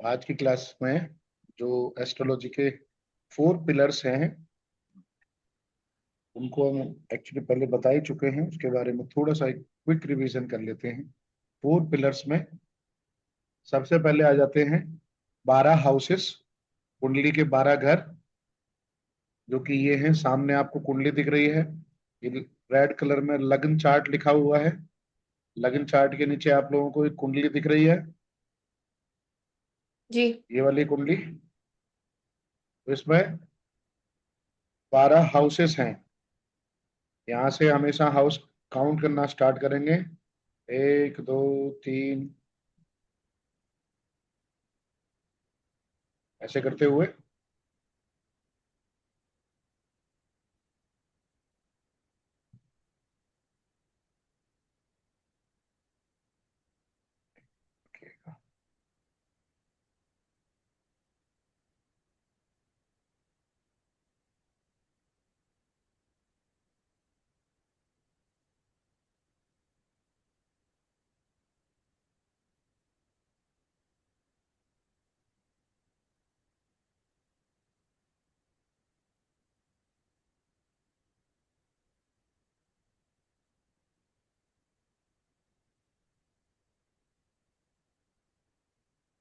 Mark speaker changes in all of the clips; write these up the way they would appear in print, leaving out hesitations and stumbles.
Speaker 1: आज की क्लास में जो एस्ट्रोलॉजी के 4 पिलर्स हैं उनको हम एक्चुअली पहले बता ही चुके हैं। उसके बारे में थोड़ा सा एक क्विक रिवीजन कर लेते हैं। 4 पिलर्स में सबसे पहले आ जाते हैं 12 हाउसेस, कुंडली के 12 घर, जो कि ये हैं। सामने आपको कुंडली दिख रही है, ये रेड कलर में लग्न चार्ट लिखा हुआ है। लग्न चार्ट के नीचे आप लोगों को एक कुंडली दिख रही है,
Speaker 2: जी।
Speaker 1: ये वाली कुंडली। तो इसमें 12 हाउसेस हैं। यहाँ से हमेशा हाउस काउंट करना स्टार्ट करेंगे, 1 2 3, ऐसे करते हुए।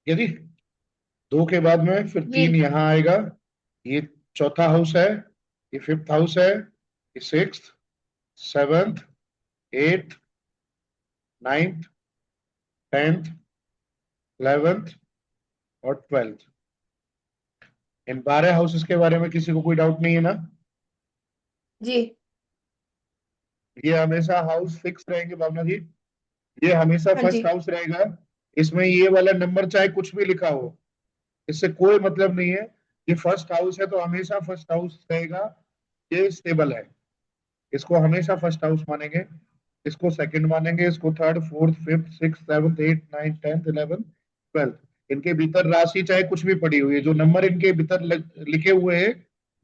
Speaker 1: यदि 2 के बाद में फिर
Speaker 2: जी।
Speaker 1: 3 यहाँ आएगा, ये चौथा हाउस है, ये फिफ्थ हाउस है, ये sixth, seventh, eighth, ninth, 10th, 11th और 12th। इन 12 हाउसेस के बारे में किसी को कोई डाउट नहीं है ना?
Speaker 2: जी।
Speaker 1: ये हमेशा हाउस फिक्स रहेंगे भावना जी। ये हमेशा
Speaker 2: हाँ जी।
Speaker 1: फर्स्ट हाउस रहेगा। इसमें ये वाला नंबर चाहे कुछ भी लिखा हो, इससे कोई मतलब नहीं है। ये फर्स्ट हाउस है तो हमेशा फर्स्ट हाउस रहेगा। ये स्टेबल है, इसको हमेशा फर्स्ट हाउस मानेंगे, इसको सेकंड मानेंगे, इसको third, fourth, fifth, six, seventh, eight, nine, 10th, 11th, 12th। इनके भीतर राशि चाहे कुछ भी पड़ी हुई है, जो नंबर इनके भीतर लिखे हुए हैं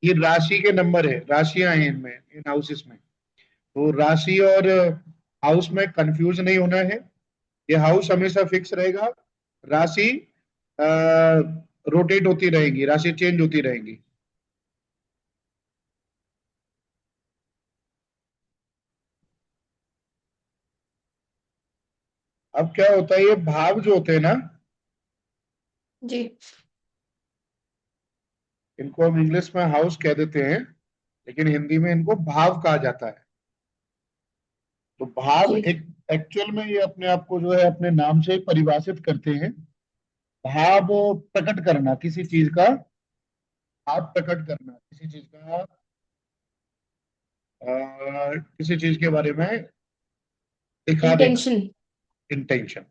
Speaker 1: ये राशि के नंबर है, राशियां हैं इनमें, इन हाउसेस में। तो राशि और हाउस में कंफ्यूज नहीं होना है। ये हाउस हमेशा फिक्स रहेगा, राशि रोटेट होती रहेगी, राशि चेंज होती रहेंगी। अब क्या होता है, ये भाव जो होते हैं ना,
Speaker 2: जी।
Speaker 1: इनको हम इंग्लिश में हाउस कह देते हैं, लेकिन हिंदी में इनको भाव कहा जाता है। तो भाव
Speaker 2: जी।
Speaker 1: एक एक्चुअल में ये अपने आप को जो है अपने नाम से परिभाषित करते हैं। भाव प्रकट करना किसी चीज का, भाव प्रकट करना किसी चीज का, किसी चीज के बारे में दिखा देना,
Speaker 2: इंटेंशन।
Speaker 1: इंटेंशन।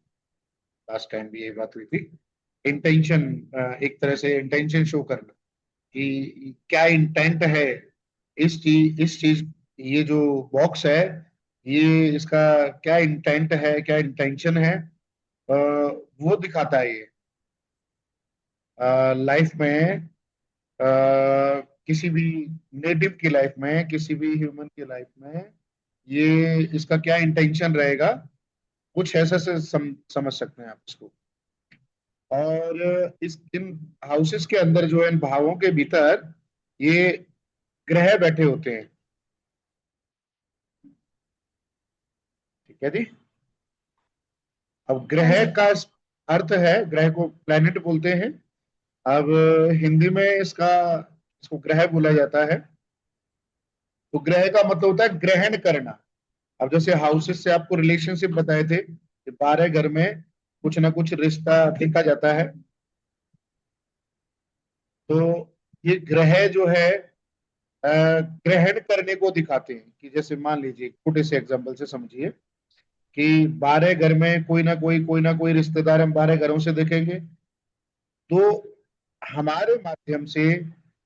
Speaker 1: लास्ट टाइम भी यही बात हुई थी। इंटेंशन, एक तरह से इंटेंशन शो करना कि क्या इंटेंट है इस चीज, ये जो बॉक्स है, ये इसका क्या इंटेंट है, क्या इंटेंशन है, वो दिखाता है ये। लाइफ में, किसी भी नेटिव की लाइफ में, किसी भी ह्यूमन की लाइफ में, ये इसका क्या इंटेंशन रहेगा, कुछ ऐसा से समझ सकते हैं आप इसको। और इस इन हाउसेस के अंदर जो है, इन भावों के भीतर ये ग्रह बैठे होते हैं। ठीक है जी। अब
Speaker 2: हाँ
Speaker 1: ग्रह
Speaker 2: जी।
Speaker 1: का अर्थ है, ग्रह को प्लेनेट बोलते हैं। अब हिंदी में इसका इसको ग्रह बोला जाता है। तो ग्रह का मतलब होता है ग्रहण करना। अब जैसे हाउसेस से आपको रिलेशनशिप बताए थे कि 12 घर में कुछ ना कुछ रिश्ता देखा जाता है। तो ये ग्रह जो है ग्रहण करने को दिखाते हैं। कि जैसे मान लीजिए, छोटे से एग्जांपल से समझिए कि 12 घर में कोई ना कोई रिश्तेदार हम 12 घरों से देखेंगे। तो हमारे माध्यम से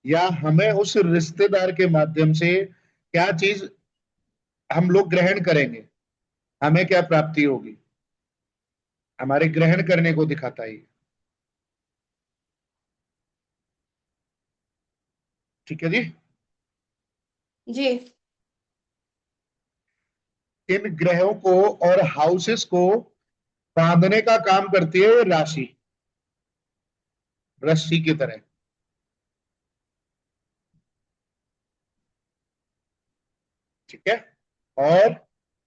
Speaker 1: या हमें उस रिश्तेदार के माध्यम से क्या चीज हम लोग ग्रहण करेंगे, हमें क्या प्राप्ति होगी, हमारे ग्रहण करने को दिखाता है ये। ठीक है जी।
Speaker 2: जी।
Speaker 1: इन ग्रहों को और हाउसेस को बांधने का काम करती है ये राशि। रस्सी की तरह। ठीक है। और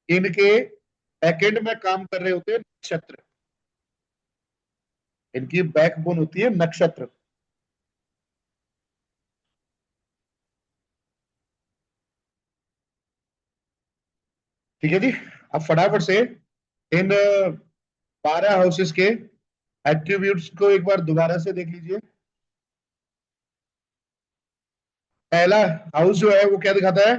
Speaker 1: इनके बैकएंड में काम कर रहे होते हैं नक्षत्र। इनकी बैकबोन होती है नक्षत्र। ठीक है जी। अब फटाफट से इन 12 हाउसेस के एट्रीब्यूट्स को एक बार दोबारा से देख लीजिए। पहला हाउस जो है वो क्या दिखाता है?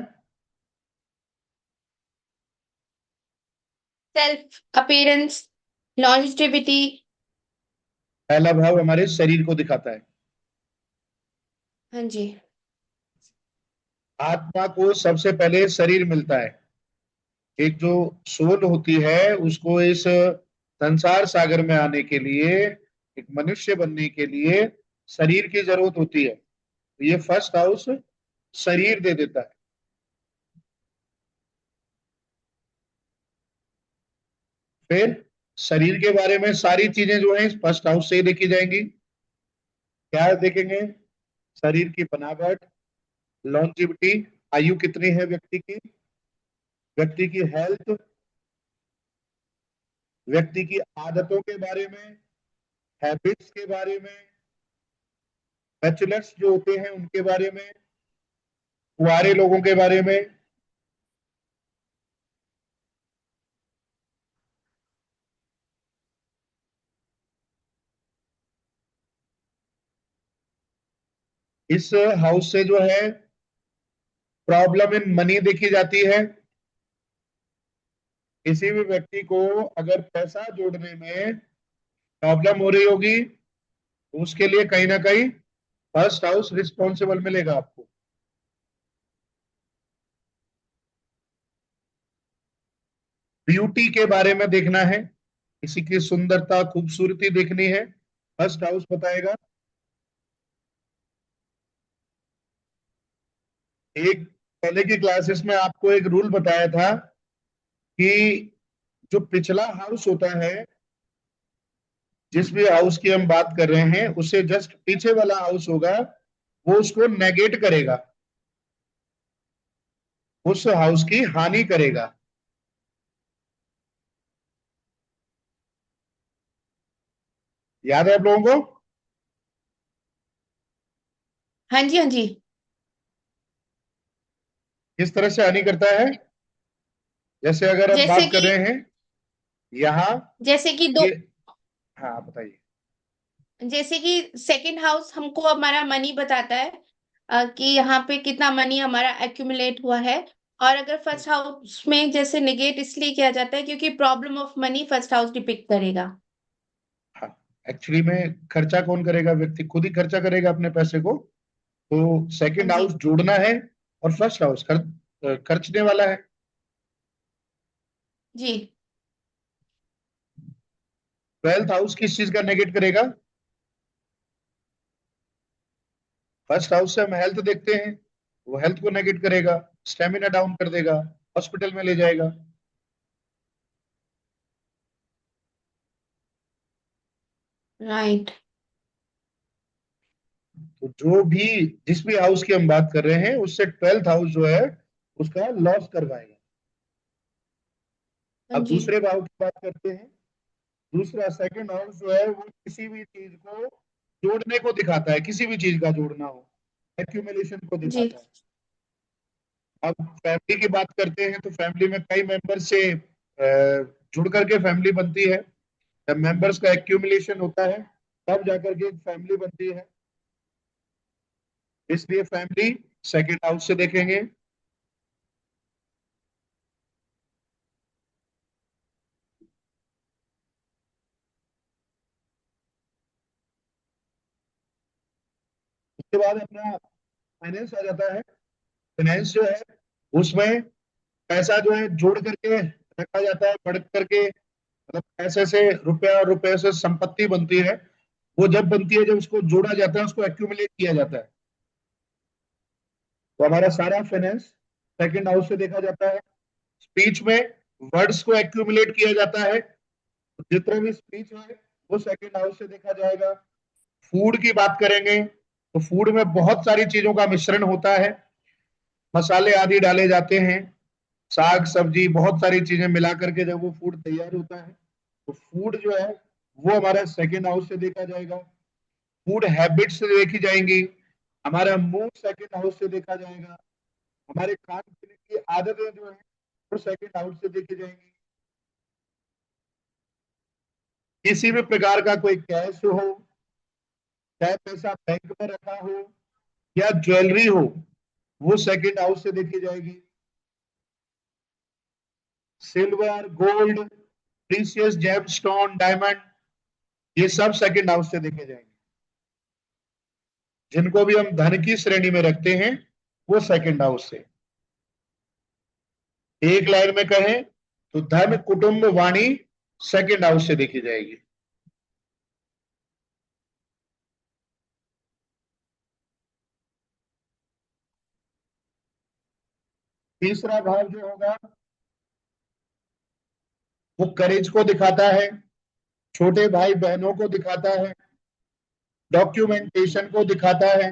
Speaker 2: Self appearance, longevity.
Speaker 1: पहला भाव हमारे शरीर को दिखाता है।
Speaker 2: हाँ जी।
Speaker 1: आत्मा को सबसे पहले शरीर मिलता है। एक जो सोल होती है उसको इस संसार सागर में आने के लिए, एक मनुष्य बनने के लिए शरीर की जरूरत होती है। तो ये फर्स्ट हाउस शरीर दे देता है। फिर शरीर के बारे में सारी चीजें जो है फर्स्ट हाउस से ही देखी जाएंगी। क्या देखेंगे? शरीर की बनावट, लॉन्जिविटी, आयु कितनी है व्यक्ति की, व्यक्ति की हेल्थ, व्यक्ति की आदतों के बारे में, हैबिट्स के बारे में, बैचलर्स जो होते हैं उनके बारे में, कुंवारे लोगों के बारे में। इस हाउस से जो है प्रॉब्लम इन मनी देखी जाती है। किसी भी व्यक्ति को अगर पैसा जोड़ने में प्रॉब्लम हो रही होगी तो उसके लिए कहीं ना कहीं फर्स्ट हाउस रिस्पॉन्सिबल मिलेगा आपको। ब्यूटी के बारे में देखना है, किसी की सुंदरता खूबसूरती देखनी है, फर्स्ट हाउस बताएगा। एक पहले की क्लासेस में आपको एक रूल बताया था कि जो पिछला हाउस होता है, जिस भी हाउस की हम बात कर रहे हैं उससे जस्ट पीछे वाला हाउस होगा, वो उसको नेगेट करेगा, उस हाउस की हानि करेगा। याद है आप लोगों को?
Speaker 2: हाँ जी, हाँ जी।
Speaker 1: किस तरह से हानि करता है? जैसे अगर हम
Speaker 2: जैसे
Speaker 1: बात कर
Speaker 2: कि
Speaker 1: रहे हैं यहाँ,
Speaker 2: जैसे कि दो
Speaker 1: ये, हाँ बताइए।
Speaker 2: जैसे कि सेकंड हाउस हमको हमारा मनी बताता है, कि यहाँ पे कितना मनी हमारा एक्यूमुलेट हुआ है। और अगर फर्स्ट हाउस में जैसे निगेट इसलिए किया जाता है क्योंकि problem of money first house depict करेगा।
Speaker 1: हाँ, एक्चुअली में खर्चा कौन करेगा? व्यक्ति खुद ही खर्चा करेगा अपने पैसे को। तो
Speaker 2: हाँ
Speaker 1: सेकंड
Speaker 2: जी।
Speaker 1: हाउस जोड़ना है और फर्स्ट हाउस खर्चने वाला है।
Speaker 2: जी।
Speaker 1: ट्वेल्थ हाउस किस चीज का नेगेट करेगा? फर्स्ट हाउस से हम हेल्थ देखते हैं, वो हेल्थ को नेगेट करेगा, स्टेमिना डाउन कर देगा, हॉस्पिटल में ले जाएगा।
Speaker 2: राइट।
Speaker 1: तो जो भी, जिस भी हाउस की हम बात कर रहे हैं उससे ट्वेल्थ हाउस जो है उसका लॉस करवाएगा।
Speaker 2: हाँ
Speaker 1: अब
Speaker 2: जी।
Speaker 1: दूसरे भाव की बात करते हैं। दूसरा सेकंड हाउस जो है वो किसी भी चीज को जोड़ने को दिखाता है, किसी भी चीज का जोड़ना हो, एक्यूमुलेशन को
Speaker 2: जी।
Speaker 1: दिखाता है। अब फैमिली की बात करते हैं तो फैमिली में कई मेंबर से जुड़ करके फैमिली बनती है। जब मेंबर्स का एक्यूमुलेशन होता है तब जाकर के एक फैमिली बनती है। इसलिए फैमिली सेकंड हाउस से देखेंगे। उसके बाद अपना फाइनेंस आ जाता है। फाइनेंस जो है उसमें पैसा जो है जोड़ करके रखा जाता है, बढ़ करके, मतलब पैसे से रुपया और रुपये से संपत्ति बनती है। वो जब बनती है जब उसको जोड़ा जाता है, उसको एक्यूमुलेट किया जाता है। तो हमारा सारा फाइनेंस सेकंड हाउस से देखा जाता है। स्पीच में वर्ड्स को एक्यूमुलेट किया जाता है, तो जितना भी स्पीच है वो सेकंड हाउस से देखा जाएगा। फूड की बात करेंगे तो फूड में बहुत सारी चीजों का मिश्रण होता है, मसाले आदि डाले जाते हैं, साग सब्जी बहुत सारी चीजें मिला करके जब वो फूड तैयार होता है, तो फूड जो है वो हमारा सेकेंड हाउस से देखा जाएगा। फूड हैबिट्स से देखी जाएंगी, हमारा मूड सेकेंड हाउस से देखा जाएगा, हमारे खान पीने की आदतें जो है वो सेकेंड हाउस से देखी जाएंगी। किसी भी प्रकार का कोई कैश हो, चाहे पैसा बैंक में रखा हो या ज्वेलरी हो, वो सेकेंड हाउस से देखी जाएगी। Silver, gold, precious gemstone, diamond, ये सब सेकेंड हाउस से देखे जाएंगे। जिनको भी हम धन की श्रेणी में रखते हैं वो सेकेंड हाउस से। एक लाइन में कहें तो धन, कुटुंब, वाणी सेकेंड हाउस से देखी जाएगी। तीसरा भाव जो होगा वो करेज को दिखाता है, छोटे भाई बहनों को दिखाता है, डॉक्यूमेंटेशन को दिखाता है।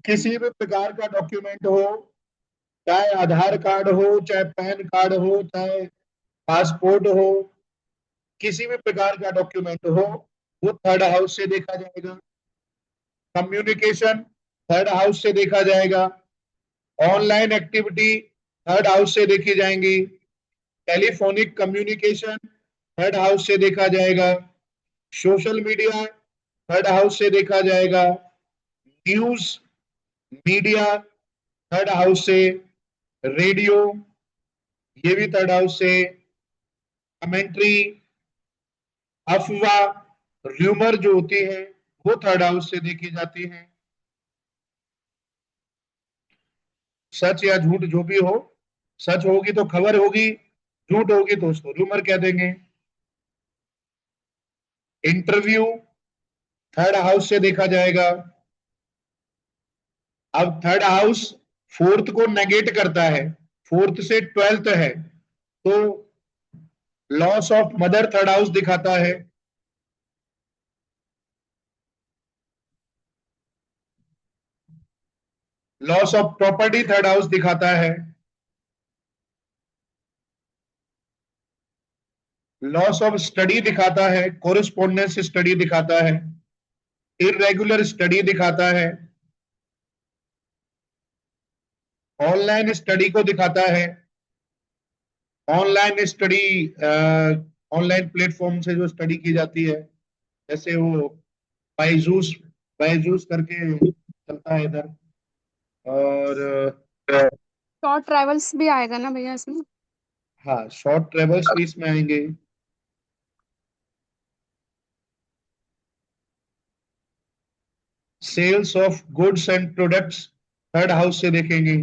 Speaker 1: किसी भी प्रकार का डॉक्यूमेंट हो, चाहे आधार कार्ड हो, चाहे पैन कार्ड हो, चाहे पासपोर्ट हो, किसी भी प्रकार का डॉक्यूमेंट हो, वो थर्ड हाउस से देखा जाएगा। कम्युनिकेशन थर्ड हाउस से देखा जाएगा। ऑनलाइन एक्टिविटी थर्ड हाउस से देखी जाएंगी। टेलीफोनिक कम्युनिकेशन थर्ड हाउस से देखा जाएगा। सोशल मीडिया थर्ड हाउस से देखा जाएगा। न्यूज मीडिया थर्ड हाउस से। रेडियो, ये भी थर्ड हाउस से। कमेंट्री, अफवाह, र्यूमर जो होती है वो थर्ड हाउस से देखी जाती है। सच या झूठ जो भी हो, सच होगी तो खबर होगी, झूठ होगी तो उसको र्यूमर कह देंगे। इंटरव्यू थर्ड हाउस से देखा जाएगा। अब थर्ड हाउस फोर्थ को नेगेट करता है, फोर्थ से ट्वेल्थ है, तो loss of mother third house दिखाता है। Loss of property third house दिखाता है। लॉस ऑफ स्टडी दिखाता है, कोरिस्पोंडेंस स्टडी दिखाता है, इरेगुलर स्टडी दिखाता है, ऑनलाइन स्टडी को दिखाता है। ऑनलाइन स्टडी, ऑनलाइन प्लेटफॉर्म से जो स्टडी की जाती है, जैसे वो बायजूस, बायजूस करके चलता है इधर। और
Speaker 3: शॉर्ट ट्रेवल्स भी आएगा ना भैया इसमें?
Speaker 1: हाँ, शॉर्ट ट्रेवल्स भी इसमें आएंगे। Sales of goods and products third house से देखेंगे।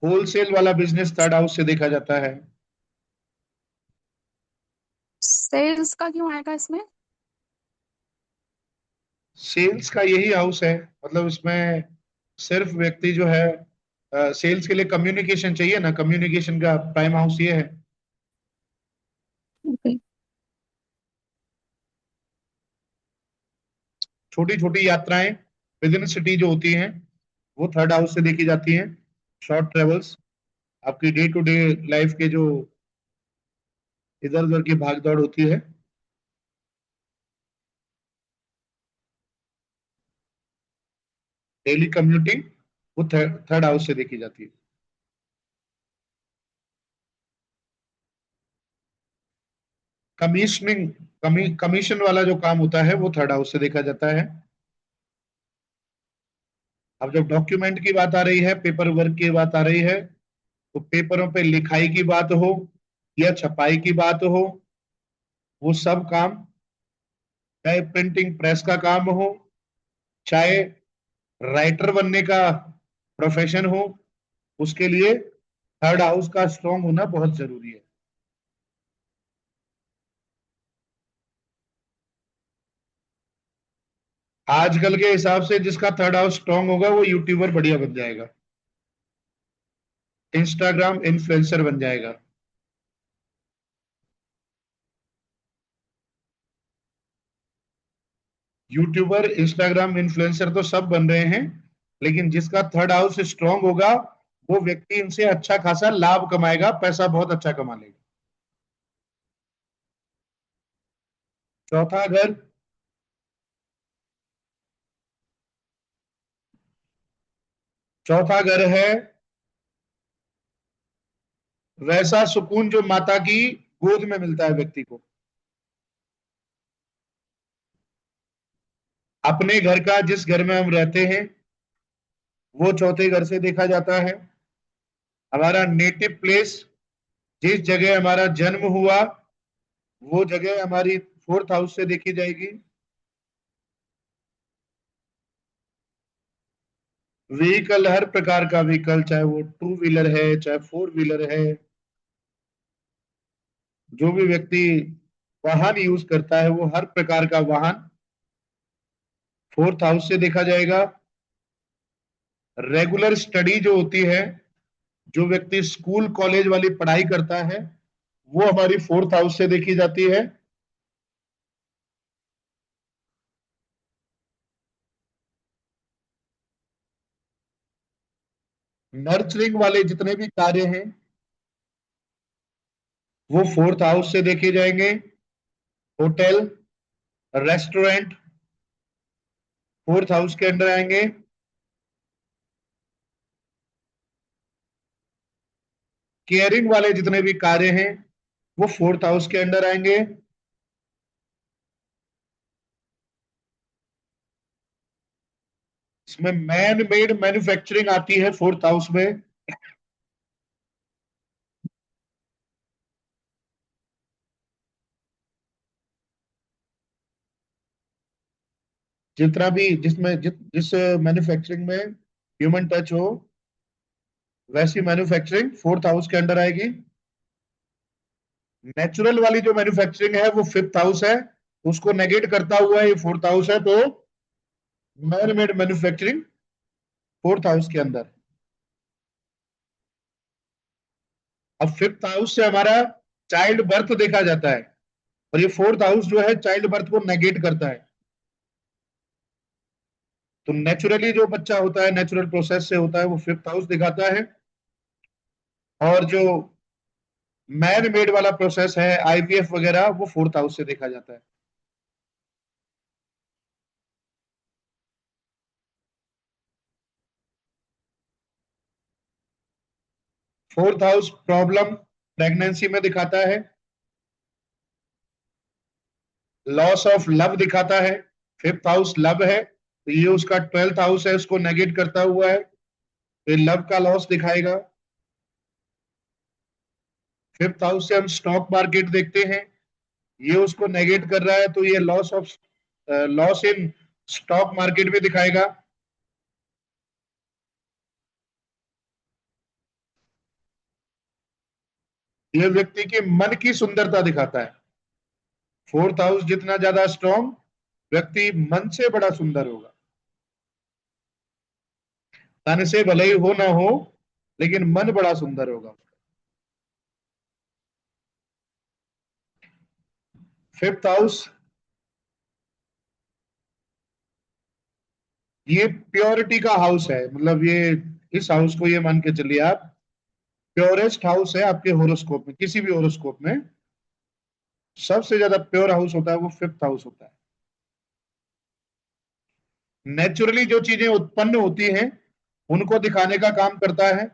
Speaker 1: होलसेल वाला बिजनेस थर्ड हाउस से देखा जाता है।
Speaker 3: सेल्स का क्यों आएगा इसमें?
Speaker 1: सेल्स का यही हाउस है, मतलब इसमें सिर्फ व्यक्ति जो है सेल्स के लिए कम्युनिकेशन चाहिए ना, कम्युनिकेशन का प्राइम हाउस ये है।
Speaker 3: ओके।
Speaker 1: छोटी छोटी यात्राएं विद इन सिटी जो होती हैं वो थर्ड हाउस से देखी जाती हैं। शॉर्ट ट्रेवल्स आपकी डे टू डे लाइफ के जो इधर उधर की भाग दौड़ होती है। डेली कम्यूटिंग वो थर्ड हाउस से देखी जाती है। कमीशनिंग, कमीशन वाला जो काम होता है वो थर्ड हाउस से देखा जाता है। अब जब डॉक्यूमेंट की बात आ रही है, पेपर वर्क की बात आ रही है, तो पेपरों पे लिखाई की बात हो या छपाई की बात हो, वो सब काम, चाहे प्रिंटिंग प्रेस का काम हो, चाहे राइटर बनने का प्रोफेशन हो, उसके लिए थर्ड हाउस का स्ट्रांग होना बहुत जरूरी है। आजकल के हिसाब से जिसका थर्ड हाउस स्ट्रांग होगा वो यूट्यूबर बढ़िया बन जाएगा, इंस्टाग्राम इन्फ्लुएंसर बन जाएगा। यूट्यूबर, इंस्टाग्राम इन्फ्लुएंसर तो सब बन रहे हैं, लेकिन जिसका थर्ड हाउस स्ट्रांग होगा वो व्यक्ति इनसे अच्छा खासा लाभ कमाएगा, पैसा बहुत अच्छा कमा लेगा। चौथा घर, चौथा घर है वैसा सुकून जो माता की गोद में मिलता है व्यक्ति को। अपने घर का, जिस घर में हम रहते हैं, वो चौथे घर से देखा जाता है। हमारा नेटिव प्लेस, जिस जगह हमारा जन्म हुआ, वो जगह हमारी फोर्थ हाउस से देखी जाएगी। व्हीकल, हर प्रकार का व्हीकल, चाहे वो टू व्हीलर है चाहे फोर व्हीलर है, जो भी व्यक्ति वाहन यूज करता है वो हर प्रकार का वाहन फोर्थ हाउस से देखा जाएगा। रेगुलर स्टडी जो होती है, जो व्यक्ति स्कूल कॉलेज वाली पढ़ाई करता है, वो हमारी फोर्थ हाउस से देखी जाती है। नर्चरिंग वाले जितने भी कार्य हैं वो फोर्थ हाउस से देखे जाएंगे। होटल, रेस्टोरेंट फोर्थ हाउस के अंडर आएंगे। केयरिंग वाले जितने भी कार्य हैं वो फोर्थ हाउस के अंडर आएंगे। इसमें मैन मेड मैन्युफैक्चरिंग आती है फोर्थ हाउस में। जितना भी जिस मैन्युफैक्चरिंग में ह्यूमन टच हो, वैसी मैन्युफैक्चरिंग फोर्थ हाउस के अंडर आएगी। नेचुरल वाली जो मैन्युफैक्चरिंग है वो फिफ्थ हाउस है, उसको नेगेट करता हुआ ये फोर्थ हाउस है, तो man made manufacturing fourth house के अंदर। अब फिफ्थ हाउस से हमारा चाइल्ड बर्थ देखा जाता है, और ये फोर्थ हाउस जो है चाइल्ड बर्थ को नेगेट करता है। तो नेचुरली जो बच्चा होता है, नेचुरल प्रोसेस से होता है, वो फिफ्थ हाउस दिखाता है। और जो मैन मेड वाला प्रोसेस है, आईवीएफ वगैरह, वो फोर्थ हाउस से देखा जाता है। फोर्थ हाउस प्रॉब्लम प्रेगनेंसी में दिखाता है। लॉस ऑफ लव दिखाता है। फिफ्थ हाउस लव है, तो ये उसका ट्वेल्थ हाउस है, उसको नेगेट करता हुआ है, तो लव का लॉस दिखाएगा। फिफ्थ हाउस से हम स्टॉक मार्केट देखते हैं, ये उसको नेगेट कर रहा है, तो ये लॉस इन स्टॉक मार्केट में दिखाएगा। ये व्यक्ति के मन की सुंदरता दिखाता है। फोर्थ हाउस जितना ज्यादा स्ट्रॉन्ग, व्यक्ति मन से बड़ा सुंदर होगा। तन से भले ही हो ना हो, लेकिन मन बड़ा सुंदर होगा। फिफ्थ हाउस, ये प्योरिटी का हाउस है, मतलब ये इस हाउस को ये मान के चलिए आप, प्योरेस्ट हाउस है आपके होरोस्कोप में। किसी भी होरोस्कोप में सबसे ज्यादा प्योर हाउस होता है वो फिफ्थ हाउस होता है। नेचुरली जो चीजें उत्पन्न होती हैं उनको दिखाने का काम करता है।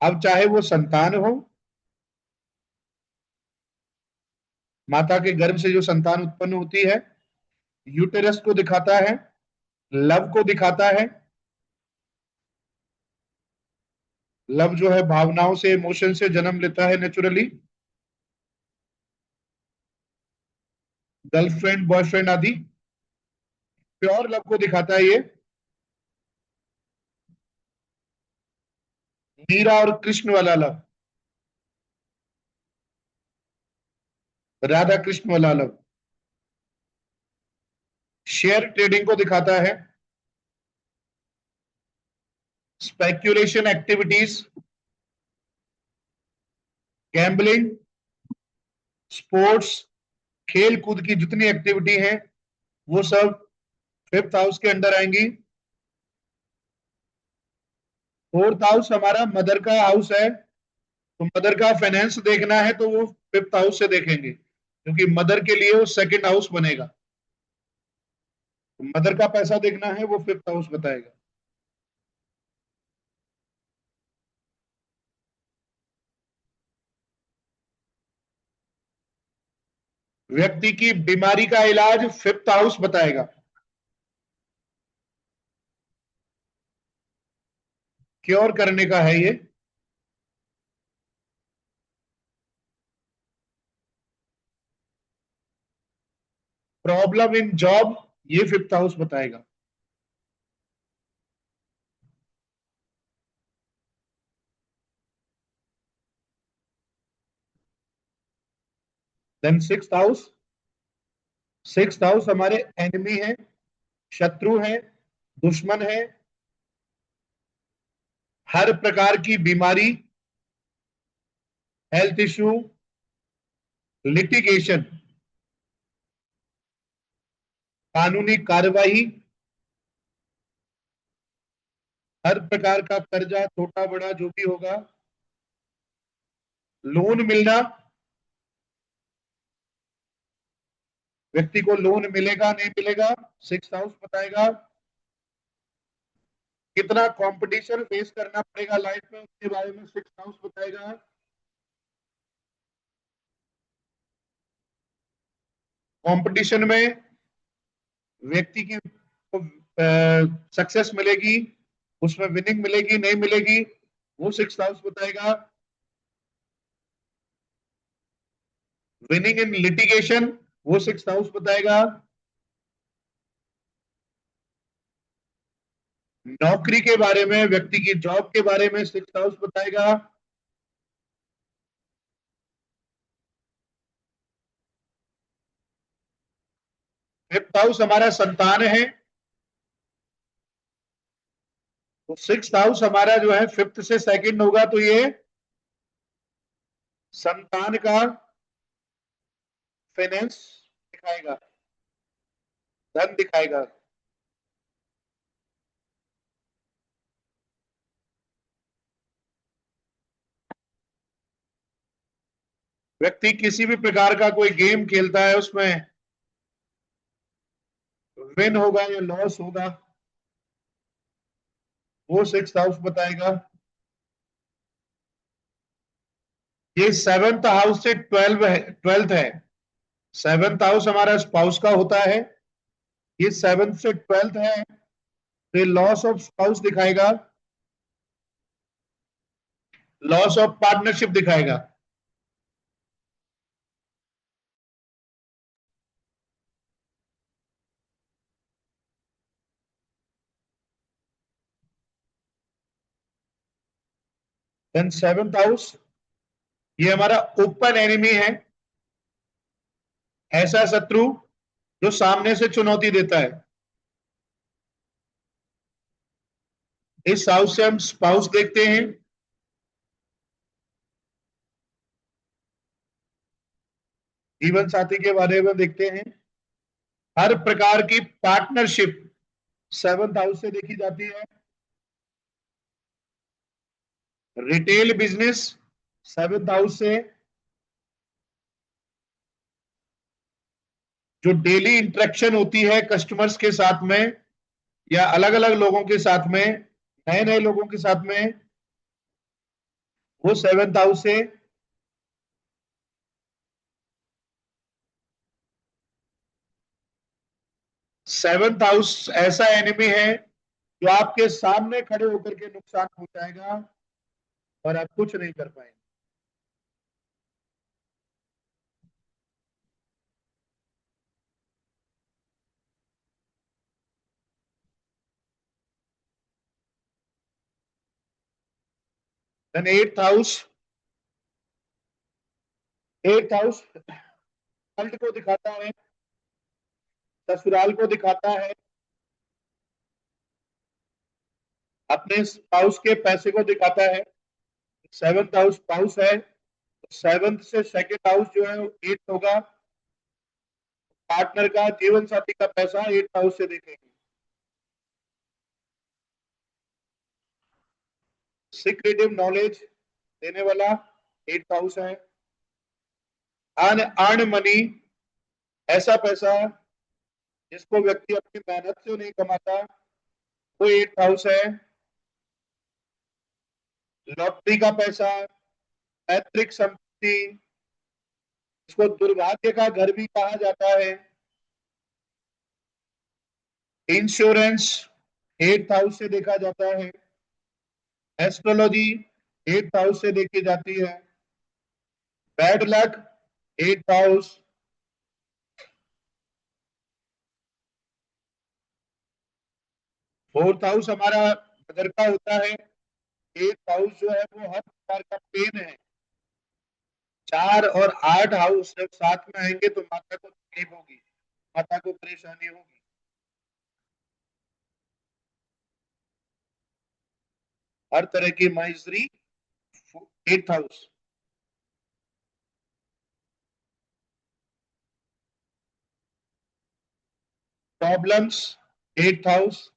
Speaker 1: अब चाहे वो संतान हो, माता के गर्भ से जो संतान उत्पन्न होती है, यूटेरस को दिखाता है, लव को दिखाता है। लव जो है भावनाओं से, इमोशन से जन्म लेता है नेचुरली। गर्लफ्रेंड, बॉयफ्रेंड आदि, प्योर लव को दिखाता है ये। मीरा और कृष्ण वाला लव, राधा कृष्ण वाला लव। शेयर ट्रेडिंग को दिखाता है। स्पेक्यूलेशन एक्टिविटीज, गैम्बलिंग, स्पोर्ट्स, खेल कूद की जितनी एक्टिविटी है वो सब फिफ्थ हाउस के अंडर आएंगी। फोर्थ हाउस हमारा मदर का हाउस है, तो मदर का फाइनेंस देखना है तो वो फिफ्थ हाउस से देखेंगे, क्योंकि मदर के लिए वो सेकंड हाउस बनेगा। तो मदर का पैसा देखना है वो फिफ्थ हाउस बताएगा। व्यक्ति की बीमारी का इलाज फिफ्थ हाउस बताएगा। क्योर करने का है ये। प्रॉब्लम इन जॉब ये फिफ्थ हाउस बताएगा। Then sixth house, sixth house हमारे एनिमी है, शत्रु है, दुश्मन है, हर प्रकार की बीमारी, हेल्थ इश्यू, लिटिगेशन, कानूनी कार्यवाही, हर प्रकार का कर्जा छोटा बड़ा जो भी होगा, लोन मिलना, व्यक्ति को लोन मिलेगा नहीं मिलेगा सिक्स्थ हाउस बताएगा। कितना कंपटीशन फेस करना पड़ेगा लाइफ में उसके बारे में सिक्स्थ हाउस बताएगा। कंपटीशन में व्यक्ति की सक्सेस मिलेगी, उसमें विनिंग मिलेगी नहीं मिलेगी वो सिक्स्थ हाउस बताएगा। विनिंग इन लिटिगेशन वो सिक्स्थ हाउस बताएगा। नौकरी के बारे में, व्यक्ति की जॉब के बारे में सिक्स्थ हाउस बताएगा। फिफ्थ हाउस हमारा संतान है, तो सिक्स्थ हाउस हमारा जो है फिफ्थ से सेकंड होगा, तो ये संतान का फाइनेंस दिखाएगा, धन दिखाएगा। व्यक्ति किसी भी प्रकार का कोई गेम खेलता है उसमें विन होगा या लॉस होगा वो सिक्स्थ हाउस बताएगा। ये सेवंथ हाउस से ट्वेल्थ है। सेवंथ हाउस हमारा स्पाउस का होता है, ये सेवंथ से ट्वेल्थ है, तो लॉस ऑफ स्पाउस दिखाएगा, लॉस ऑफ पार्टनरशिप दिखाएगा। देन सेवंथ हाउस ये हमारा ओपन एनिमी है, ऐसा शत्रु जो सामने से चुनौती देता है। इस हाउस से हम स्पाउस देखते हैं, जीवन साथी के बारे में देखते हैं। हर प्रकार की पार्टनरशिप सेवंथ हाउस से देखी जाती है। रिटेल बिजनेस सेवंथ हाउस से, जो डेली इंटरेक्शन होती है कस्टमर्स के साथ में या अलग अलग लोगों के साथ में, नए नए लोगों के साथ में, वो सेवंथ हाउस से। सेवंथ हाउस ऐसा एनिमी है जो आपके सामने खड़े होकर के नुकसान पहुंचाएगा और आप कुछ नहीं कर पाएंगे। Then eighth house, eighth house cult को दिखाता है, ससुराल को दिखाता है, अपने स्पाउस के पैसे को दिखाता है। सेवंथ हाउस स्पाउस है, सेवंथ से सेकंड हाउस जो है एट्थ होगा, पार्टनर का, जीवन साथी का पैसा 8th हाउस से देखेंगे। सीक्रेटिव नॉलेज देने वाला 8th हाउस है। अर्न मनी, ऐसा पैसा जिसको व्यक्ति अपनी मेहनत से नहीं कमाता, वो 8th हाउस है। लॉटरी का पैसा, पैतृक संपत्ति, इसको दुर्भाग्य का घर भी कहा जाता है। इंश्योरेंस 8th हाउस से देखा जाता है। एस्ट्रोलॉजी 8th हाउस से देखी जाती है। Bad luck 8th house. 4th house हमारा मदर का होता है। 8th हाउस जो है वो हर प्रकार का पेन है। 4 और 8 हाउस जब साथ में आएंगे तो माता को तकलीफ होगी, माता को परेशानी होगी। हर तरह की misery 8th house. Problems 8th house.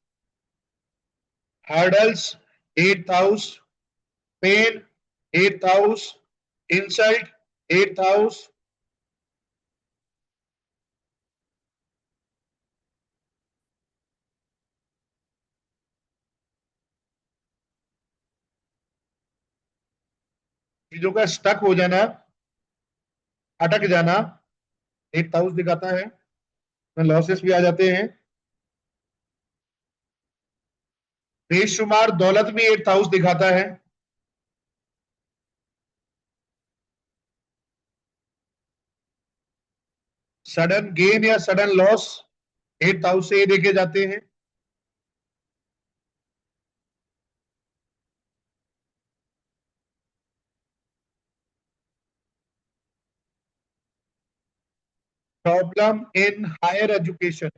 Speaker 1: Hurdles 8th house. Pain 8th house. Insult 8th house. चीजों का स्टक हो जाना, अटक जाना 8th हाउस दिखाता है। लॉसेस भी आ जाते हैं। बेशुमार दौलत भी 8th हाउस दिखाता है। सडन गेन या सडन लॉस 8th हाउस से देखे जाते हैं। Problem in higher education,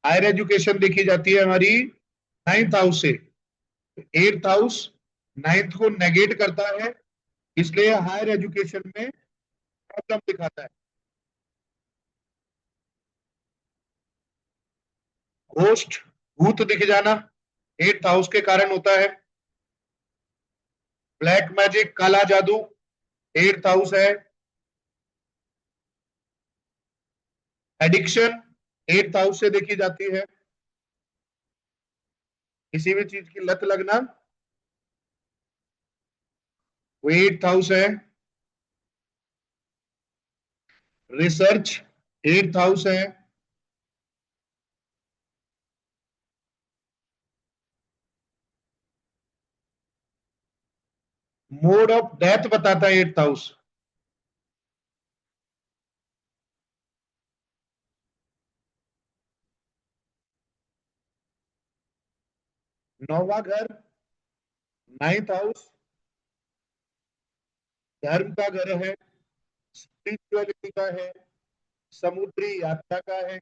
Speaker 1: higher education देखी जाती है हमारी 9th हाउस से। 8th हाउस 9th को नेगेट करता है, इसलिए हायर एजुकेशन में प्रॉब्लम दिखाता है। घोस्ट, भूत दिख जाना 8th हाउस के कारण होता है। ब्लैक मैजिक, काला जादू 8th हाउस है। एडिक्शन 8th हाउस से देखी जाती है। किसी भी चीज की लत लगना वो 8th हाउस है। रिसर्च 8th हाउस है। मोड ऑफ डेथ बताता है 8th हाउस। नौवा घर 9th हाउस धर्म का घर है, स्पिरिचुअलिटी का है, समुद्री यात्रा का है।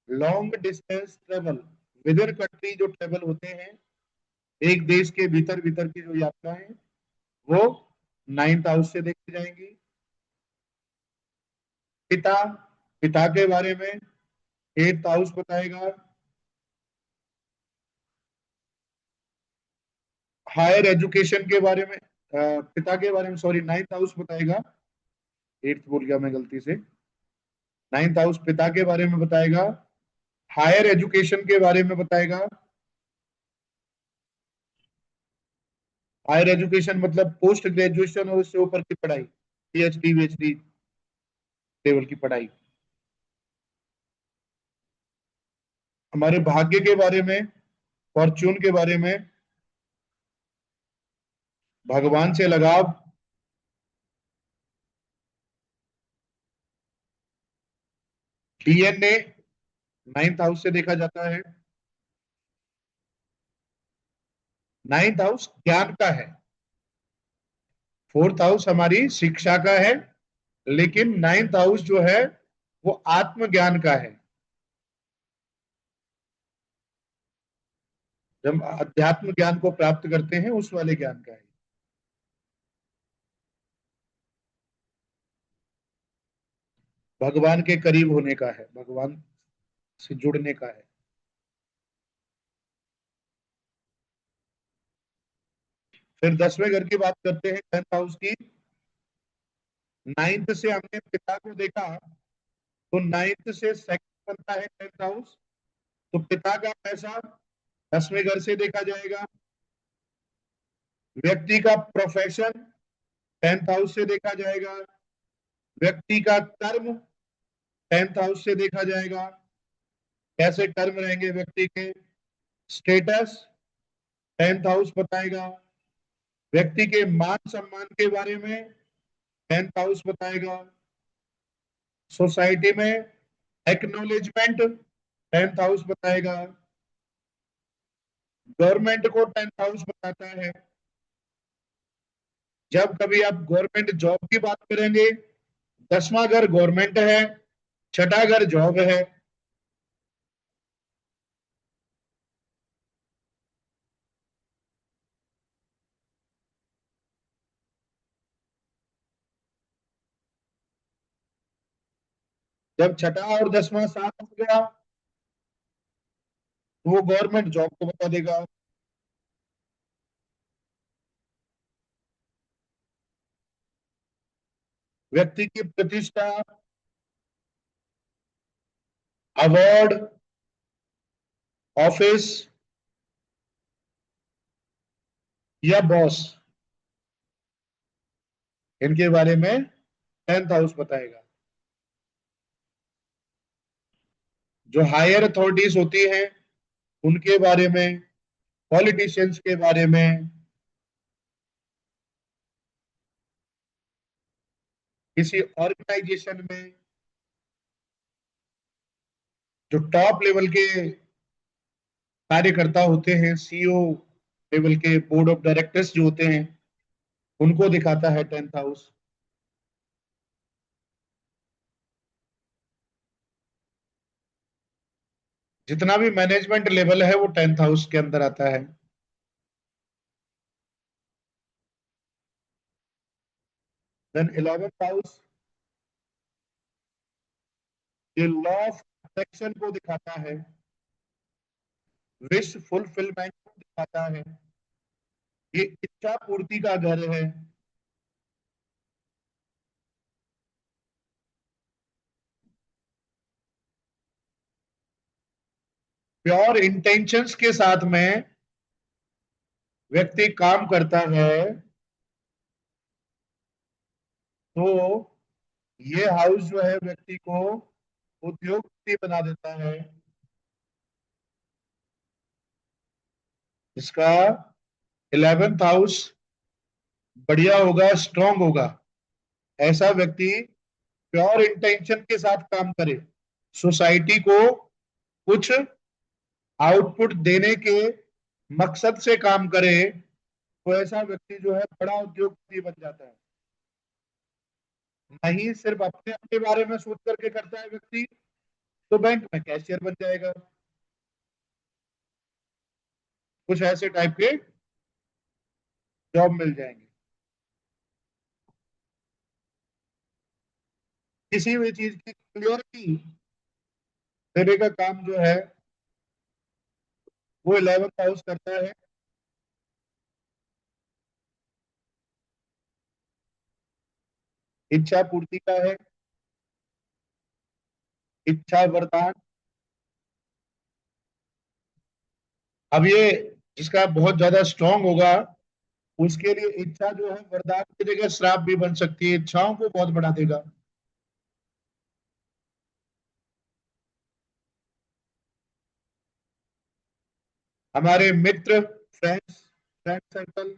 Speaker 1: Long distance travel, with in country जो ट्रेवल होते हैं, एक देश के भीतर भीतर की जो यात्रा है वो 9th हाउस से देखी जाएंगी। पिता, पिता के बारे में 8th हाउस बताएगा। हायर एजुकेशन के बारे में पिता के बारे में, सॉरी, 9th हाउस बताएगा। 8th बोल गया मैं गलती से। 9th हाउस पिता के बारे में बताएगा, हायर एजुकेशन के बारे में बताएगा। हायर एजुकेशन मतलब पोस्ट ग्रेजुएशन और उससे ऊपर की पढ़ाई, पीएचडी वीएचडी लेवल की पढ़ाई। हमारे भाग्य के बारे में, फॉर्चून के बारे में, भगवान से लगाव। डीएनए 9th हाउस से देखा जाता है। 9th हाउस ज्ञान का है। 4th हाउस हमारी शिक्षा का है, लेकिन 9th हाउस जो है वो आत्मज्ञान का है। जब अध्यात्म ज्ञान को प्राप्त करते हैं उस वाले ज्ञान का है। भगवान के करीब होने का है, भगवान से जुड़ने का है। फिर 10वें घर की बात करते हैं, 10th हाउस की। 9th से हमने पिता को देखा, तो 9th से सेकंड बनता है 10th हाउस। तो पिता का पैसा 10वें घर से देखा जाएगा। व्यक्ति का प्रोफेशन 10th हाउस से देखा जाएगा। व्यक्ति का कर्म 10th हाउस से देखा जाएगा, कैसे कर्म रहेंगे व्यक्ति के। स्टेटस 10th हाउस बताएगा। व्यक्ति के मान सम्मान के बारे में 10th हाउस बताएगा। सोसाइटी में एक्नॉलेजमेंट 10th हाउस बताएगा। गवर्नमेंट को 10th हाउस बताता है। जब कभी आप गवर्नमेंट जॉब की बात करेंगे, 10वां घर गवर्नमेंट है, छठा घर जॉब है। जब छठा और 10वां साथ हो गया, तो वो गवर्नमेंट जॉब को बता देगा। व्यक्ति की प्रतिष्ठा, अवार्ड, ऑफिस या बॉस, इनके बारे में 10th हाउस बताएगा। जो हायर अथॉरिटीज होती हैं उनके बारे में, पॉलिटिशियंस के बारे में, किसी ऑर्गेनाइजेशन में जो टॉप लेवल के कार्यकर्ता होते हैं, सीईओ लेवल के, बोर्ड ऑफ डायरेक्टर्स जो होते हैं, उनको दिखाता है 10th हाउस। जितना भी मैनेजमेंट लेवल है वो 10th हाउस के अंदर आता है। देन 11th हाउस, ये लॉ ऑफ अट्रैक्शन को दिखाता है, विश फुलफिलमेंट को दिखाता है। ये इच्छा पूर्ति का घर है। प्योर इंटेंशंस के साथ में व्यक्ति काम करता है, तो ये हाउस जो है व्यक्ति को उद्योगपति बना देता है। इसका 11th हाउस बढ़िया होगा, स्ट्रांग होगा। ऐसा व्यक्ति प्योर इंटेंशन के साथ काम करे, सोसाइटी को कुछ आउटपुट देने के मकसद से काम करे, तो ऐसा व्यक्ति जो है बड़ा उद्योगपति बन जाता है। नहीं सिर्फ अपने अपने बारे में सोच करके करता है व्यक्ति, तो बैंक में कैशियर बन जाएगा। कुछ ऐसे टाइप के जॉब मिल जाएंगे। किसी भी चीज की क्लियरिटी देने का काम जो है वो 11th हाउस करता है। इच्छा पूर्ति का है, इच्छा वरदान। अब ये जिसका बहुत ज्यादा स्ट्रांग होगा, उसके लिए इच्छा जो है वरदान की जगह श्राप भी बन सकती है, इच्छाओं को बहुत बढ़ा देगा। हमारे मित्र, फ्रेंड्स, फ्रेंड सर्कल,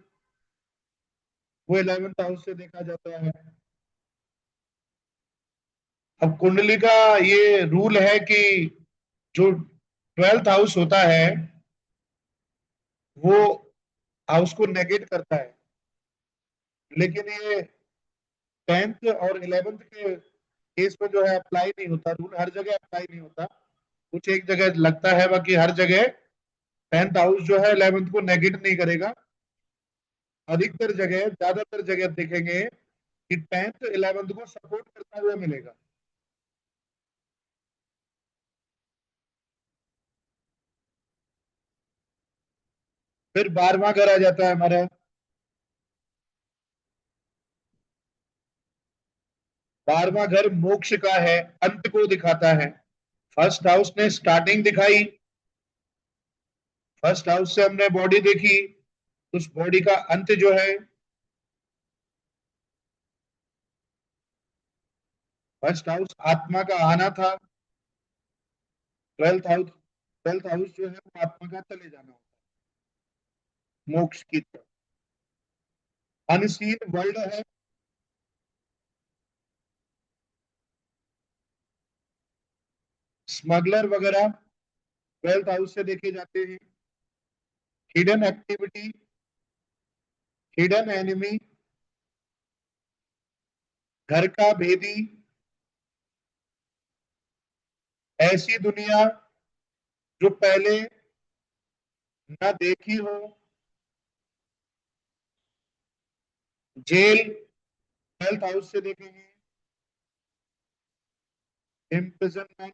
Speaker 1: वो 11th हाउस से देखा जाता है। अब कुंडली का ये रूल है कि जो 12th हाउस होता है वो हाउस को नेगेट करता है, लेकिन ये 10th और 11th के केस में जो है अप्लाई नहीं होता। रूल हर जगह अप्लाई नहीं होता, कुछ एक जगह लगता है, बाकी हर जगह 10th हाउस जो है 11th को नेगेट नहीं करेगा। अधिकतर जगह, ज्यादातर जगह देखेंगे कि 10th 11th को सपोर्ट करता हुआ मिलेगा। फिर 12वां घर आ जाता है हमारा। 12वां घर मोक्ष का है, अंत को दिखाता है। फर्स्ट हाउस ने स्टार्टिंग दिखाई, फर्स्ट हाउस से हमने बॉडी देखी, उस बॉडी का अंत जो है। फर्स्ट हाउस आत्मा का आना था। 12th हाउस जो है वो आत्मा का चले जाना होता है, मोक्ष की तरफ। अनसीन वर्ल्ड है। स्मगलर वगैरह 12th हाउस से देखे जाते हैं। हिडन एक्टिविटी, हिडन एनिमी, घर का भेदी, ऐसी दुनिया जो पहले न देखी हो, जेल 12th हाउस से देखेंगे। इम्प्रिजनमेंट,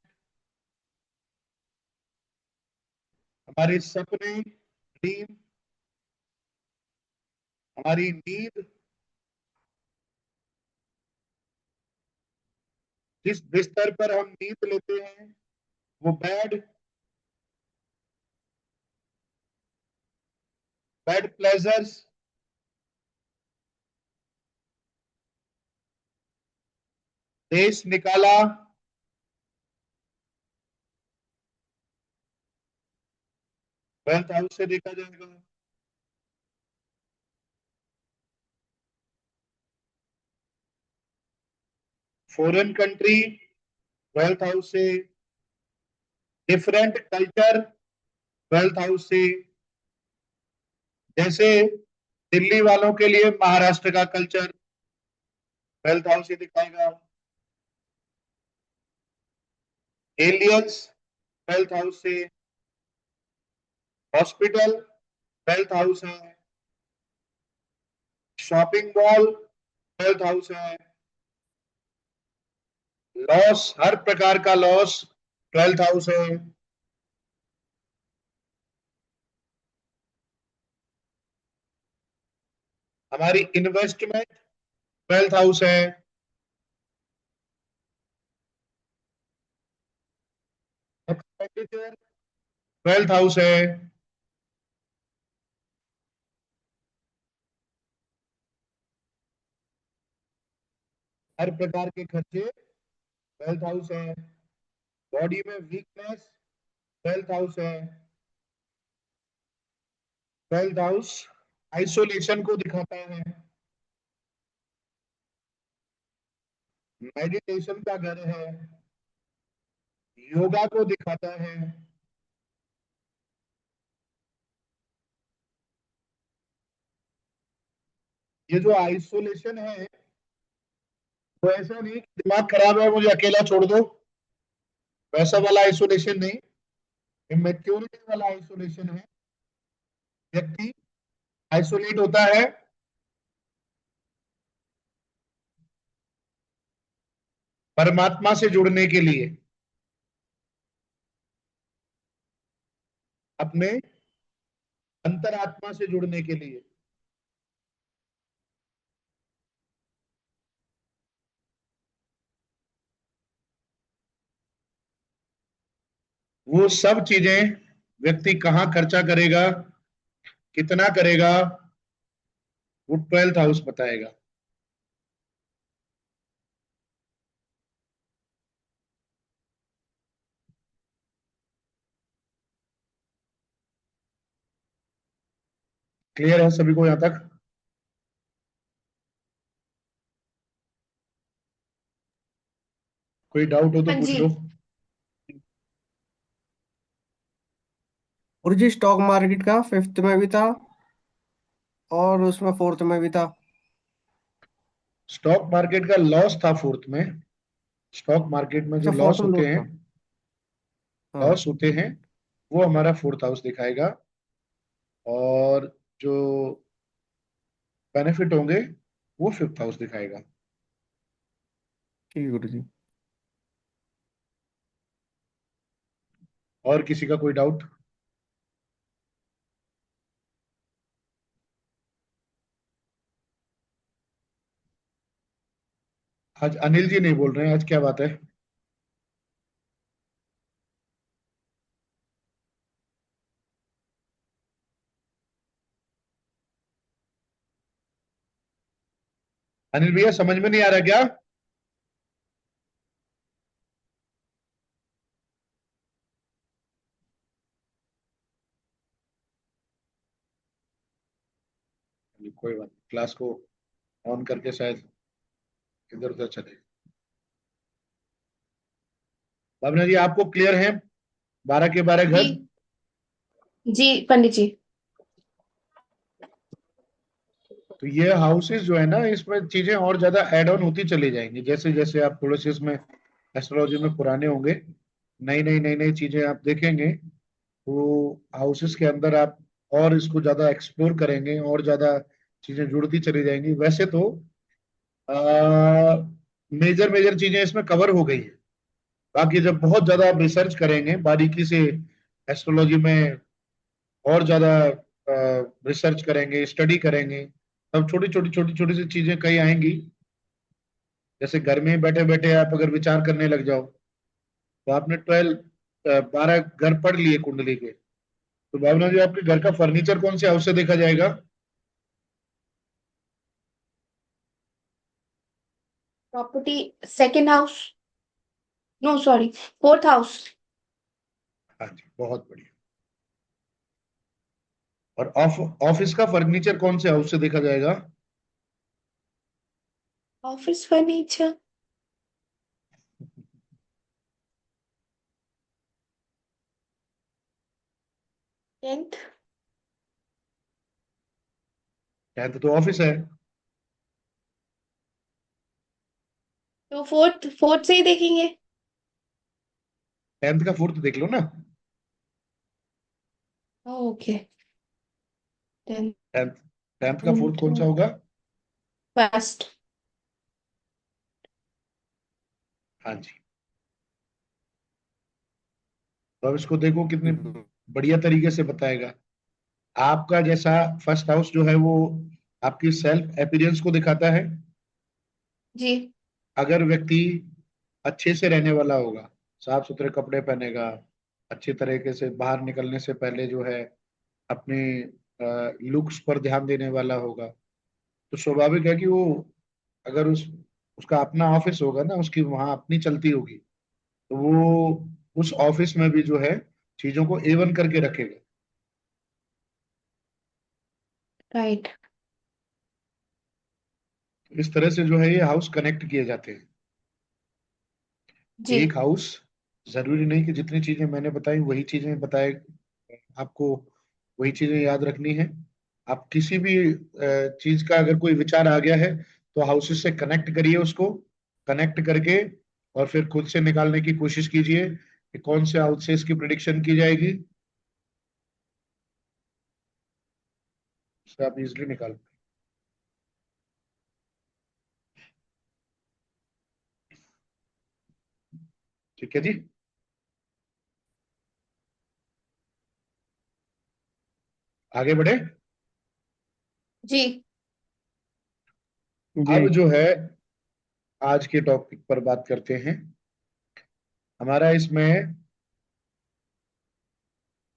Speaker 1: हमारे सपने, ड्रीम, हमारी नींद, जिस बिस्तर पर हम नींद लेते हैं वो बेड, बेड प्लेजर्स, देश निकाला, 12th हाउस से देखा जाएगा। फॉरेन कंट्री 12th हाउस से, डिफरेंट कल्चर 12th हाउस से, जैसे दिल्ली वालों के लिए महाराष्ट्र का कल्चर 12th हाउस से दिखाएगा। एलियंस 12th हाउस से, हॉस्पिटल 12th हाउस है, शॉपिंग मॉल 12th हाउस है, लॉस, हर प्रकार का लॉस 12th हाउस है। हमारी इन्वेस्टमेंट 12th हाउस है। एक्सपेंडिचर 12th हाउस है। हर प्रकार के खर्चे 12th हाउस है। बॉडी में वीकनेस 12th हाउस है। 12th हाउस आइसोलेशन को दिखाता है, मेडिटेशन का घर है, योगा को दिखाता है। ये जो आइसोलेशन है वो ऐसा नहीं कि दिमाग खराब है मुझे अकेला छोड़ दो, वैसा वाला आइसोलेशन नहीं। ये मैच्योरिटी वाला आइसोलेशन है। व्यक्ति आइसोलेट होता है परमात्मा से जुड़ने के लिए, अपने अंतरात्मा से जुड़ने के लिए। वो सब चीजें व्यक्ति कहाँ खर्चा करेगा, कितना करेगा, वो 12th हाउस बताएगा। क्लियर है सभी को यहां तक? कोई डाउट हो तो
Speaker 2: हाँ
Speaker 1: पूछ
Speaker 2: जी।
Speaker 1: लो।
Speaker 4: और जी स्टॉक मार्केट का 5th में भी था और उसमें 4th में भी था।
Speaker 1: स्टॉक मार्केट का लॉस था 4th में। स्टॉक मार्केट में जो
Speaker 4: अच्छा, 4th
Speaker 1: लॉस
Speaker 4: में
Speaker 1: होते
Speaker 4: लॉस
Speaker 1: हैं,
Speaker 4: था। हाँ।
Speaker 1: वो हमारा 4th हाउस दिखाएगा। और जो बेनिफिट होंगे वो 5th हाउस दिखाएगा।
Speaker 4: ठीक है गुरु जी।
Speaker 1: और किसी का कोई डाउट? आज अनिल जी नहीं बोल रहे हैं, आज क्या बात है? अनिल भैया समझ में नहीं आ रहा क्या? कोई बात नहीं, क्लास को ऑन करके शायद इधर उधर चले। भावना जी आपको क्लियर है 12 के 12
Speaker 2: जी
Speaker 1: घर?
Speaker 2: जी पंडित जी।
Speaker 1: तो ये हाउसेस जो है ना, इसमें चीजें और ज्यादा ऐड ऑन होती चली जाएंगी, जैसे जैसे आप थोड़े से इसमें एस्ट्रोलॉजी में पुराने होंगे, नई नई चीजें आप देखेंगे, तो हाउसेस के अंदर आप और इसको ज्यादा एक्सप्लोर करेंगे और ज्यादा चीजें जुड़ती चली जाएंगी। वैसे तो मेजर मेजर चीजें इसमें कवर हो गई है, बाकी जब बहुत ज्यादा आप रिसर्च करेंगे बारीकी से एस्ट्रोलॉजी में, और ज्यादा रिसर्च करेंगे, स्टडी करेंगे, तब छोटी छोटी सी चीजें कई आएंगी। जैसे घर में बैठे बैठे आप अगर विचार करने लग जाओ, तो आपने 12 घर पढ़ लिए कुंडली के, तो भावना जी आपके घर का फर्नीचर कौन से हाउस से देखा जाएगा?
Speaker 2: Property second house, no sorry, fourth house.
Speaker 1: हाँ जी, बहुत बढ़िया। और ऑफिस का फर्नीचर कौन से हाउस से देखा जाएगा?
Speaker 2: Office furniture tenth.
Speaker 1: 10th तो ऑफिस है।
Speaker 2: तो फोर्थ फोर्थ से ही देखेंगे।
Speaker 1: 10th का 4th देख लो ना।
Speaker 2: ओके। टेंथ
Speaker 1: 10th 10th का 4th कौन सा होगा?
Speaker 2: फर्स्ट।
Speaker 1: हाँ जी। तो अब इसको देखो कितने बढ़िया तरीके से बताएगा। आपका जैसा फर्स्ट हाउस जो है वो आपकी सेल्फ अपीयरेंस को दिखाता है।
Speaker 2: जी
Speaker 1: अगर व्यक्ति अच्छे से रहने वाला होगा, साफ सुथरे कपड़े पहनेगा, अच्छी तरीके से बाहर निकलने से पहले जो है अपने लुक्स पर ध्यान देने वाला होगा, तो स्वाभाविक है कि वो, अगर उसका अपना ऑफिस होगा ना, उसकी वहां अपनी चलती होगी, तो वो उस ऑफिस में भी जो है चीजों को एवन करके रखेगा।
Speaker 2: राइट।
Speaker 1: इस तरह से जो है ये हाउस कनेक्ट किए जाते हैं।
Speaker 2: जी
Speaker 1: एक हाउस, जरूरी नहीं कि जितनी चीजें मैंने बताई वही चीजें बताए आपको, वही चीजें याद रखनी है। आप किसी भी चीज का अगर कोई विचार आ गया है, तो हाउसेस से कनेक्ट करिए उसको, कनेक्ट करके और फिर खुद से निकालने की कोशिश कीजिए कि कौन से हाउसेस की प्रिडिक्शन की जाएगी, उससे आप इजिली निकाल। ठीक है जी। आगे बढ़े।
Speaker 2: जी
Speaker 4: जी।
Speaker 1: अब जो है आज के टॉपिक पर बात करते हैं। हमारा इसमें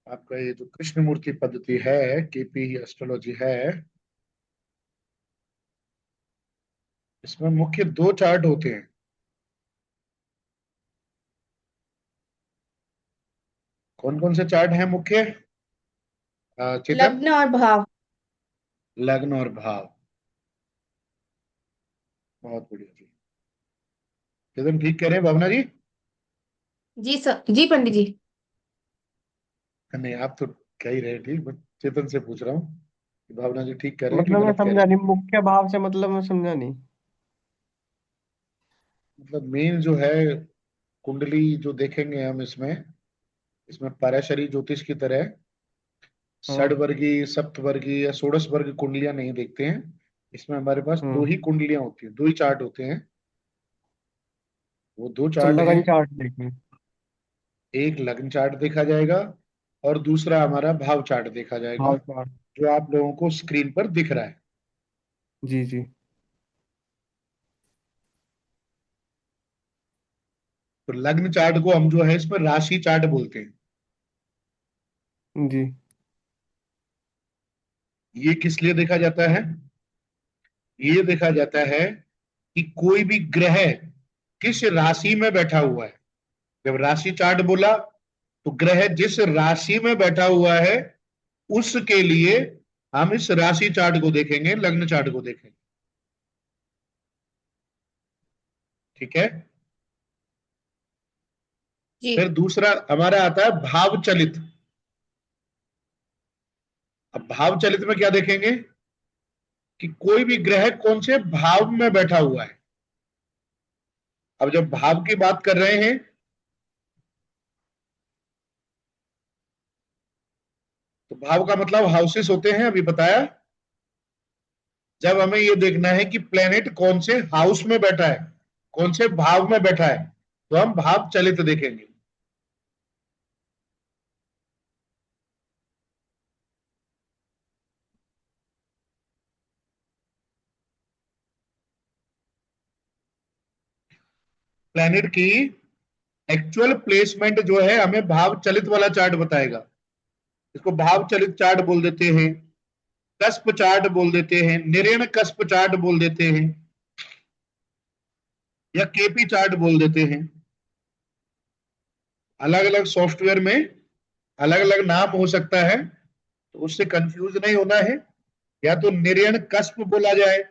Speaker 1: आपका ये जो कृष्ण मूर्ति पद्धति है, केपी एस्ट्रोलॉजी है, इसमें मुख्य दो चार्ट होते हैं। कौन कौन से चार्ट हैं मुख्य, चेतन?
Speaker 2: लग्न और भाव।
Speaker 1: लग्न और भाव। बहुत बढ़िया जी। चेतन ठीक कह रहे हैं भावना जी?
Speaker 2: जी सर, जी पंडित जी।
Speaker 1: नहीं, आप तो कह ही रहे हैं ठीक, बट चेतन से पूछ रहा हूँ कि भावना जी ठीक कह रहे हैं कि
Speaker 4: मतलब मैं
Speaker 1: गलत कह रहे
Speaker 4: समझा
Speaker 1: हैं।
Speaker 4: नहीं, मुख्य भाव से मतलब मैं समझा नहीं।
Speaker 1: मतलब मेन जो है कुंडली जो देखेंगे हम इसमें, इसमें पराशरी ज्योतिष की तरह
Speaker 4: हाँ।
Speaker 1: षडवर्गीय सप्तवर्गीय या षोडश वर्ग कुंडलियां नहीं देखते हैं। इसमें हमारे पास दो
Speaker 4: हम्म।
Speaker 1: ही कुंडलियां होती हैं, दो ही चार्ट होते हैं। वो दो
Speaker 4: तो
Speaker 1: चार्ट हैं।
Speaker 4: लगन चार्ट देखें।
Speaker 1: एक लग्न चार्ट देखा जाएगा और दूसरा हमारा भाव चार्ट देखा जाएगा,
Speaker 4: भाव चार्ट।
Speaker 1: जो आप लोगों को स्क्रीन पर दिख रहा है।
Speaker 4: जी जी।
Speaker 1: तो लग्न चार्ट को हम जो है इसमें राशि चार्ट बोलते हैं।
Speaker 4: जी।
Speaker 1: ये किस लिए देखा जाता है? ये देखा जाता है कि कोई भी ग्रह किस राशि में बैठा हुआ है। जब राशि चार्ट बोला तो ग्रह जिस राशि में बैठा हुआ है उसके लिए हम इस राशि चार्ट को देखेंगे, लग्न चार्ट को देखेंगे। ठीक है।
Speaker 2: जी।
Speaker 1: फिर दूसरा हमारा आता है भाव चलित। अब भाव चलित में क्या देखेंगे कि कोई भी ग्रह कौन से भाव में बैठा हुआ है। अब जब भाव की बात कर रहे हैं तो भाव का मतलब हाउसेस होते हैं, अभी बताया। जब हमें ये देखना है कि प्लेनेट कौन से हाउस में बैठा है, कौन से भाव में बैठा है, तो हम भाव चलित देखेंगे। प्लेनेट की एक्चुअल प्लेसमेंट जो है हमें भाव चलित वाला चार्ट बताएगा। इसको भाव चलित चार्ट बोल देते हैं, कस्प चार्ट बोल देते हैं, निरेण कस्प चार्ट बोल देते हैं, या केपी चार्ट बोल देते हैं। अलग अलग सॉफ्टवेयर में अलग अलग नाम हो सकता है, तो उससे कंफ्यूज नहीं होना है। या तो निरेण कस्प बोला जाए,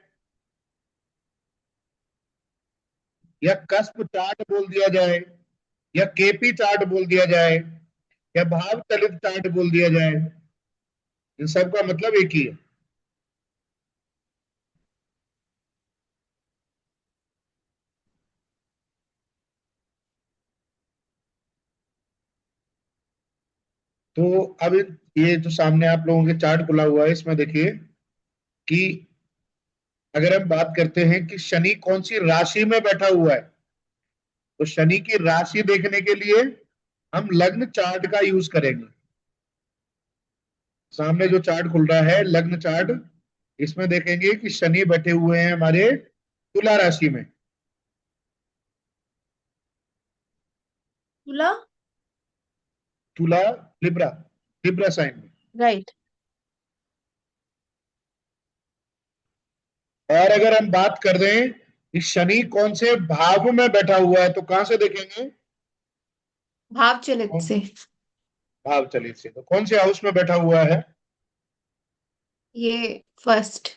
Speaker 1: या कस्प चार्ट बोल दिया जाए, या केपी चार्ट बोल दिया जाए, या भाव चलित चार्ट बोल दिया जाए। इन सब का मतलब एक ही है। तो अब ये जो सामने आप लोगों के चार्ट खुला हुआ है, इसमें देखिए कि अगर हम बात करते हैं कि शनि कौन सी राशि में बैठा हुआ है, तो शनि की राशि देखने के लिए हम लग्न चार्ट का यूज करेंगे। सामने जो चार्ट खुल रहा है लग्न चार्ट, इसमें देखेंगे कि शनि बैठे हुए हैं हमारे तुला राशि में।
Speaker 2: तुला।
Speaker 1: तुला, लिब्रा, लिब्रा साइन में।
Speaker 2: राइट।
Speaker 1: और अगर हम बात कर दें कि शनि कौन से भाव में बैठा हुआ है, तो कहां से देखेंगे?
Speaker 2: भाव चलित से।
Speaker 1: भाव चलित से। तो कौन से हाउस में बैठा हुआ है?
Speaker 2: ये फर्स्ट।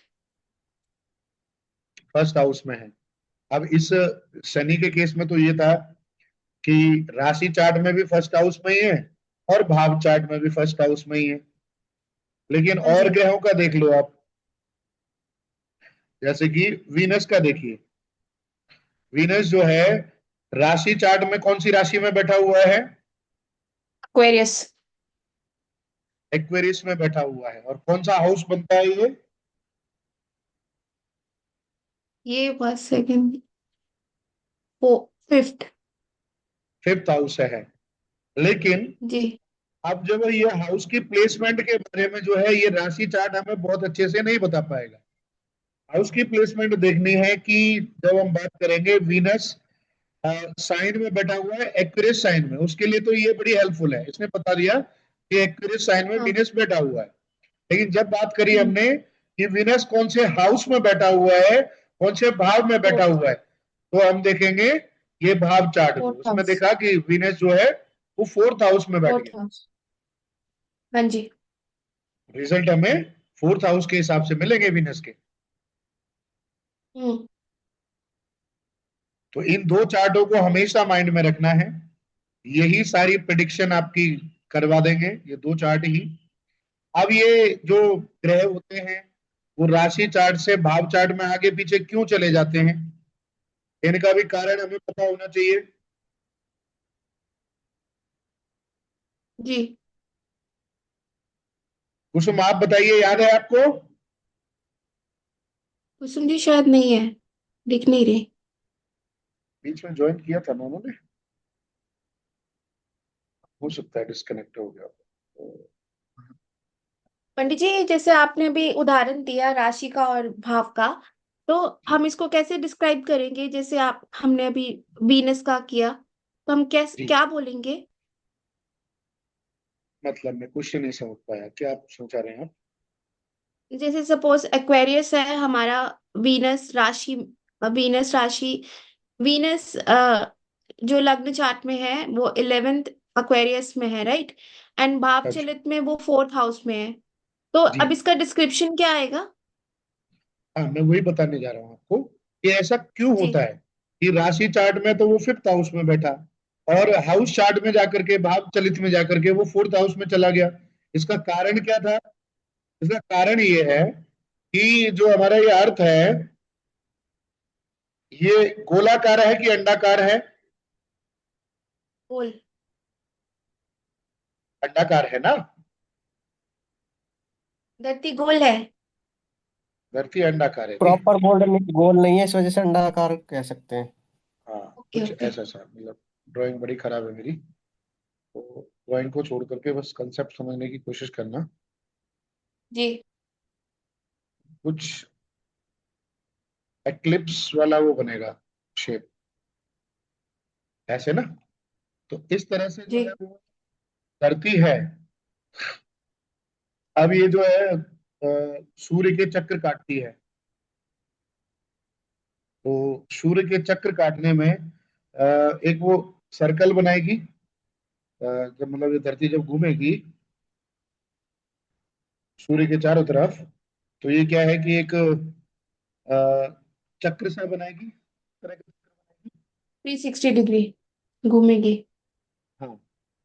Speaker 1: फर्स्ट हाउस में है। अब इस शनि के केस में तो ये था कि राशि चार्ट में भी फर्स्ट हाउस में ही है और भाव चार्ट में भी फर्स्ट हाउस में ही है। लेकिन
Speaker 2: हाँ
Speaker 1: और
Speaker 2: जी।
Speaker 1: ग्रहों का देख लो आप, जैसे कि वीनस का देखिए। वीनस जो है राशि चार्ट में कौन सी राशि में बैठा हुआ है?
Speaker 2: एक्वेरियस।
Speaker 1: एक्वेरियस में बैठा हुआ है। और कौन सा हाउस बनता है ये?
Speaker 2: ये बस सेकंड। वो फिफ्थ।
Speaker 1: फिफ्थ हाउस है। लेकिन
Speaker 2: जी।
Speaker 1: अब जब ये हाउस की प्लेसमेंट के बारे में जो है ये राशि चार्ट हमें बहुत अच्छे से नहीं बता पाएगा। हाउस की प्लेसमेंट देखनी है कि जब हम बात करेंगे वीनस साइन में बैठा हुआ है एक्वेरियस साइन में, उसके लिए तो ये बड़ी हेल्पफुल है, इसने बता दिया कि एक्वेरियस साइन में
Speaker 2: हाँ।
Speaker 1: वीनस बैठा हुआ है। लेकिन जब बात करी
Speaker 2: हम्म।
Speaker 1: हमने कि वीनस कौन से हाउस में बैठा हुआ है, कौन से भाव में बैठा
Speaker 2: फोर्थ।
Speaker 1: हुआ है, तो हम देखेंगे ये भाव चार्ट को।
Speaker 2: फोर्थ
Speaker 1: उसमें
Speaker 2: हाउस।
Speaker 1: देखा कि वीनस जो है वो फोर्थ हाउस में बैठ
Speaker 2: फोर्थ
Speaker 1: गया।
Speaker 2: हाउस। हाँ जी।
Speaker 1: रिजल्ट हमें फोर्थ हाउस के हिसाब से मिलेंगे वीनस के।
Speaker 2: हम्म।
Speaker 1: तो इन दो चार्टों को हमेशा माइंड में रखना है। यही सारी प्रिडिक्शन आपकी करवा देंगे ये दो चार्ट ही। अब ये जो ग्रह होते हैं वो राशि चार्ट से भाव चार्ट में आगे पीछे क्यों चले जाते हैं, इनका भी कारण हमें पता होना चाहिए।
Speaker 2: जी।
Speaker 1: कुसुम आप बताइए, याद है आपको?
Speaker 2: कुसुम जी शायद नहीं है, दिख नहीं रही।
Speaker 1: बीच में ज्वाइन किया था ना उन्होंने, हो सकता है डिस्कनेक्ट हो गया।
Speaker 2: पंडित जी, जैसे आपने अभी उदाहरण दिया राशि का और भाव का, तो हम इसको कैसे डिस्क्राइब करेंगे? जैसे आप हमने अभी वीनस का किया, तो हम कैसे
Speaker 1: जी,
Speaker 2: क्या बोलेंगे?
Speaker 1: मतलब मैं क्वेश्चन नहीं समझ पाया, क्या आप समझा रहे हैं आप?
Speaker 2: जैसे सपोज एक्वेरियस है हमारा, वीनस राशि, वीनस राशि, वीनस जो लग्न चार्ट में है वो 11th एक्वेरियस में है, राइट? एंड भाव
Speaker 1: अच्छा।
Speaker 2: चलित में वो 4th हाउस में है। तो
Speaker 1: जी,
Speaker 2: अब इसका डिस्क्रिप्शन क्या आएगा?
Speaker 1: हाँ, मैं वही बताने जा रहा हूँ आपको कि ऐसा क्यों
Speaker 2: जी।
Speaker 1: होता है कि राशि चार्ट में तो वो फिफ्थ हाउस में बैठा, और हाउस चार्ट में जाकर के, भाव चलित में जाकर के वो फोर्थ हाउस में चला गया। इसका कारण क्या था? इसका कारण ये है कि जो हमारा ये अर्थ है, ये गोलाकार है कि अंडाकार है?
Speaker 2: गोल।
Speaker 1: अंडाकार है ना?
Speaker 2: धरती गोल है।
Speaker 1: धरती अंडाकार है जी।
Speaker 4: प्रॉपर गोल्डन गोल नहीं है, इस वजह से अंडाकार कह सकते हैं।
Speaker 1: हाँ,
Speaker 2: ओके
Speaker 1: कुछ
Speaker 2: ओके।
Speaker 1: ऐसा सा, मतलब ड्राइंग बड़ी खराब है मेरी, तो ड्राइंग को छोड़ करके बस कंसेप्ट समझने की कोशिश करना।
Speaker 2: जी।
Speaker 1: कुछ एक्लिप्स वाला वो बनेगा शेप, ऐसे ना। तो इस तरह से जो है
Speaker 2: जी।
Speaker 1: वो धरती है। अब ये जो है सूर्य के चक्र काटती है, तो सूर्य के चक्र काटने में एक वो सर्कल बनाएगी। जब मतलब ये धरती जब घूमेगी सूर्य के चारों तरफ, तो ये क्या है कि एक अ, चक्र सा बनाएगी, इस तरह का चक्र बनाएगी।
Speaker 2: 360 डिग्री घूमेगी।
Speaker 1: हाँ,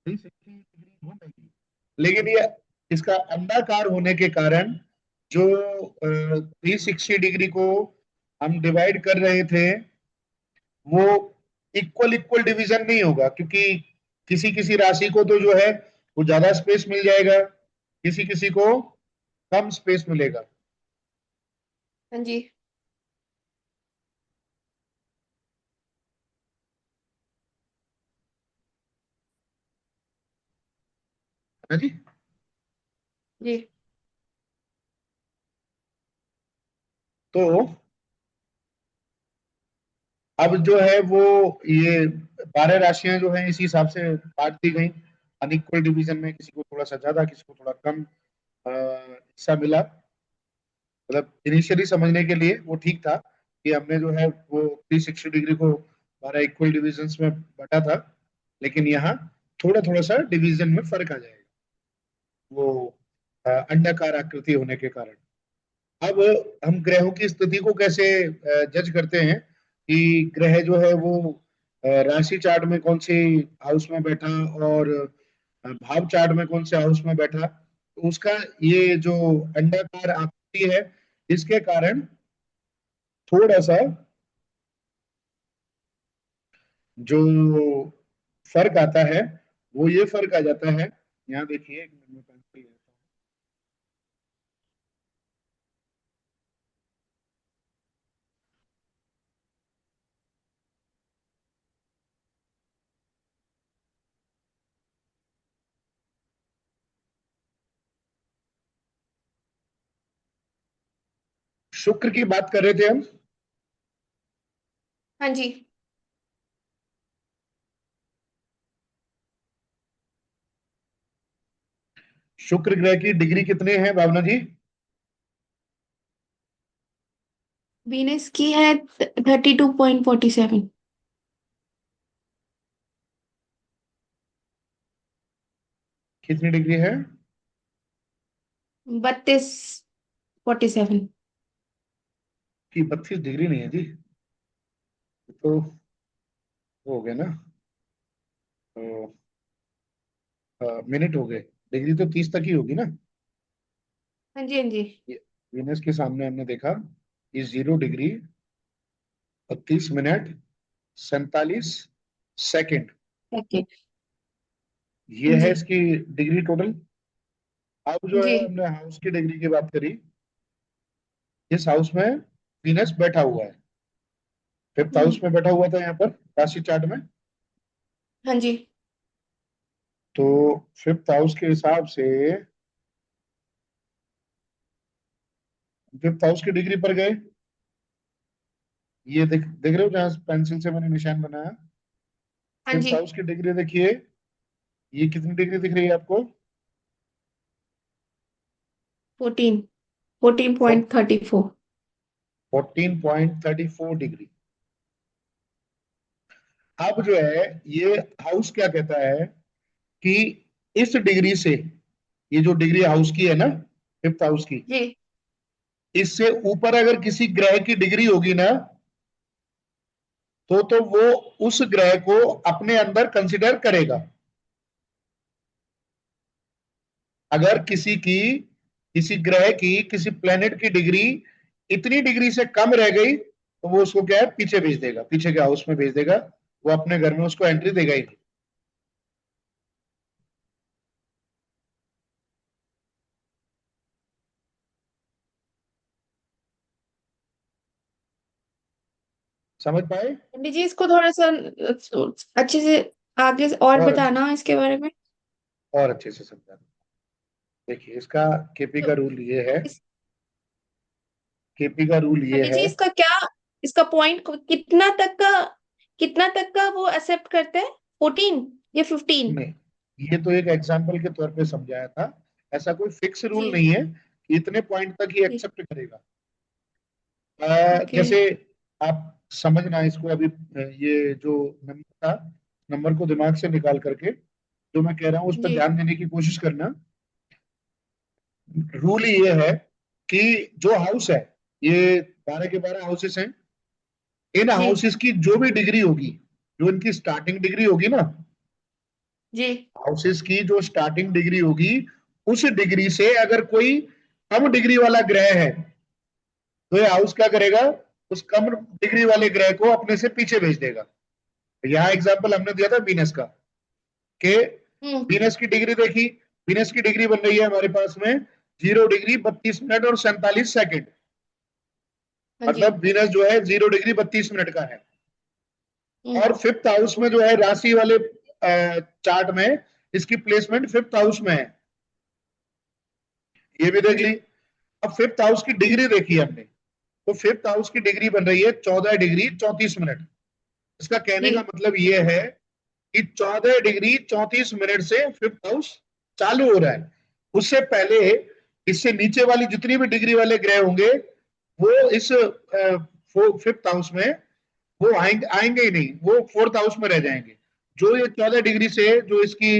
Speaker 1: 360 डिग्री घूमेगी। लेकिन ये इसका अंडाकार होने के कारण जो 360 डिग्री को हम डिवाइड कर रहे थे, वो इक्वल इक्वल डिवीजन नहीं होगा, क्योंकि किसी किसी राशि को तो जो है वो ज्यादा स्पेस मिल जाएगा, किसी किसी को कम स्पेस मिलेगा।
Speaker 2: हाँ जी।
Speaker 1: है ना जी?
Speaker 2: जी।
Speaker 1: तो अब जो है वो ये 12 राशियां जो हैं इसी हिसाब से बांट दी गई अनइक्वल डिवीजन में, किसी को थोड़ा सा ज्यादा, किसी को थोड़ा कम हिस्सा मिला। मतलब इनिशियली समझने के लिए वो ठीक था कि हमने जो है वो 360 डिग्री को 12 इक्वल डिविजन्स में बांटा था, लेकिन यहाँ थोड़ा थोड़ा सा डिवीजन में फर्क आ जाएगा, वो अंडाकार आकृति होने के कारण। अब हम ग्रहों की स्थिति को कैसे जज करते हैं कि ग्रह जो है वो राशि चार्ट में कौन सी हाउस में बैठा, और भाव चार्ट में कौन से हाउस में बैठा, तो उसका ये जो अंडाकार आकृति है, इसके कारण थोड़ा सा जो फर्क आता है, वो ये फर्क आ जाता है। यहाँ देखिए, एक मिनट में पेंसिल लेता हूँ। शुक्र की बात कर रहे थे हम।
Speaker 2: हाँ जी।
Speaker 1: शुक्र ग्रह की डिग्री कितने हैं भावना जी?
Speaker 2: वीनस की है 32.47।
Speaker 1: कितनी डिग्री है?
Speaker 2: 32.47।
Speaker 1: कि 32 डिग्री नहीं है जी, तो वो हो गया ना, तो मिनट हो गए। डिग्री तो 30 तक ही होगी ना।
Speaker 2: हाँ जी हाँ जी।
Speaker 1: ये वीनस के सामने हमने देखा कि 0 डिग्री 32 मिनट 47 सेकेंड,
Speaker 2: ओके।
Speaker 1: ये
Speaker 2: हाँ
Speaker 1: है
Speaker 2: जी।
Speaker 1: इसकी डिग्री टोटल। अब जो
Speaker 2: जी।
Speaker 1: है हमने हाउस की डिग्री की बात करी, इस हाउस में वीनस बैठा हुआ है, फिफ्थ हाउस
Speaker 2: हम्म।
Speaker 1: में बैठा हुआ था यहाँ पर राशि चार्ट में।
Speaker 2: हाँ जी।
Speaker 1: तो फिफ्थ हाउस के हिसाब से फिफ्थ हाउस की डिग्री पर गए, ये देख देख रहे हो जहां पेंसिल से मैंने निशान बनाया,
Speaker 2: हाँ
Speaker 1: फिफ्थ
Speaker 2: जी,
Speaker 1: हाउस की डिग्री देखिए, ये कितनी डिग्री दिख रही है आपको?
Speaker 2: 14, 14.34।
Speaker 1: 14.34 डिग्री। अब जो है ये हाउस क्या कहता है कि इस डिग्री से, ये जो डिग्री हाउस की है ना, फिफ्थ हाउस की,
Speaker 2: जी
Speaker 1: इससे ऊपर अगर किसी ग्रह की डिग्री होगी ना, तो वो उस ग्रह को अपने अंदर कंसिडर करेगा। अगर किसी ग्रह की, किसी प्लेनेट की डिग्री इतनी डिग्री से कम रह गई, तो वो उसको क्या है, पीछे भेज देगा, पीछे के हाउस में भेज देगा, वो अपने घर में उसको एंट्री देगा ही नहीं। समझ पाए?
Speaker 2: पंडित जी, इसको थोड़ा सा अच्छे से आगे और
Speaker 1: और
Speaker 2: बताना इसके बारे में।
Speaker 1: और अच्छे से समझा। देखिए इसका केपी
Speaker 2: तो
Speaker 1: का रूल ये है,
Speaker 2: इस
Speaker 1: केपी का रूल ये
Speaker 2: पंडित जी,
Speaker 1: है।
Speaker 2: इसका क्या, इसका पॉइंट कितना तक का वो एक्सेप्ट करते हैं? 14 या 15?
Speaker 1: नहीं, ये तो एक एग्जाम्पल के तौर पे समझाया था, ऐसा कोई फिक्स रूल
Speaker 2: जी
Speaker 1: नहीं है कि इतने पॉइंट तक ही
Speaker 2: जी।
Speaker 1: एक्सेप्ट करेगा।
Speaker 2: ओके।
Speaker 1: जैसे आप समझना इसको अभी, ये जो नंबर था, नंबर को दिमाग से निकाल करके जो मैं कह रहा हूँ उस पर
Speaker 2: जी
Speaker 1: ध्यान देने की कोशिश करना। रूल ये है कि जो हाउस है, ये 12 के 12 हाउसेस हैं, इन
Speaker 2: जी
Speaker 1: हाउसेस की जो भी डिग्री होगी, जो इनकी स्टार्टिंग डिग्री होगी ना,
Speaker 2: जी
Speaker 1: हाउसेस की जो स्टार्टिंग डिग्री होगी, उस डिग्री से अगर कोई कम डिग्री वाला ग्रह है, तो ये हाउस क्या करेगा, उस कम डिग्री वाले ग्रह को अपने से पीछे भेज देगा। यहाँ एग्जाम्पल हमने दिया था वीनस का, कि
Speaker 2: हम्म।
Speaker 1: वीनस की डिग्री देखी, वीनस की डिग्री बन रही है हमारे पास में 0 डिग्री 32 मिनट और 47 सेकंड।
Speaker 2: हाँ जी।
Speaker 1: मतलब वीनस जो है 0 डिग्री 32 मिनट का है।
Speaker 2: हम्म।
Speaker 1: और फिफ्थ हाउस में जो है राशि वाले चार्ट में इसकी प्लेसमेंट फिफ्थ हाउस में है, ये भी
Speaker 2: हाँ
Speaker 1: देख ली।
Speaker 2: जी।
Speaker 1: अब फिफ्थ हाउस की डिग्री देखी हमने, तो फिफ्थ हाउस की डिग्री बन रही है 14 डिग्री 34 मिनट। इसका कहने का
Speaker 2: जी
Speaker 1: मतलब ये है कि 14 डिग्री 34 मिनट से फिफ्थ हाउस चालू हो रहा है। उससे पहले इससे नीचे वाली जितनी भी डिग्री वाले ग्रह होंगे, वो इस फिफ्थ हाउस में वो आएंगे आएंगे ही नहीं, वो फोर्थ हाउस में रह जाएंगे। जो ये 14 डिग्री से, जो इसकी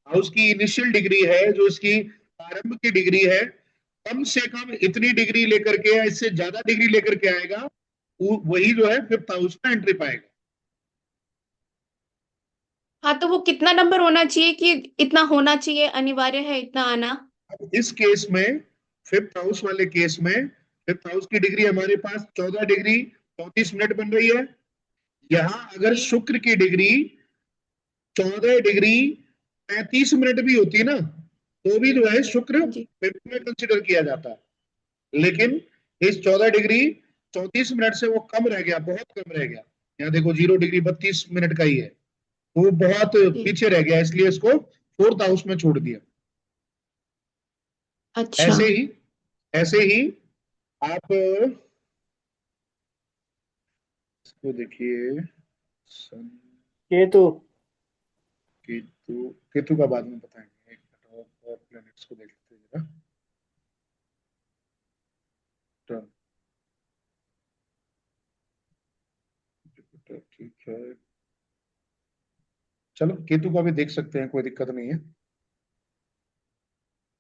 Speaker 1: हाउस की इनिशियल डिग्री है, जो इसकी प्रारंभ की डिग्री है, कम से कम इतनी डिग्री लेकर के या इससे ज्यादा डिग्री लेकर के आएगा, वही जो है फिफ्थ हाउस में एंट्री पाएगा।
Speaker 2: हाँ, तो वो कितना नंबर होना चाहिए कि इतना होना चाहिए, अनिवार्य है इतना आना?
Speaker 1: अब इस केस में, फिफ्थ हाउस वाले केस में, फिफ्थ हाउस की डिग्री हमारे पास 14 डिग्री 34 मिनट बन रही है। यहां अगर
Speaker 2: जी
Speaker 1: शुक्र की डिग्री 14 डिग्री 35 मिनट भी होती ना, तो भी जो है शुक्र
Speaker 2: हाँ जी।
Speaker 1: फिफ्थ में कंसिडर किया जाता है। लेकिन इस 14 डिग्री 34 मिनट से वो कम रह गया, बहुत कम रह गया। यहाँ देखो 0 डिग्री 32 मिनट का ही है, तो वो बहुत
Speaker 2: जी।
Speaker 1: पीछे रह गया, इसलिए इसको फोर्थ हाउस में छोड़ दिया।
Speaker 2: अच्छा।
Speaker 1: ऐसे ही, ऐसे ही आप इसको देखिए, सन,
Speaker 4: केतु।
Speaker 1: केतु, केतु का बाद में बताएंगे, एक मिनट और प्लैनेट्स को देख लेते हैं जरा। टर्न, जुपिटर ठीक है, चलो केतु का भी देख सकते हैं, कोई दिक्कत नहीं है।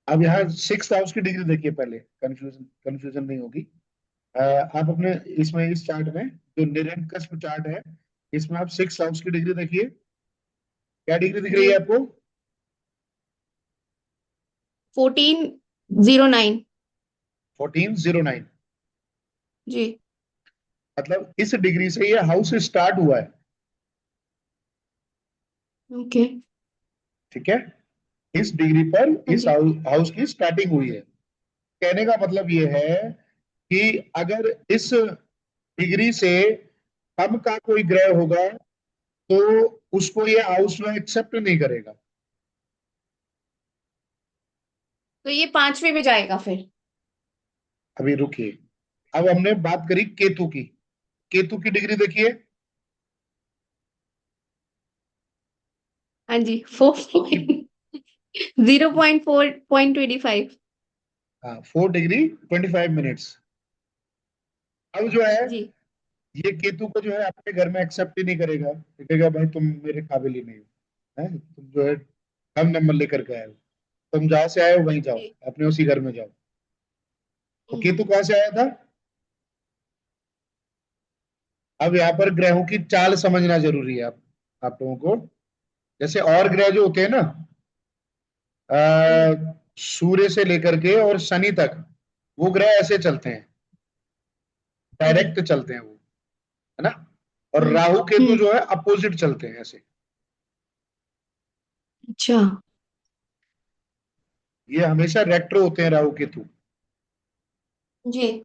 Speaker 1: अब यहाँ सिक्स हाउस की डिग्री देखिए पहले, कंफ्यूजन कंफ्यूजन नहीं होगी। आप अपने इसमें, इस चार्ट में जो निरंकस्प चार्ट है, इसमें आप सिक्स हाउस की डिग्री देखिए, क्या डिग्री दिख रही
Speaker 2: जी।
Speaker 1: है आपको?
Speaker 2: 1409।
Speaker 1: 1409।
Speaker 2: जी।
Speaker 1: मतलब इस डिग्री से ये हाउस स्टार्ट हुआ है।
Speaker 2: ओके।
Speaker 1: ठीक है, इस डिग्री पर
Speaker 2: हाँ
Speaker 1: इस
Speaker 2: जी।
Speaker 1: हाउस की स्टार्टिंग हुई है। कहने का मतलब ये है कि अगर इस डिग्री से कम का कोई ग्रह होगा, तो उसको ये हाउस में एक्सेप्ट नहीं करेगा।
Speaker 2: तो ये पांचवे में जाएगा फिर?
Speaker 1: अभी रुकिए, अब हमने बात करी केतु की, केतु की डिग्री देखिए,
Speaker 2: हाँ जी 0.4.25।
Speaker 1: हाँ 4 डिग्री 25 मिनट्स। अब जो है
Speaker 2: जी
Speaker 1: ये केतु को जो है अपने घर में एक्सेप्ट ही नहीं करेगा, ये कहेगा भाई तुम मेरे काबिल ही नहीं हो, हैं तुम जो है कम नंबर लेकर के आए हो, तुम जहां से आए हो वहीं जाओ,
Speaker 2: जी
Speaker 1: अपने उसी घर में जाओ। तो
Speaker 2: हम्म,
Speaker 1: केतु कहाँ से आया था? अब यहाँ पर ग्रहों की चाल समझना जरूरी है आप लोगों को। जैसे और ग्रह जो होते हैं ना,
Speaker 2: जी
Speaker 1: सूर्य से लेकर के और शनि तक, वो ग्रह ऐसे चलते हैं,
Speaker 2: हाँ जी
Speaker 1: डायरेक्ट चलते हैं वो, है ना। और
Speaker 2: हम्म
Speaker 1: राहु केतु
Speaker 2: हम्म
Speaker 1: जो है अपोजिट चलते हैं ऐसे।
Speaker 2: अच्छा
Speaker 1: ये हमेशा रेट्रो होते हैं राहु केतु।
Speaker 2: जी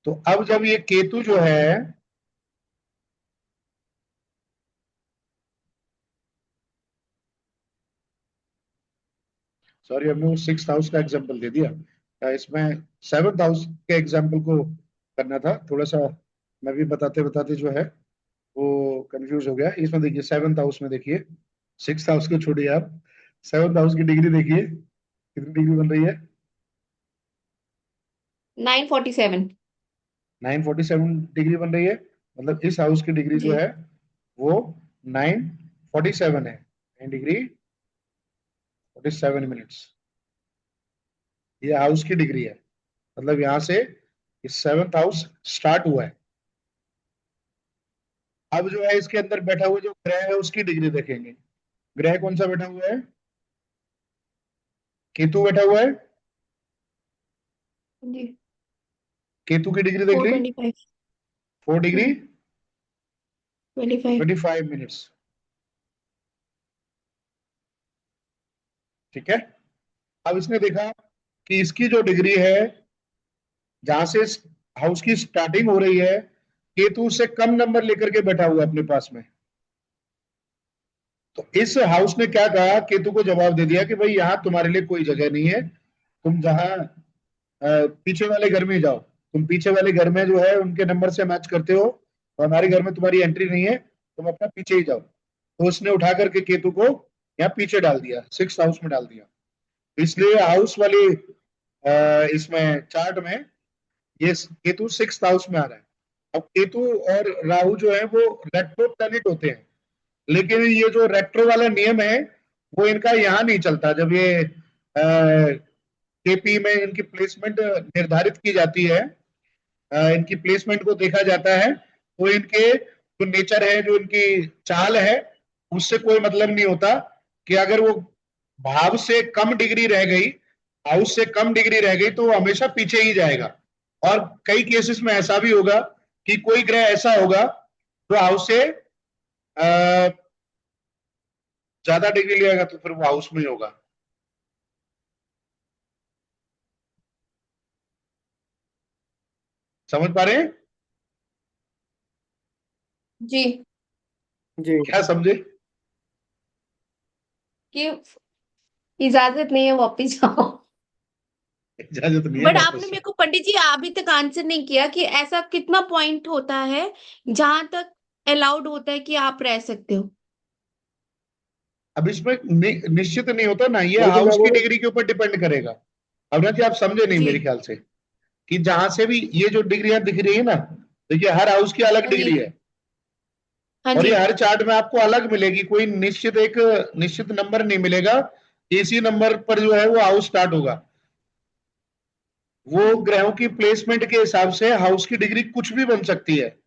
Speaker 1: तो अब जब ये केतु जो है, सॉरी हमने वो 6th हाउस का एग्जांपल दे दिया, इसमें 7th हाउस के एग्जांपल को करना था थोड़ा सा। मैं भी बताते बताते जो है वो कंफ्यूज हो गया। इसमें देखिए 7th हाउस में देखिए, 6th हाउस को छोड़िए आप, 7th हाउस की डिग्री देखिए कितनी डिग्री बन रही है?
Speaker 2: 947।
Speaker 1: 947 डिग्री बन रही है। मतलब इस हाउस की डिग्री जो
Speaker 2: जी
Speaker 1: है वो 947 है, 9 डिग्री 47 मिनट्स। ये हाउस की डिग्री है, मतलब यहाँ से 7th हाउस स्टार्ट हुआ है। अब जो है इसके अंदर बैठा हुआ जो ग्रह है उसकी डिग्री देखेंगे। ग्रह कौन सा बैठा हुआ है? केतु बैठा हुआ है।
Speaker 2: जी
Speaker 1: केतु की डिग्री देख
Speaker 2: फोर
Speaker 1: ली,
Speaker 2: ट्वेंटी फाइव
Speaker 1: 4 डिग्री
Speaker 2: 25।
Speaker 1: 25 मिनट्स। ठीक है। अब इसने देखा कि इसकी जो डिग्री है, जहां से हाउस की स्टार्टिंग हो रही है, केतु से कम नंबर लेकर के बैठा हुआ है अपने पास में। तो इस हाउस ने क्या कहा, केतु को जवाब दे दिया कि भाई यहाँ तुम्हारे लिए कोई जगह नहीं है, तुम जहाँ पीछे वाले घर में जाओ, तुम पीछे वाले घर में जो है उनके नंबर से मैच करते हो, तो हमारे घर में तुम्हारी एंट्री नहीं है, तुम अपना पीछे ही जाओ। तो उसने उठा करके केतु को यहाँ पीछे डाल दिया, 6th हाउस में डाल दिया। इसलिए हाउस वाली इसमें चार्ट में ये केतु 6th हाउस में आ रहा है। अब केतु और राहु जो है वो रेट्रो प्लैनेट होते हैं, लेकिन ये जो रेट्रो वाला नियम है वो इनका यहाँ नहीं चलता। जब ये केपी में इनकी प्लेसमेंट निर्धारित की जाती है, इनकी प्लेसमेंट को देखा जाता है, तो इनके जो नेचर है, जो इनकी चाल है, उससे कोई मतलब नहीं होता कि अगर वो भाव से कम डिग्री रह गई, हाउस से कम डिग्री रह गई, तो वो हमेशा पीछे ही जाएगा। और कई केसेस में ऐसा भी होगा कि कोई ग्रह ऐसा होगा जो हाउस से ज्यादा डिग्री लेगा, तो फिर वो हाउस में ही होगा। समझ पा रहे हैं?
Speaker 2: जी
Speaker 4: जी
Speaker 1: क्या समझे?
Speaker 2: कि इजाजत नहीं है वापिस जाओ।
Speaker 1: इजाजत नहीं है
Speaker 2: बट आपने
Speaker 1: वापस से।
Speaker 2: मेरे को पंडित जी अभी तक आंसर नहीं किया कि ऐसा कितना पॉइंट होता है जहां तक अलाउड होता है कि आप रह सकते हो।
Speaker 1: अब इसमें निश्चित नहीं होता ना, ये
Speaker 4: वही तो मैं
Speaker 1: हाउस की
Speaker 4: बोल
Speaker 1: डिग्री के ऊपर डिपेंड करेगा। अब ना जी आप समझे नहीं
Speaker 2: जी
Speaker 1: मेरे ख्याल से, कि जहां से भी ये जो डिग्रियां दिख रही है ना, देखिए हर हाउस की अलग
Speaker 2: हाँ जी
Speaker 1: डिग्री है,
Speaker 2: हाँ
Speaker 1: और
Speaker 2: जी
Speaker 1: ये हर चार्ट में आपको अलग मिलेगी, कोई निश्चित एक निश्चित नंबर नहीं मिलेगा, इसी नंबर पर जो है वो हाउस स्टार्ट होगा। वो ग्रहों की प्लेसमेंट के हिसाब से हाउस की डिग्री कुछ भी बन सकती है।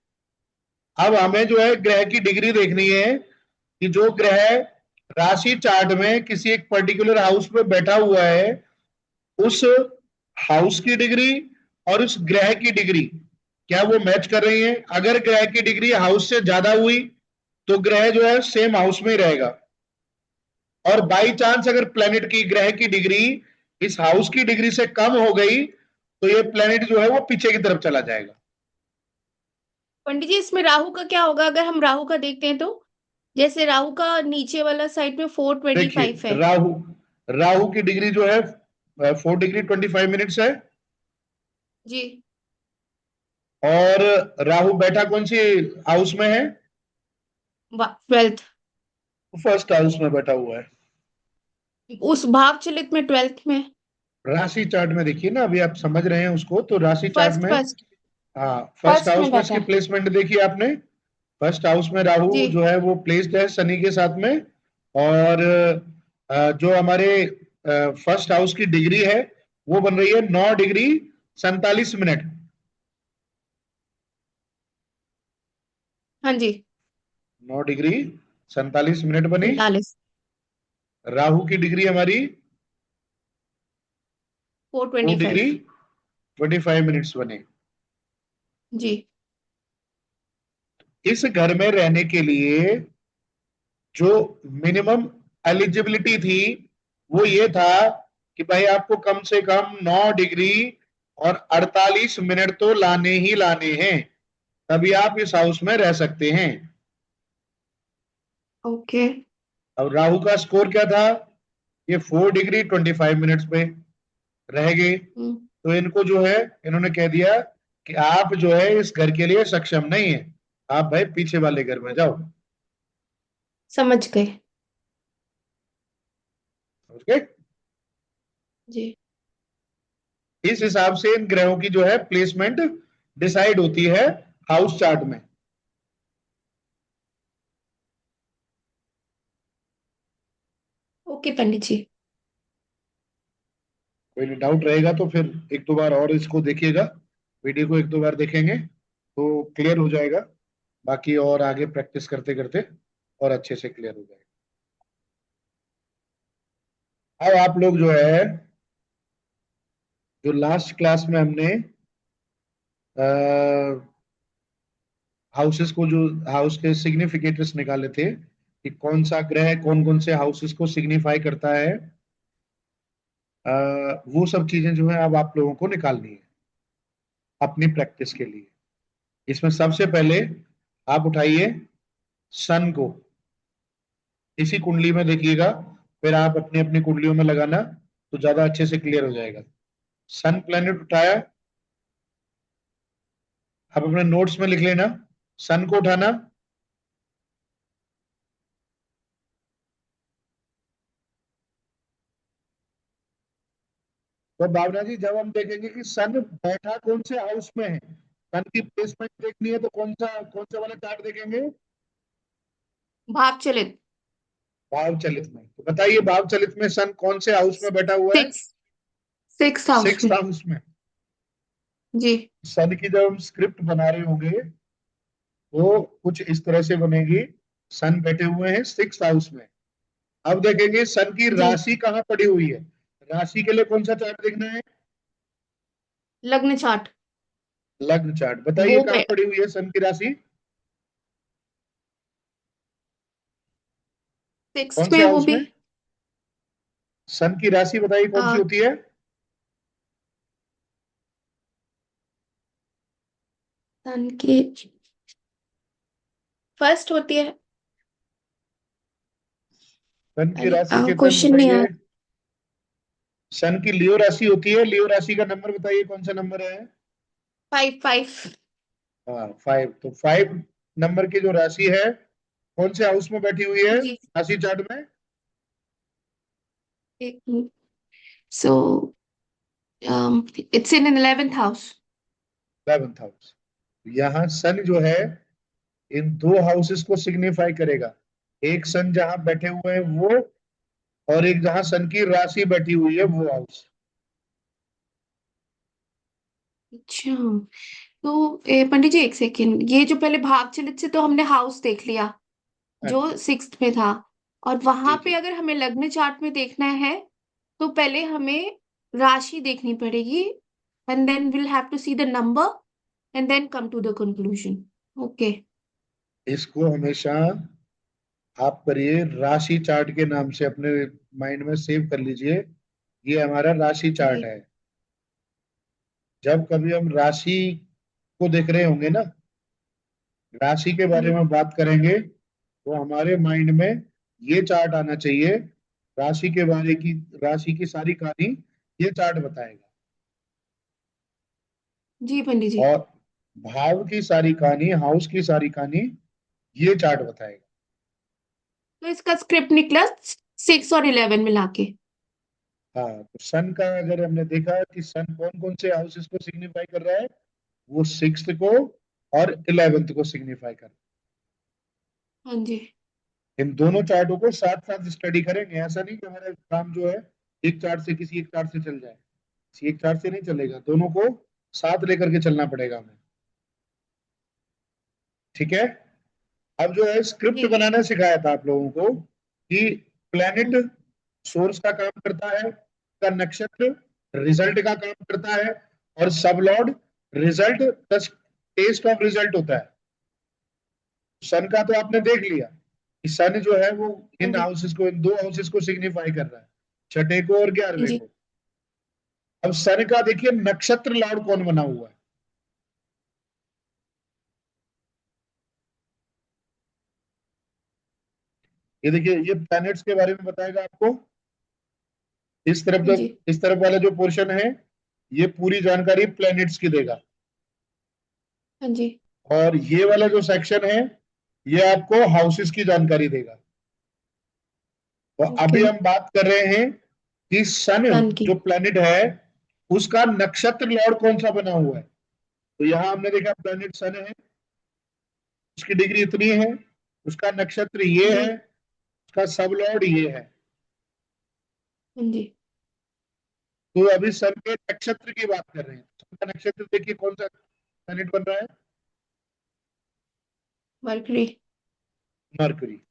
Speaker 1: अब हमें जो है ग्रह की डिग्री देखनी है कि जो ग्रह राशि चार्ट में किसी एक पर्टिकुलर हाउस में बैठा हुआ है, उस हाउस की डिग्री और उस ग्रह की डिग्री क्या वो मैच कर रही है। अगर ग्रह की डिग्री हाउस से ज्यादा हुई तो ग्रह जो है सेम हाउस में ही रहेगा, और बाई चांस अगर प्लेनेट की ग्रह की डिग्री इस हाउस की डिग्री से कम हो गई, तो ये प्लेनेट जो है वो पीछे की तरफ चला जाएगा।
Speaker 2: पंडित जी इसमें राहु का क्या होगा अगर हम राहु का देखते हैं तो जैसे राहु का नीचे वाला साइड में 425
Speaker 1: देखिए
Speaker 2: है।
Speaker 1: राहु, राहु की डिग्री जो है 4 डिग्री 25 मिनट्स है।
Speaker 2: जी
Speaker 1: और राहु बैठा कौन सी हाउस में है?
Speaker 2: 12th।
Speaker 1: फर्स्ट हाउस में बैठा हुआ है।
Speaker 2: उस भाव चलित में 12th में
Speaker 1: राशि चार्ट में देखिए ना, अभी आप समझ रहे हैं उसको, तो राशि चार्ट
Speaker 2: फर्स्ट
Speaker 1: में,
Speaker 2: फर्स्ट
Speaker 1: हाँ, फर्स्ट
Speaker 2: फर्स्ट
Speaker 1: हाउस
Speaker 2: में
Speaker 1: में
Speaker 2: बैठा
Speaker 1: इसकी
Speaker 2: है।
Speaker 1: प्लेसमेंट देखिए आपने। फर्स्ट हाउस में राहु
Speaker 2: जी
Speaker 1: जो है वो प्लेस्ड है शनि के साथ में। और जो हमारे फर्स्ट हाउस की डिग्री है वो बन रही है 9 डिग्री 47 मिनट।
Speaker 2: हाँ जी
Speaker 1: 9 डिग्री 47 मिनट बनी।
Speaker 2: 47
Speaker 1: राहु की डिग्री हमारी 2 डिग्री
Speaker 2: 425
Speaker 1: 25 मिनट्स बने।
Speaker 2: जी
Speaker 1: इस घर में रहने के लिए जो मिनिमम एलिजिबिलिटी थी वो ये था कि भाई आपको कम से कम 9 डिग्री और 48 मिनट तो लाने ही लाने हैं, तभी आप इस हाउस में रह सकते हैं।
Speaker 2: ओके
Speaker 1: अब राहु का स्कोर क्या था? ये 4 डिग्री 25 मिनट्स पे रह गए। तो इनको जो है, इन्होंने कह दिया कि आप जो है इस घर के लिए सक्षम नहीं है, आप भाई पीछे वाले घर में जाओ।
Speaker 2: समझ गए
Speaker 1: समझ गए?
Speaker 2: जी
Speaker 1: इस हिसाब से इन ग्रहों की जो है प्लेसमेंट डिसाइड होती है हाउस चार्ट में।
Speaker 2: ओके पंडित जी
Speaker 1: कोई डाउट रहेगा तो फिर एक दो बार और इसको देखिएगा, वीडियो को एक दो बार देखेंगे तो क्लियर हो जाएगा। बाकी और आगे प्रैक्टिस करते करते और अच्छे से क्लियर हो जाएगा। अब आप लोग जो है, जो लास्ट क्लास में हमने हाउसेस को, जो हाउस के सिग्निफिकेटर्स निकाले थे कि कौन सा ग्रह कौन कौन से हाउसेस को सिग्निफाई करता है, वो सब चीजें जो है अब आप लोगों को निकालनी है अपनी प्रैक्टिस के लिए। इसमें सबसे पहले आप उठाइए सन को, इसी कुंडली में देखिएगा, फिर आप अपनी अपनी कुंडलियों में लगाना तो ज्यादा अच्छे से क्लियर हो जाएगा। सन प्लेनेट उठाया, आप अपने नोट्स में लिख लेना। सन को उठाना, तो भावना जी जब हम देखेंगे कि सन बैठा कौन से हाउस में है, सन की प्लेसमेंट देखनी है, तो कौन सा वाला चार्ट देखेंगे?
Speaker 2: भाव चलित
Speaker 1: भाव चलित में। तो बताइए भाव चलित में सन कौन से हाउस में बैठा हुआ है?
Speaker 2: 6 हाउस
Speaker 1: सिक्स्थ
Speaker 2: में
Speaker 1: हाउस में।
Speaker 2: जी
Speaker 1: सन की जब हम स्क्रिप्ट बना रहे होंगे वो कुछ इस तरह से बनेगी। सन बैठे हुए हैं सिक्स्थ हाउस में। अब देखेंगे सन की
Speaker 2: जी
Speaker 1: राशि कहाँ पड़ी हुई है। राशि के लिए कौन सा चार्ट देखना है?
Speaker 2: लग्न चार्ट
Speaker 1: लग्न चार्ट। बताइए
Speaker 2: वो
Speaker 1: कहाँ
Speaker 2: पे
Speaker 1: पड़ी हुई है सन की राशि,
Speaker 2: 6
Speaker 1: कौन से
Speaker 2: में वो
Speaker 1: हाउस
Speaker 2: भी
Speaker 1: में? सन की राशि बताइए कौन सी
Speaker 2: आ,
Speaker 1: होती है?
Speaker 2: सन की फर्स्ट होती है।
Speaker 1: सन की
Speaker 2: अरे
Speaker 1: राशि चेतन
Speaker 2: क्वेश्चन नहीं
Speaker 1: बताइए।
Speaker 2: आया।
Speaker 1: सन की लियो राशि होती है, लियो राशि का नंबर बताइए कौन सा नंबर है?
Speaker 2: 5
Speaker 1: हाँ 5। तो 5 नंबर की जो राशि है कौन से हाउस में बैठी हुई है
Speaker 2: जी
Speaker 1: राशि चार्ट में?
Speaker 2: एक so it's in 11th house
Speaker 1: 11th house. यहाँ सन जो है इन दो हाउसेस को सिग्निफाई करेगा। एक सन जहां बैठे हुए हैं वो, और एक जहां सन की राशि बैठी हुई है वो हाउस।
Speaker 2: अच्छा तो पंडित जी एक सेकेंड, ये जो पहले भाव चलित से तो हमने हाउस देख लिया
Speaker 1: हाँ
Speaker 2: जो
Speaker 1: जी।
Speaker 2: 6th में था, और
Speaker 1: जी
Speaker 2: वहां पे
Speaker 1: जी।
Speaker 2: अगर हमें लग्न चार्ट में देखना है तो पहले हमें राशि देखनी पड़ेगी, and then will have to see the number and then come to the conclusion. Okay
Speaker 1: इसको हमेशा आप करिए राशि चार्ट के नाम से, अपने माइंड में सेव कर लीजिए, ये हमारा राशि चार्ट
Speaker 2: जी
Speaker 1: है। जब कभी हम राशि को देख रहे होंगे ना, राशि के बारे
Speaker 2: जी
Speaker 1: में बात करेंगे, तो हमारे माइंड में ये चार्ट आना चाहिए। राशि के बारे की, राशि की सारी कहानी ये चार्ट बताएगा,
Speaker 2: जी पंडित जी
Speaker 1: और भाव की सारी कहानी, हाउस की सारी कहानी ये चार्ट बताएगा।
Speaker 2: तो इसका स्क्रिप्ट निकला 6 और 11 मिला के।
Speaker 1: हाँ, तो सन का अगर हमने देखा कि सन कौन कौन से हाउसेस को सिग्निफाई कर रहा है, वो 6th को और 11th को सिग्निफाई कर रहा
Speaker 2: हाँ जी।
Speaker 1: है। इन दोनों चार्टों को साथ साथ स्टडी करेंगे, ऐसा नहीं कि हमारा काम जो है एक चार्ट से किसी एक चार्ट से चल जाए, किसी एक चार्ट से नहीं चलेगा, दोनों को साथ लेकर के चलना पड़ेगा हमें। ठीक है। अब जो है स्क्रिप्ट
Speaker 2: जी।
Speaker 1: बनाना सिखाया था आप लोगों को कि प्लेनेट
Speaker 2: हम्म,
Speaker 1: सोर्स का काम करता है, का नक्षत्र रिजल्ट का काम करता है, और sublord result plus test of result होता है। सन का तो आपने देख लिया कि सन जो है वो
Speaker 2: हाँ
Speaker 1: इन
Speaker 2: जी।
Speaker 1: हाउसेस को, इन दो हाउसेस को सिग्निफाई कर रहा है, छठे को और
Speaker 2: हाँ
Speaker 1: 11वें
Speaker 2: जी।
Speaker 1: को। अब सन का देखिए नक्षत्र लॉर्ड कौन बना हुआ है। ये देखिए, ये प्लैनेट्स के बारे में बताएगा आपको। इस तरफ
Speaker 2: हाँ
Speaker 1: जो,
Speaker 2: जी।
Speaker 1: इस तरफ वाला जो पोर्शन है, ये पूरी जानकारी प्लैनेट्स की देगा,
Speaker 2: हाँ जी।
Speaker 1: और ये वाला जो सेक्शन है, ये आपको हाउसेस की जानकारी देगा। तो
Speaker 2: ओके।
Speaker 1: अभी हम बात कर रहे हैं कि सन
Speaker 2: सन की।
Speaker 1: जो प्लैनेट है, उसका नक्षत्र लॉर्ड कौन सा बना हुआ है। तो यहां हमने देखा प्लैनेट सन है, उसकी डिग्री इतनी है, उसका नक्षत्र ये
Speaker 2: जी।
Speaker 1: है, उसका सब लॉर्ड ये है।
Speaker 2: हाँ जी।
Speaker 1: तो अभी सन के नक्षत्र की बात कर रहे हैं। सन का नक्षत्र देखिए कौन सा प्लैनेट बन रहा है,
Speaker 2: मरकरी।
Speaker 1: मरकरी।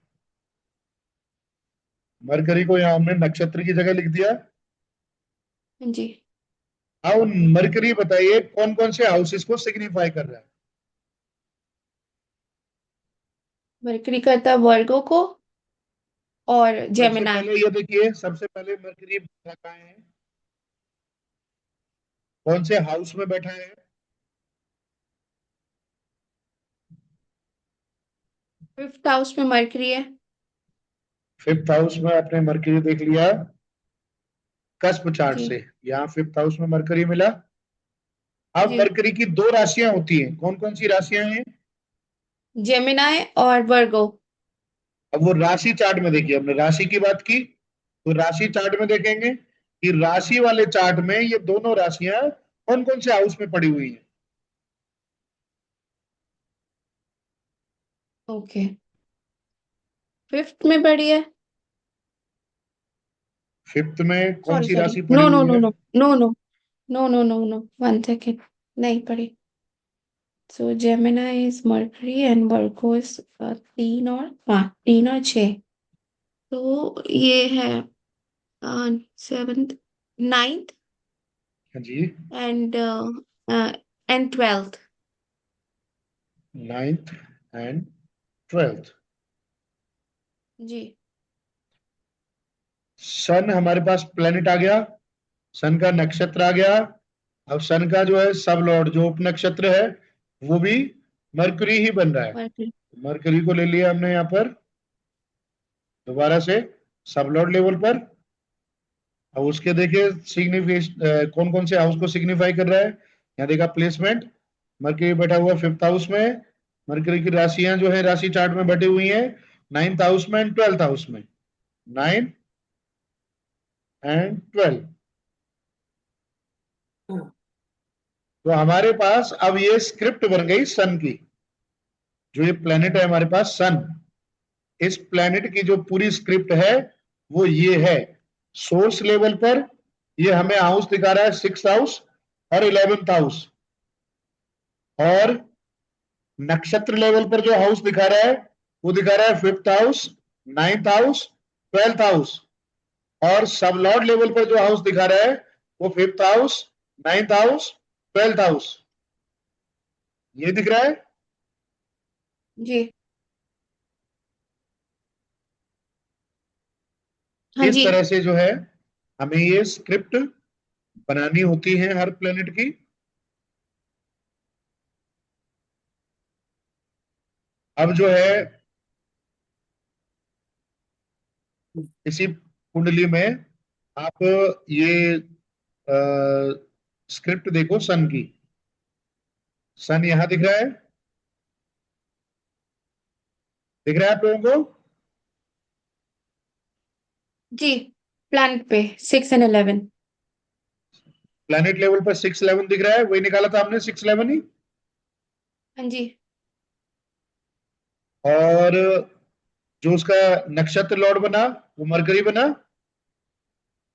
Speaker 1: मरकरी को यहां हमने नक्षत्र की जगह लिख दिया।
Speaker 2: हाँ जी।
Speaker 1: अब मरकरी बताइए कौन कौन से हाउसेस को सिग्निफाई कर रहा है।
Speaker 2: मरकरी करता वर्गो को और
Speaker 1: सबसे
Speaker 2: जेमिनाई।
Speaker 1: पहले ये देखिए, सबसे पहले मरकरी कहाँ है, कौन से हाउस में बैठा है।
Speaker 2: 5th हाउस में मरकरी है।
Speaker 1: 5th हाउस में आपने मरकरी देख लिया कस्प चार्ट
Speaker 2: जी।
Speaker 1: से, यहाँ 5th हाउस में मरकरी मिला। अब
Speaker 2: जी।
Speaker 1: मरकरी की दो राशियां होती हैं, कौन कौन सी राशियां हैं।
Speaker 2: जेमिनाई और वर्गो।
Speaker 1: अब वो राशि चार्ट में देखिए, हमने राशि की बात की, तो राशि चार्ट में देखेंगे कि राशि वाले चार्ट में ये दोनों राशियां कौन कौन से हाउस में पड़ी हुई हैं।
Speaker 2: ओके। 5th में पड़ी है।
Speaker 1: 5th में कौन
Speaker 2: सॉरी
Speaker 1: सी
Speaker 2: सॉरी,
Speaker 1: राशि पड़ी
Speaker 2: नो नो
Speaker 1: हुई
Speaker 2: नो
Speaker 1: है।
Speaker 2: No no no no no no no, 1 second. नहीं पड़ी। So Gemini is Mercury and Virgo is 3 और 5, 3 और 6। तो ये है 7th, 9th
Speaker 1: हाँ जी।
Speaker 2: And 12th।
Speaker 1: 9th and 12th।
Speaker 2: जी।
Speaker 1: सन हमारे पास प्लेनेट आ गया, सन का नक्षत्र आ गया। अब सन का जो है सब लॉर्ड जो उप नक्षत्र है, वो भी मरकरी ही बन रहा है।
Speaker 2: मरकरी।
Speaker 1: मरकरी को ले लिया हमने यहाँ पर दोबारा से सब लॉर्ड लेवल पर। अब उसके देखिए सिग्निफिकेशन कौन कौन से हाउस को सिग्निफाई कर रहा है। यहाँ देखा प्लेसमेंट, मरकरी बैठा हुआ 5th हाउस में। मरकरी की राशियां जो है राशि चार्ट में बैठी हुई हैं 9th हाउस में एंड 12th हाउस में, 9 एंड 12। तो हमारे पास अब ये स्क्रिप्ट बन गई सन की। जो ये प्लेनेट है हमारे पास सन, इस प्लेनेट की जो पूरी स्क्रिप्ट है वो ये है। सोर्स लेवल पर ये हमें हाउस दिखा रहा है 6th हाउस और 11th हाउस, और नक्षत्र लेवल पर जो हाउस दिखा रहा है वो दिखा रहा है 5th house, 9th house, 12th house. और सब लॉर्ड लेवल पर जो हाउस दिखा रहा है वो 5th house, 9th house, 12th house, ये दिख रहा है।
Speaker 2: जी। हाँ
Speaker 1: इस
Speaker 2: जी।
Speaker 1: तरह से जो है हमें ये स्क्रिप्ट बनानी होती है हर प्लेनेट की। अब जो है इसी कुंडली में आप ये स्क्रिप्ट देखो सन की। सन यहां दिख रहा है, दिख रहा है आप लोगों को।
Speaker 2: जी, प्लैनेट पे 6 and 11।
Speaker 1: प्लैनेट लेवल पर 611 दिख रहा है, वही निकाला था हमने 611 ही।
Speaker 2: हाँ जी।
Speaker 1: और जो उसका नक्षत्र लॉर्ड बना वो मरकरी बना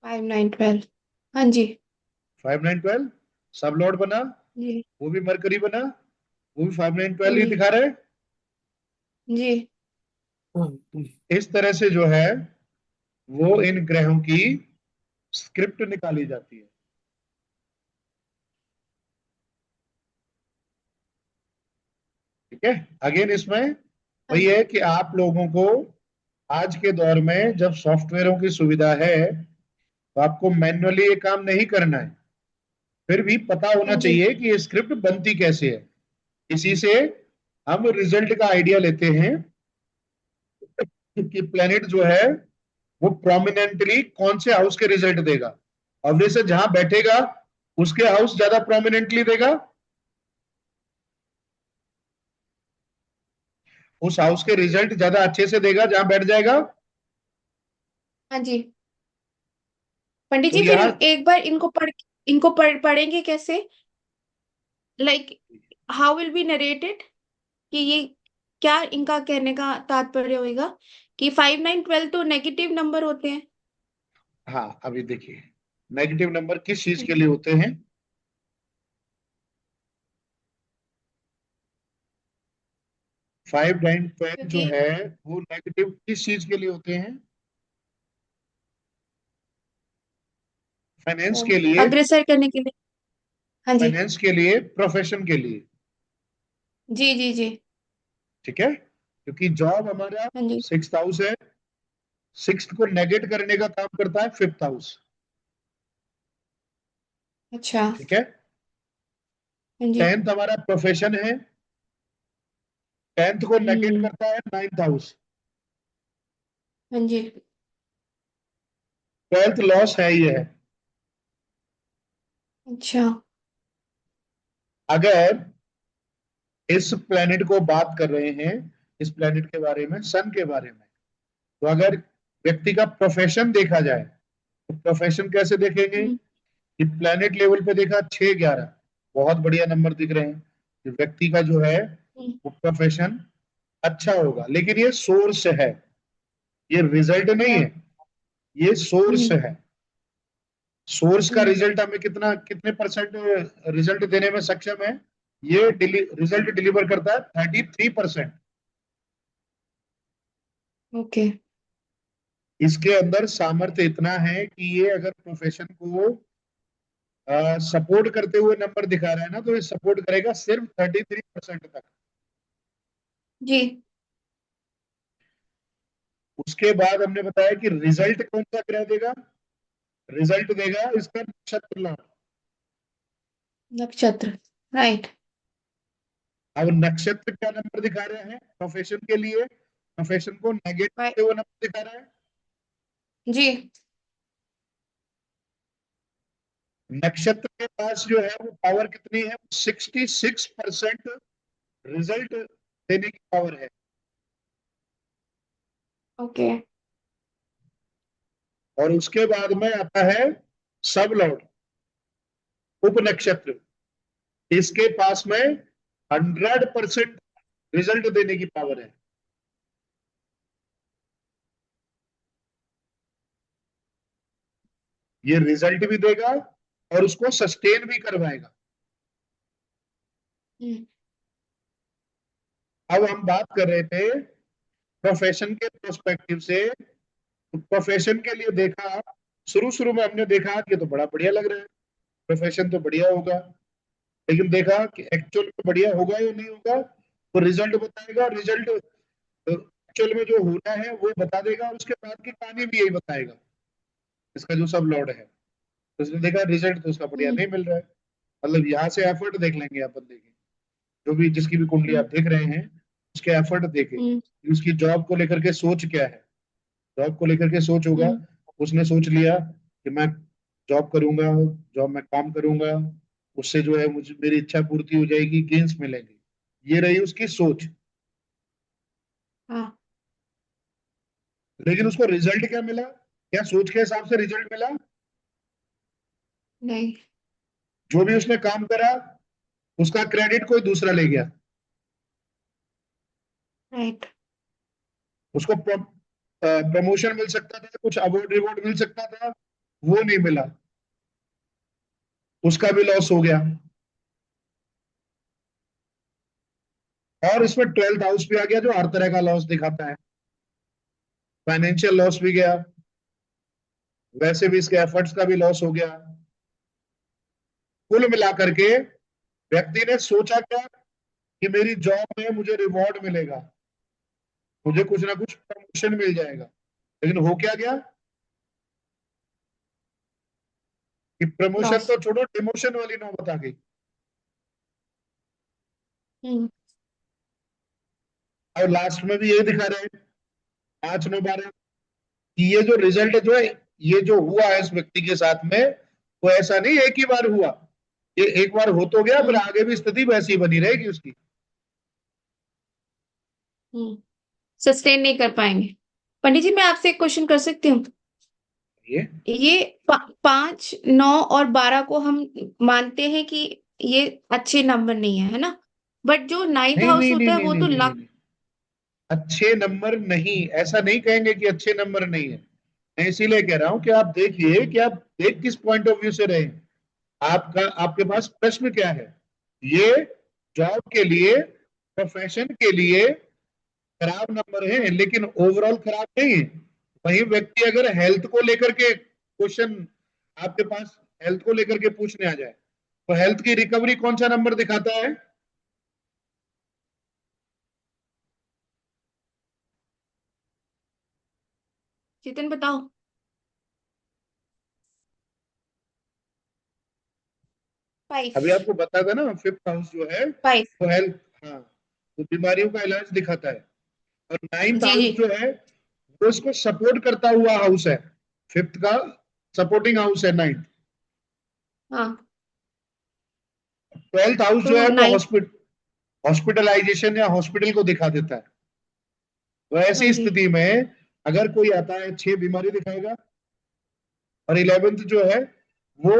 Speaker 2: 5 9 12। हाँ जी।
Speaker 1: 5912। सब लॉर्ड बना
Speaker 2: जी।
Speaker 1: वो भी मरकरी बना, वो भी 5912 ही
Speaker 2: जी।
Speaker 1: दिखा रहे हैं।
Speaker 2: जी।
Speaker 1: इस तरह से जो है वो इन ग्रहों की स्क्रिप्ट निकाली जाती है। ठीक है। अगेन इसमें
Speaker 2: हाँ
Speaker 1: वही है कि आप लोगों को आज के दौर में जब सॉफ्टवेयरों की सुविधा है तो आपको मैन्युअली ये काम नहीं करना है, फिर भी पता होना
Speaker 2: हाँ जी।
Speaker 1: चाहिए कि ये स्क्रिप्ट बनती कैसे है। इसी से हम रिजल्ट का आइडिया लेते हैं कि प्लेनेट जो है वो प्रोमिनेंटली कौन से हाउस के रिजल्ट देगा। ऑब्वियस जहां बैठेगा उसके हाउस ज्यादा प्रोमिनेंटली देगा, उस हाउस के रिजल्ट ज्यादा अच्छे से देगा जहां बैठ जाएगा।
Speaker 2: हाँ जी। पंडित
Speaker 1: तो
Speaker 2: जी, फिर
Speaker 1: यहाँ
Speaker 2: एक बार पढ़ेंगे कैसे? Like, how will be narrated? कि ये क्या इनका कहने का तात्पर्य होगा कि 5 9 12 तो नेगेटिव नंबर होते हैं?
Speaker 1: हाँ अभी देखिए नेगेटिव नंबर किस चीज के लिए होते हैं। 5 9 12 जो
Speaker 2: क्योंकि
Speaker 1: है वो नेगेटिव किस चीज के लिए होते हैं। फाइनेंस के लिए,
Speaker 2: अग्रसर करने के लिए। हाँ जी।
Speaker 1: फाइनेंस के लिए, प्रोफेशन के लिए।
Speaker 2: जी जी जी।
Speaker 1: ठीक है, क्योंकि जॉब हमारा
Speaker 2: हाँ जी।
Speaker 1: 6th हाउस है, 6th को नेगेट करने का काम करता है 5th हाउस।
Speaker 2: अच्छा।
Speaker 1: ठीक है।
Speaker 2: हाँ जी।
Speaker 1: 10th हमारा प्रोफेशन है, 10th को नेगेट
Speaker 2: हम्म।
Speaker 1: करता है 9th हाउस।
Speaker 2: हाँ जी।
Speaker 1: 12th लॉस है ही है।
Speaker 2: अच्छा।
Speaker 1: अगर इस प्लेनेट को बात कर रहे हैं, इस प्लेनेट के बारे में, सन के बारे में, तो अगर व्यक्ति का प्रोफेशन देखा जाए तो प्रोफेशन कैसे देखेंगे
Speaker 2: हम्म।
Speaker 1: कि प्लेनेट लेवल पे देखा 6 11 बहुत बढ़िया नंबर दिख रहे हैं कि व्यक्ति का जो है
Speaker 2: हम्म।
Speaker 1: वो प्रोफेशन अच्छा होगा। लेकिन ये सोर्स है, ये रिजल्ट नहीं
Speaker 2: या।
Speaker 1: है, ये सोर्स
Speaker 2: हम्म।
Speaker 1: है। सोर्स का
Speaker 2: हम्म।
Speaker 1: रिजल्ट हमें कितने परसेंट रिजल्ट देने में सक्षम है। ये रिजल्ट डिलीवर करता है 33%।
Speaker 2: ओके।
Speaker 1: इसके अंदर सामर्थ्य इतना है कि ये अगर प्रोफेशन को सपोर्ट करते हुए नंबर दिखा रहा है ना, तो ये सपोर्ट करेगा सिर्फ 33% तक।
Speaker 2: जी।
Speaker 1: उसके बाद हमने बताया कि रिजल्ट कौन सा ग्रह देगा। रिजल्ट देगा इसका नक्षत्र लॉर्ड।
Speaker 2: नक्षत्र। राइट।
Speaker 1: अब नक्षत्र क्या नंबर दिखा रहे हैं प्रोफेशन के लिए, प्रोफेशन को नेगेट
Speaker 2: बाय।
Speaker 1: करते हुए नंबर दिखा रहा है।
Speaker 2: जी।
Speaker 1: नक्षत्र के पास जो है वो पावर कितनी है, 66% रिजल्ट देने की पावर है।
Speaker 2: ओके।
Speaker 1: और उसके बाद में आता है सब लॉर्ड, उप नक्षत्र। इसके पास में 100% रिजल्ट देने की पावर है। ये रिजल्ट भी देगा और उसको सस्टेन भी करवाएगा।
Speaker 2: हम्म।
Speaker 1: अब हम बात कर रहे थे प्रोफेशन के प्रोस्पेक्टिव से। तो प्रोफेशन के लिए देखा, शुरू शुरू में हमने देखा कि तो बड़ा बढ़िया लग रहा है, प्रोफेशन तो बढ़िया होगा। लेकिन देखा कि एक्चुअल में बढ़िया होगा या नहीं होगा, तो रिजल्ट बताएगा। रिजल्ट एक्चुअल में जो होना है वो बता देगा, उसके बाद की कहानी भी यही बताएगा इसका जो सब लॉर्ड है। तो उसने देखा रिजल्ट तो उसका बढ़िया
Speaker 2: हम्म।
Speaker 1: नहीं मिल रहा है। मतलब यहाँ से एफर्ट देख लेंगे आप बंदे की, जो भी जिसकी भी कुंडली आप
Speaker 2: हम्म।
Speaker 1: देख रहे हैं उसके एफर्ट देखे
Speaker 2: हम्म।
Speaker 1: कि उसकी जॉब को लेकर के सोच क्या है। जॉब को लेकर के सोच होगा,
Speaker 2: हम्म।
Speaker 1: उसने सोच लिया कि मैं जॉब करूंगा, जॉब में काम करूंगा, उससे जो है मुझे मेरी इच्छा पूर्ति हो जाएगी, गेन्स मिलेंगे। ये रही उसकी सोच।
Speaker 2: हाँ।
Speaker 1: लेकिन उसको रिजल्ट क्या मिला, क्या सोच के हिसाब से रिजल्ट मिला?
Speaker 2: नहीं।
Speaker 1: जो भी उसने काम करा उसका क्रेडिट कोई दूसरा ले गया,
Speaker 2: राइट।
Speaker 1: उसको प्रमोशन मिल सकता था, कुछ अवार्ड रिवॉर्ड मिल सकता था, वो नहीं मिला, उसका भी लॉस हो गया। और इसमें 12th हाउस भी आ गया जो हर तरह का लॉस दिखाता है, फाइनेंशियल लॉस भी गया, वैसे भी इसके एफर्ट्स का भी लॉस हो गया। कुल मिलाकर के व्यक्ति ने सोचा क्या कि मेरी जॉब में मुझे रिवॉर्ड मिलेगा, मुझे कुछ ना कुछ प्रमोशन मिल जाएगा, लेकिन हो क्या गया कि प्रमोशन
Speaker 2: लॉस।
Speaker 1: तो छोड़ो, डिमोशन वाली नौबत आ गई।
Speaker 2: हम्म।
Speaker 1: और लास्ट में भी यही दिखा रहे हैं 5 9 12 कि ये जो रिजल्ट जो है, ये जो हुआ है इस व्यक्ति के साथ में, वो ऐसा नहीं एक ही बार हुआ, ये एक बार हो तो गया, फिर
Speaker 2: हम्म।
Speaker 1: आगे भी स्थिति वैसी ही बनी रहेगी उसकी।
Speaker 2: हम्म। सस्टेन नहीं कर पाएंगे। पंडित जी, मैं आपसे एक क्वेश्चन कर सकती हूँ?
Speaker 1: ये
Speaker 2: ये 5 9 और 12 को हम मानते हैं कि ये अच्छे नंबर नहीं है, है ना? बट जो नाइन्थ
Speaker 1: नहीं
Speaker 2: हाउस
Speaker 1: नहीं नहीं
Speaker 2: होता है
Speaker 1: नहीं
Speaker 2: वो
Speaker 1: नहीं
Speaker 2: तो
Speaker 1: नहीं नहीं
Speaker 2: लक।
Speaker 1: नहीं। अच्छे नंबर नहीं, ऐसा नहीं कहेंगे कि अच्छे नंबर नहीं है। मैं इसीलिए कह रहा हूं कि आप देखिए कि आप देख किस पॉइंट ऑफ व्यू से रहे हैं। आपका आपके पास प्रश्न क्या है? ये जॉब के लिए, प्रोफेशन के लिए खराब नंबर है, लेकिन ओवरऑल खराब नहीं है। वही व्यक्ति अगर हेल्थ को लेकर के क्वेश्चन आपके पास हेल्थ को लेकर के पूछने आ जाए, तो हेल्थ की रिकवरी कौन सा नंबर दिखाता है?
Speaker 2: चेतन बताओ।
Speaker 1: अभी
Speaker 2: 5।
Speaker 1: आपको बता था ना, 5th हाउस जो है
Speaker 2: 5।
Speaker 1: वो हेल्थ, हाँ, तो बीमारियों का इलाज दिखाता है। और 9th
Speaker 2: जी जी।
Speaker 1: हाउस जो है वो इसको सपोर्ट करता हुआ हाउस है, 5th का सपोर्टिंग हाउस है 9th।
Speaker 2: हाँ।
Speaker 1: 12th हाउस जो
Speaker 2: तो
Speaker 1: है वो
Speaker 2: 9।
Speaker 1: हॉस्पिटलाइजेशन या हॉस्पिटल को दिखा देता है। तो
Speaker 2: हाँ
Speaker 1: ऐसी
Speaker 2: जी।
Speaker 1: स्थिति में अगर कोई आता है 6 बीमारी दिखाएगा, और 11th जो है वो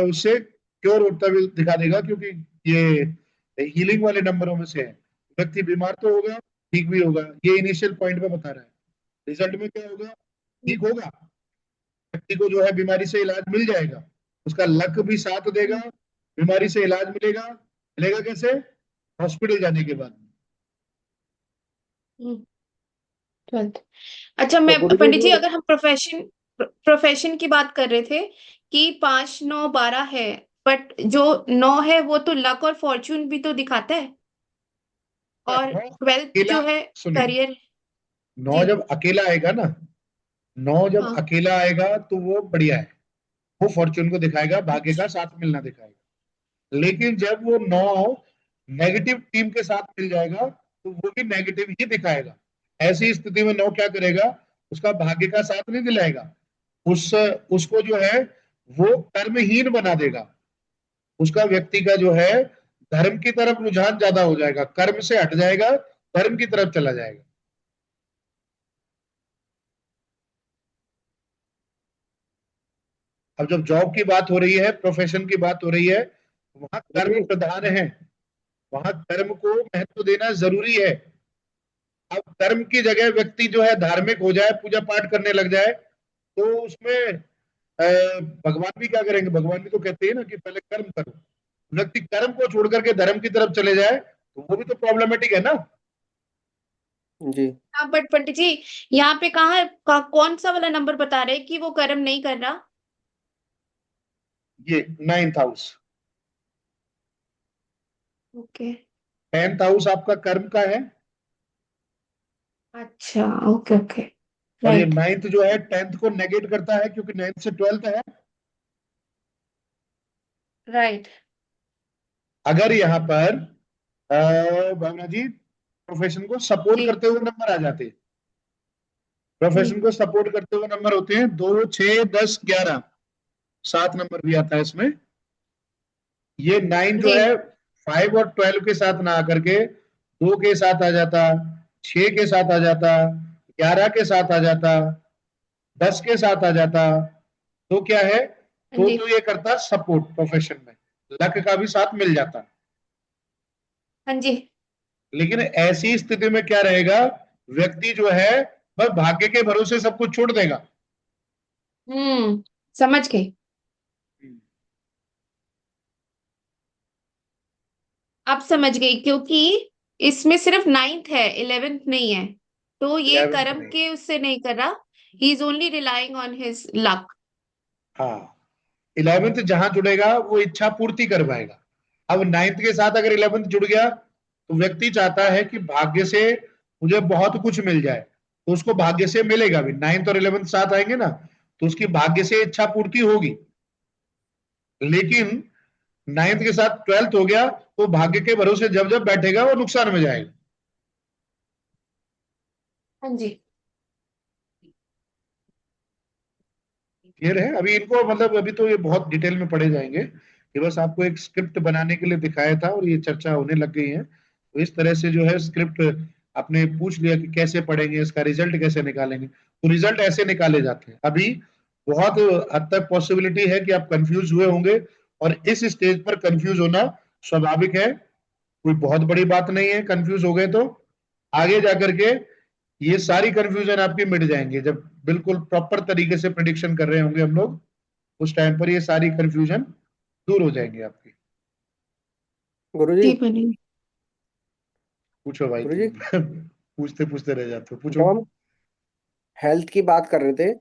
Speaker 1: उससे क्योर होता हुआ दिखा देगा, क्योंकि ये हीलिंग वाले नंबरों में से है। व्यक्ति बीमार तो होगा, ठीक भी होगा, ये इनिशियल पॉइंट पे बता रहा है। रिजल्ट में क्या होगा? ठीक होगा, व्यक्ति को जो है बीमारी से इलाज मिल जाएगा, उसका लक भी साथ देगा, बीमारी से इलाज मिलेगा। मिलेगा कैसे? हॉस्पिटल जाने के बाद।
Speaker 2: 12th। अच्छा,
Speaker 1: तो
Speaker 2: मैं
Speaker 1: गुरुजी
Speaker 2: पंडित जी,
Speaker 1: जो,
Speaker 2: अगर हम प्रोफेशन की बात कर रहे थे कि 5 9 12 है, बट जो 9 है वो तो लक और फॉर्चून भी तो दिखाता है। और
Speaker 1: नौ
Speaker 2: 12th
Speaker 1: अकेला,
Speaker 2: जो है
Speaker 1: सुनिए,
Speaker 2: करियर।
Speaker 1: नौ
Speaker 2: जी।
Speaker 1: जब अकेला आएगा ना, 9 जब
Speaker 2: हाँ।
Speaker 1: अकेला आएगा तो वो बढ़िया है, वो फॉर्चून को दिखाएगा, भाग्य का साथ मिलना दिखाएगा। लेकिन जब वो 9 नेगेटिव टीम के साथ मिल जाएगा तो वो भी नेगेटिव ही दिखाएगा। ऐसी स्थिति में 9 क्या करेगा? उसका भाग्य का साथ नहीं दिलाएगा, उस उसको जो है वो कर्महीन बना देगा। उसका व्यक्ति का जो है धर्म की तरफ रुझान ज्यादा हो जाएगा, कर्म से हट जाएगा, धर्म की तरफ चला जाएगा। अब जब जॉब की बात हो रही है, प्रोफेशन की बात हो रही है, वहां कर्म प्रधान है, वहां कर्म को महत्व देना जरूरी है। अब कर्म की जगह व्यक्ति जो है धार्मिक हो जाए, पूजा पाठ करने लग जाए, तो उसमें भगवान भी क्या करेंगे? भगवान भी तो कहते हैं ना कि पहले कर्म करो। व्यक्ति कर्म को छोड़ करके धर्म की तरफ चले जाए तो वो भी तो प्रॉब्लमेटिक है ना।
Speaker 4: जी।
Speaker 2: हाँ, बट पंडित जी, यहाँ पे कौन सा वाला नंबर बता रहे हैं कि वो कर्म नहीं कर रहा?
Speaker 1: ये 9th house,
Speaker 2: okay.
Speaker 1: 10th house आपका कर्म का है,
Speaker 2: अच्छा, ओके ओके।
Speaker 1: और ये
Speaker 2: राइट।
Speaker 1: 9th जो है 10th को नेगेट करता है, क्योंकि 9th से 12th है।
Speaker 2: राइट।
Speaker 1: अगर यहाँ पर भावना जी प्रोफेशन को सपोर्ट
Speaker 2: जी
Speaker 1: करते हुए नंबर आ जाते,
Speaker 2: जी।
Speaker 1: प्रोफेशन को सपोर्ट करते हुए नंबर होते हैं 2 6 10 11, 7 नंबर भी आता है इसमें। ये 9 जो
Speaker 2: जी।
Speaker 1: है 5 और 12 के साथ ना आकर के 2 के साथ आ जाता, 6 के साथ आ जाता, 11 के साथ आ जाता, 10 के साथ आ जाता तो क्या है,
Speaker 2: हाँ जी।
Speaker 1: तो ये करता सपोर्ट प्रोफेशन में, लक का भी साथ मिल जाता।
Speaker 2: हाँ जी।
Speaker 1: लेकिन ऐसी स्थिति में क्या रहेगा, व्यक्ति जो है बस भाग्य के भरोसे सब कुछ छोड़ देगा।
Speaker 2: समझ गई। अब समझ गई, क्योंकि इसमें सिर्फ 9th है, 11th नहीं है। तो ये
Speaker 1: 11th
Speaker 2: कर्म
Speaker 1: नहीं।
Speaker 2: के उससे नहीं कर रहा। He is only relying on his luck.
Speaker 1: हाँ, 11th जहां जुड़ेगा वो इच्छा पूर्ति कर पाएगा। अब 9th के साथ अगर 11th जुड़ गया तो व्यक्ति चाहता है कि भाग्य से मुझे बहुत कुछ मिल जाए, तो उसको भाग्य से मिलेगा भी। 9th और 11th साथ आएंगे ना, तो उसकी भाग्य से इच्छा पूर्ति होगी। लेकिन 9th के साथ 12th हो गया तो भाग्य के भरोसे जब जब बैठेगा वो नुकसान में जाएगा।
Speaker 2: हाँ जी।
Speaker 1: क्लियर है? अभी इनको मतलब अभी तो ये बहुत डिटेल में पढ़े जाएंगे, ये बस आपको एक स्क्रिप्ट बनाने के लिए दिखाया था और ये चर्चा होने लग गई है। तो इस तरह से जो है स्क्रिप्ट आपने पूछ लिया कि कैसे पढ़ेंगे, इसका रिजल्ट कैसे निकालेंगे, तो रिजल्ट ऐसे निकाले जाते हैं। अभी बहुत हद तक पॉसिबिलिटी है कि आप कंफ्यूज हुए होंगे, और इस स्टेज पर कंफ्यूज होना स्वाभाविक है, कोई बहुत बड़ी बात नहीं है। कंफ्यूज हो गए तो आगे जाकर के ये सारी कंफ्यूजन आपकी मिट जाएंगे, जब बिल्कुल प्रॉपर तरीके से प्रिडिक्शन कर रहे होंगे हम लोग, उस टाइम पर ये सारी कंफ्यूजन दूर हो जाएंगी आपकी।
Speaker 4: गुरुजी।
Speaker 2: जी बनी।
Speaker 1: पूछो भाई, तुम
Speaker 4: गुरुजी,
Speaker 1: पूछते पूछते रह जाते हो, पूछो।
Speaker 4: जब हम हेल्थ की बात कर रहे थे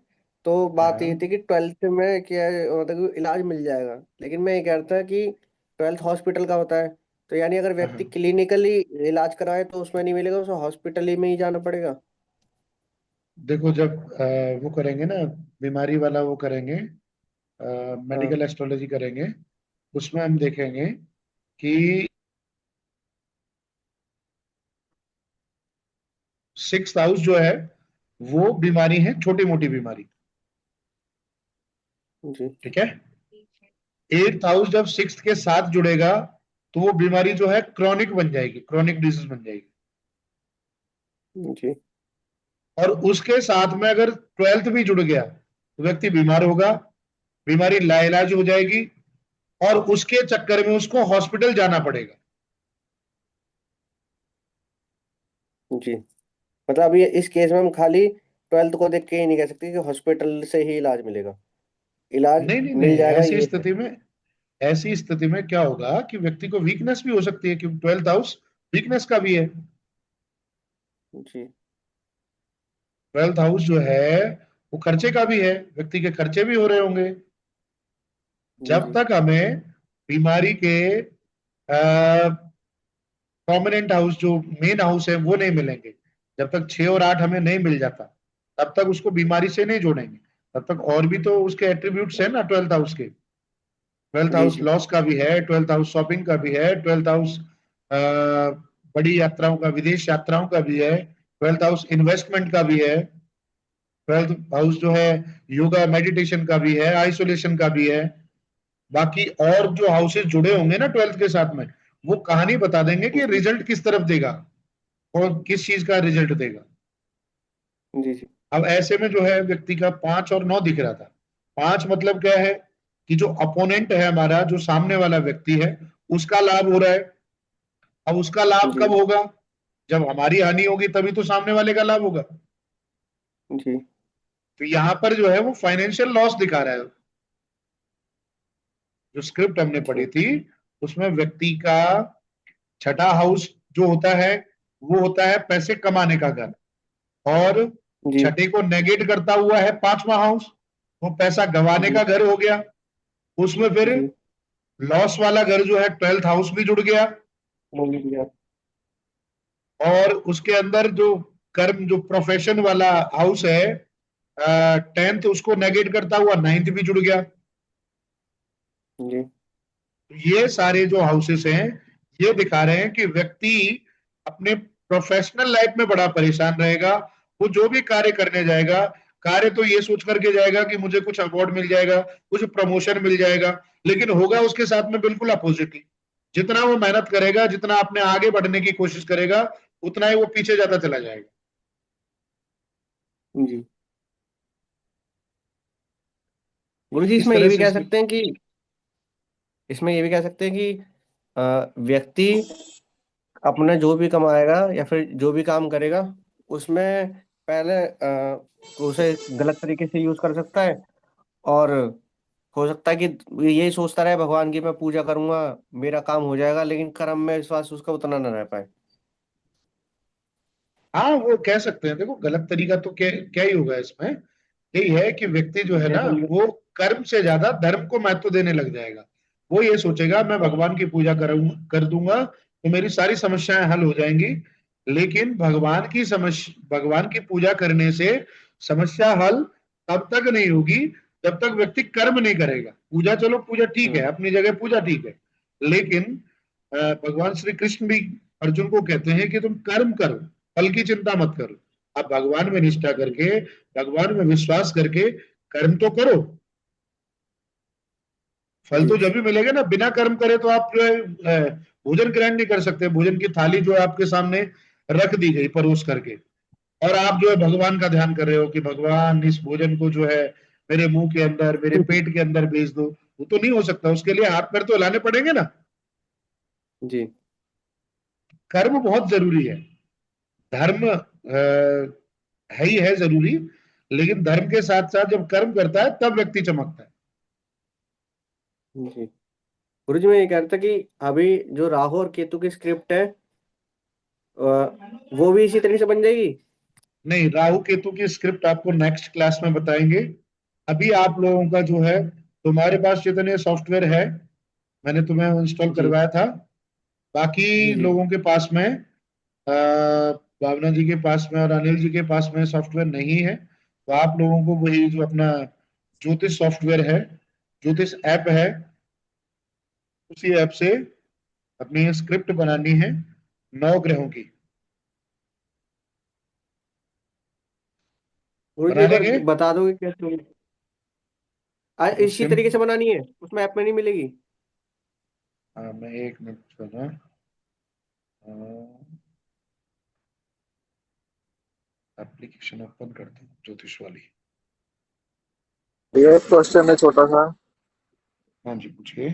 Speaker 4: तो बात ये
Speaker 1: हाँ
Speaker 4: थी कि 12th में क्या है, मतलब कि इलाज मिल जाएगा। लेकिन मैं ये कह रहा था कि 12th हॉस्पिटल का होता है, तो यानी अगर
Speaker 1: हाँ
Speaker 4: व्यक्ति
Speaker 1: हाँ।
Speaker 4: क्लिनिकली इलाज कराए तो उसमें नहीं मिलेगा, उसे हॉस्पिटल ही में ही जाना पड़ेगा।
Speaker 1: देखो जब वो करेंगे ना, बीमारी वाला वो करेंगे,
Speaker 4: हाँ।
Speaker 1: मेडिकल एस्ट्रोलॉजी करेंगे, उसमें हम देखेंगे कि 6th हाउस जो है वो बीमारी है, छोटी मोटी बीमारी।
Speaker 4: जी।
Speaker 1: ठीक है। 8th हाउस जब 6th के साथ जुड़ेगा तो वो बीमारी जो है क्रॉनिक बन जाएगी, क्रॉनिक डिजीज बन जाएगी।
Speaker 4: जी।
Speaker 1: और उसके साथ में अगर 12th भी जुड़ गया तो व्यक्ति बीमार होगा, बीमारी लाइलाज हो जाएगी, और उसके चक्कर में उसको हॉस्पिटल जाना पड़ेगा।
Speaker 4: जी। मतलब अभी इस केस में हम खाली 12th को देख के ही नहीं कह सकते कि हॉस्पिटल से ही इलाज मिलेगा। इलाज
Speaker 1: नहीं नहीं
Speaker 4: मिल
Speaker 1: नहीं,
Speaker 4: जाएगा
Speaker 1: ऐसी
Speaker 4: ये है।
Speaker 1: स्थिति में, ऐसी स्थिति में क्या होगा कि व्यक्ति को वीकनेस भी हो सकती है, क्योंकि 12th हाउस वीकनेस का भी है।
Speaker 4: जी।
Speaker 1: 12th हाउस जो है वो खर्चे का भी है, व्यक्ति के खर्चे भी हो रहे होंगे। जब
Speaker 4: जी।
Speaker 1: तक हमें बीमारी के प्रोमिनेंट हाउस जो मेन हाउस है वो नहीं मिलेंगे, जब तक 6 और 8 हमें नहीं मिल जाता, तब तक उसको बीमारी से नहीं जोड़ेंगे। तब तक और भी तो उसके एट्रीब्यूट्स है ना 12th हाउस के। ट्वेल्थ
Speaker 4: जी।
Speaker 1: हाउस
Speaker 4: जी।
Speaker 1: लॉस का भी है, 12th हाउस शॉपिंग का भी है, 12th हाउस बड़ी यात्राओं का, विदेश यात्राओं का भी है, 12th हाउस इन्वेस्टमेंट का भी है, 12th हाउस जो है योगा मेडिटेशन का भी है, आइसोलेशन का भी है। बाकी और जो हाउसेस जुड़े होंगे ना 12th के साथ में, वो कहानी बता देंगे कि
Speaker 4: जी।
Speaker 1: रिजल्ट किस तरफ देगा और किस चीज का रिजल्ट देगा।
Speaker 4: जी। जी।
Speaker 1: अब ऐसे में जो है व्यक्ति का 5 और 9 दिख रहा था। 5 मतलब क्या है कि जो अपोनेंट है हमारा, जो सामने वाला व्यक्ति है, उसका लाभ हो रहा है। अब उसका लाभ
Speaker 4: जी।
Speaker 1: कब होगा, जब हमारी हानि होगी तभी तो सामने वाले का लाभ होगा।
Speaker 4: जी।
Speaker 1: तो यहां पर जो है वो फाइनेंशियल लॉस दिखा रहा है। जो स्क्रिप्ट हमने पढ़ी
Speaker 4: जी।
Speaker 1: थी उसमें व्यक्ति का 6ठा हाउस जो होता है वो होता है पैसे कमाने का घर, और
Speaker 4: जी।
Speaker 1: 6ठे को नेगेट करता हुआ है 5वां हाउस, वो पैसा गंवाने
Speaker 4: जी।
Speaker 1: का घर हो गया। उसमें फिर
Speaker 4: जी।
Speaker 1: लॉस वाला घर जो है 12th हाउस भी जुड़ गया,
Speaker 4: बोल दिया।
Speaker 1: और उसके अंदर जो कर्म जो प्रोफेशन वाला हाउस है 10th, उसको नेगेट करता हुआ 9th भी जुड़ गया।
Speaker 4: जी।
Speaker 1: ये सारे जो हाउसेस हैं ये दिखा रहे हैं कि व्यक्ति अपने प्रोफेशनल लाइफ में बड़ा परेशान रहेगा। वो जो भी कार्य करने जाएगा, कार्य तो ये सोच करके जाएगा कि मुझे कुछ अवार्ड मिल जाएगा, कुछ प्रमोशन मिल जाएगा, लेकिन होगा उसके साथ में बिल्कुल अपोजिट ही। जितना वो मेहनत करेगा, जितना अपने आगे बढ़ने की कोशिश करेगा, उतना ही वो पीछे जाता चला जाएगा।
Speaker 4: जी। गुरु जी,
Speaker 1: इस
Speaker 4: इसमें ये
Speaker 1: तरह
Speaker 4: भी
Speaker 1: से
Speaker 4: कह
Speaker 1: इसमें।
Speaker 4: सकते हैं कि व्यक्ति अपना जो भी कमाएगा या फिर जो भी काम करेगा, उसमें पहले उसे गलत तरीके से यूज कर सकता है। और हो सकता है कि यही सोचता रहे भगवान की मैं पूजा करूंगा, मेरा काम हो जाएगा, लेकिन कर्म में विश्वास उसका उतना ना रह पाए।
Speaker 1: हाँ, वो कह सकते हैं। देखो, गलत तरीका तो क्या क्या ही होगा इसमें। यही है कि व्यक्ति जो है ना,
Speaker 4: जैसे
Speaker 1: वो कर्म से ज्यादा धर्म को महत्व देने लग जाएगा। वो ये सोचेगा मैं भगवान की पूजा कर दूंगा तो मेरी सारी समस्याएं हल हो जाएंगी। लेकिन भगवान की पूजा करने से समस्या हल तब तक नहीं होगी जब तक व्यक्ति कर्म नहीं करेगा। पूजा, चलो पूजा ठीक है,
Speaker 4: हम्म,
Speaker 1: अपनी जगह पूजा ठीक है। लेकिन भगवान श्री कृष्ण भी अर्जुन को कहते हैं कि तुम कर्म करो, फल की चिंता मत करो। आप भगवान में निष्ठा करके, भगवान में विश्वास करके कर्म तो करो। फल
Speaker 4: जी
Speaker 1: तो जब भी मिलेगा ना, बिना कर्म करे तो आप जो है भोजन ग्रहण नहीं कर सकते। भोजन की थाली जो है आपके सामने रख दी गई परोस करके, और आप जो है भगवान का ध्यान कर रहे हो कि भगवान इस भोजन को जो है मेरे मुंह के अंदर, मेरे पेट के अंदर भेज दो। वो तो नहीं हो सकता, उसके लिए हाथ पैर तो हिलाने पड़ेंगे ना।
Speaker 4: जी
Speaker 1: कर्म बहुत जरूरी है। धर्म है ही है जरूरी, लेकिन धर्म के साथ साथ जब कर्म करता है तब व्यक्ति चमकता है।
Speaker 4: जी। गुरु जी, मैं ये कह रहा था कि अभी जो राहु और केतु की स्क्रिप्ट है, वो भी इसी तरीके से बन जाएगी।
Speaker 1: नहीं, राहु केतु की स्क्रिप्ट आपको नेक्स्ट क्लास में बताएंगे। अभी आप लोगों का जो है, तुम्हारे पास जितने सॉफ्टवेयर है मैंने तुम्हें इंस्टॉल
Speaker 4: जी
Speaker 1: करवाया था। बाकी
Speaker 4: जी जी
Speaker 1: लोगों के पास में, भावना जी के पास में और अनिल जी के पास में सॉफ्टवेयर नहीं है। तो आप लोगों को वही जो अपना ज्योतिष सॉफ्टवेयर है, ज्योतिष ऐप है, उसी ऐप से अपनी स्क्रिप्ट बनानी है 9 ग्रहों की।
Speaker 4: गुरु जी,
Speaker 1: बना
Speaker 4: एक बार
Speaker 1: लेंगे।
Speaker 4: बता दोगे कैसे?
Speaker 1: वो
Speaker 4: इसी
Speaker 1: सिम
Speaker 4: तरीके से बनानी है, उसमें ऐप में नहीं मिलेगी?
Speaker 1: हाँ, मैं 1 मिनट करना। एप्लीकेशन ओपन करता हूँ ज्योतिष वाली।
Speaker 5: भैया एक क्वेश्चन है छोटा सा।
Speaker 1: हाँ जी, पूछिए।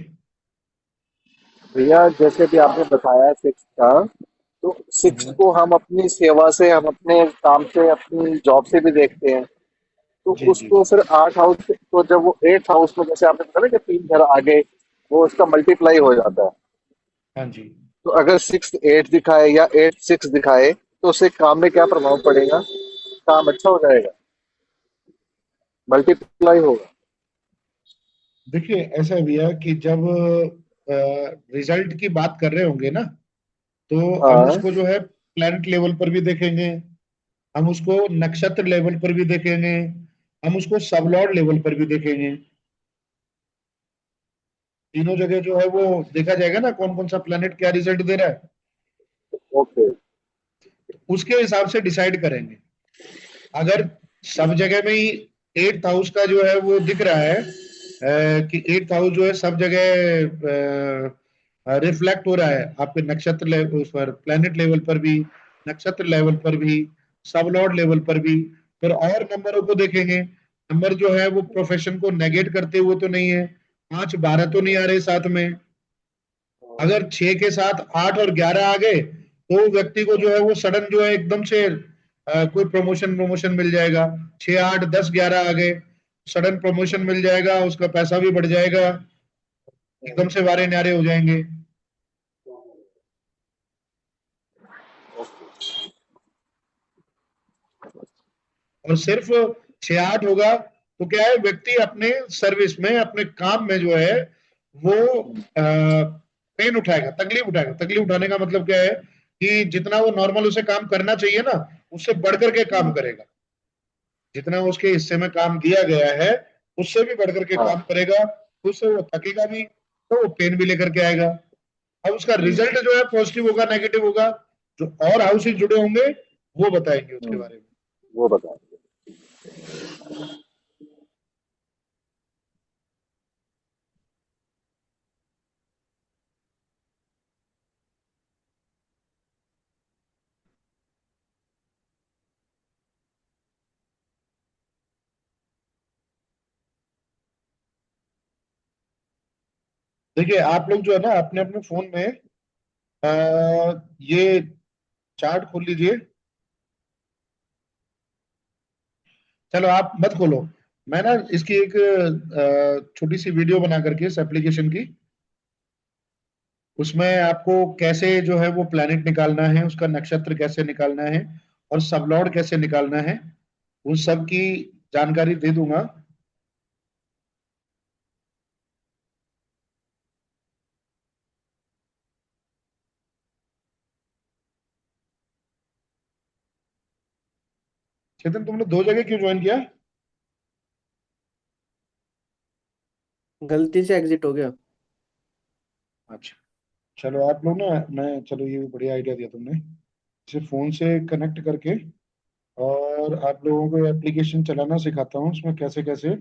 Speaker 5: भैया जैसे कि आपने बताया सिक्स का, तो सिक्स
Speaker 1: हम्म,
Speaker 5: को हम अपनी सेवा से, हम अपने काम से, अपनी जॉब से भी देखते हैं। तो
Speaker 1: जी जी।
Speaker 5: उसको फिर 8 हाउस, तो जब वो 8 हाउस में, जैसे आपने बताया ना कि 3 घर आगे, वो उसका मल्टीप्लाई हो जाता है।
Speaker 1: हाँ जी।
Speaker 5: तो अगर 6 8 दिखाए या 8 6 दिखाए, तो उससे काम में क्या प्रभाव पड़ेगा? काम अच्छा हो जाएगा, मल्टीप्लाई होगा?
Speaker 1: देखिए, ऐसा है भैया कि जब रिजल्ट की बात कर रहे होंगे ना, तो हम
Speaker 5: हाँ।
Speaker 1: उसको जो है प्लैनेट लेवल पर भी देखेंगे, हम उसको नक्षत्र लेवल पर भी देखेंगे, हम उसको सबलॉर्ड लेवल पर भी देखेंगे। तीनों जगह जो है वो देखा जाएगा ना, कौन कौन सा प्लैनेट क्या रिजल्ट दे रहा है।
Speaker 5: ओके।
Speaker 1: उसके हिसाब से डिसाइड करेंगे। अगर सब जगह में ही 8th हाउस का जो है वो दिख रहा है, कि 8th हाउस जो है सब जगह रिफ्लेक्ट हो रहा है आपके नक्षत्र लेवल, उस पर प्लेनेट लेवल पर भी, नक्षत्र लेवल पर भी, सब लॉर्ड लेवल पर भी, फिर और नंबरों को देखेंगे। नंबर जो है वो प्रोफेशन को नेगेट करते हुए तो नहीं है, 5 12 तो नहीं आ रहे साथ में। अगर 6 के साथ 8 और 11 आ गए तो व्यक्ति को जो है वो सडन जो है एकदम से कोई प्रमोशन प्रमोशन मिल जाएगा। 6 8 10 11 आ गए, सडन प्रमोशन मिल जाएगा, उसका पैसा भी बढ़ जाएगा, एकदम से वारे न्यारे हो जाएंगे। और सिर्फ 6 8 होगा तो क्या है, व्यक्ति अपने सर्विस में, अपने काम में जो है वो पेन उठाएगा, तकलीफ उठाएगा। तकलीफ उठाने का मतलब क्या है कि जितना वो नॉर्मल उसे काम करना चाहिए ना, उससे बढ़ करके काम करेगा। जितना उसके हिस्से में काम दिया गया है उससे भी बढ़ करके
Speaker 5: हाँ।
Speaker 1: काम करेगा। उससे वो थकेगा भी, तो वो पेन भी लेकर के आएगा। अब उसका
Speaker 5: हम्म,
Speaker 1: रिजल्ट जो है पॉजिटिव होगा नेगेटिव होगा, जो और हाउसेज जुड़े होंगे वो बताएंगे उसके
Speaker 5: हम्म,
Speaker 1: बारे में।
Speaker 5: वो बताओ।
Speaker 1: देखिए आप लोग जो है ना अपने अपने फोन में ये चार्ट खोल लीजिए। चलो आप मत खोलो, मैं ना इसकी एक छोटी सी वीडियो बना करके इस एप्लीकेशन की, उसमें आपको कैसे जो है वो प्लैनेट निकालना है, उसका नक्षत्र कैसे निकालना है और सबलॉर्ड कैसे निकालना है, उन सब की जानकारी दे दूंगा। चेतन तुमने दो जगह क्यों ज्वाइन किया?
Speaker 4: गलती से एग्जिट हो गया।
Speaker 1: अच्छा, चलो आप लोग ना, मैं चलो ये भी बढ़िया आइडिया दिया तुमने, इसे फोन से कनेक्ट करके और आप लोगों को एप्लीकेशन चलाना सिखाता हूँ, उसमें कैसे कैसे।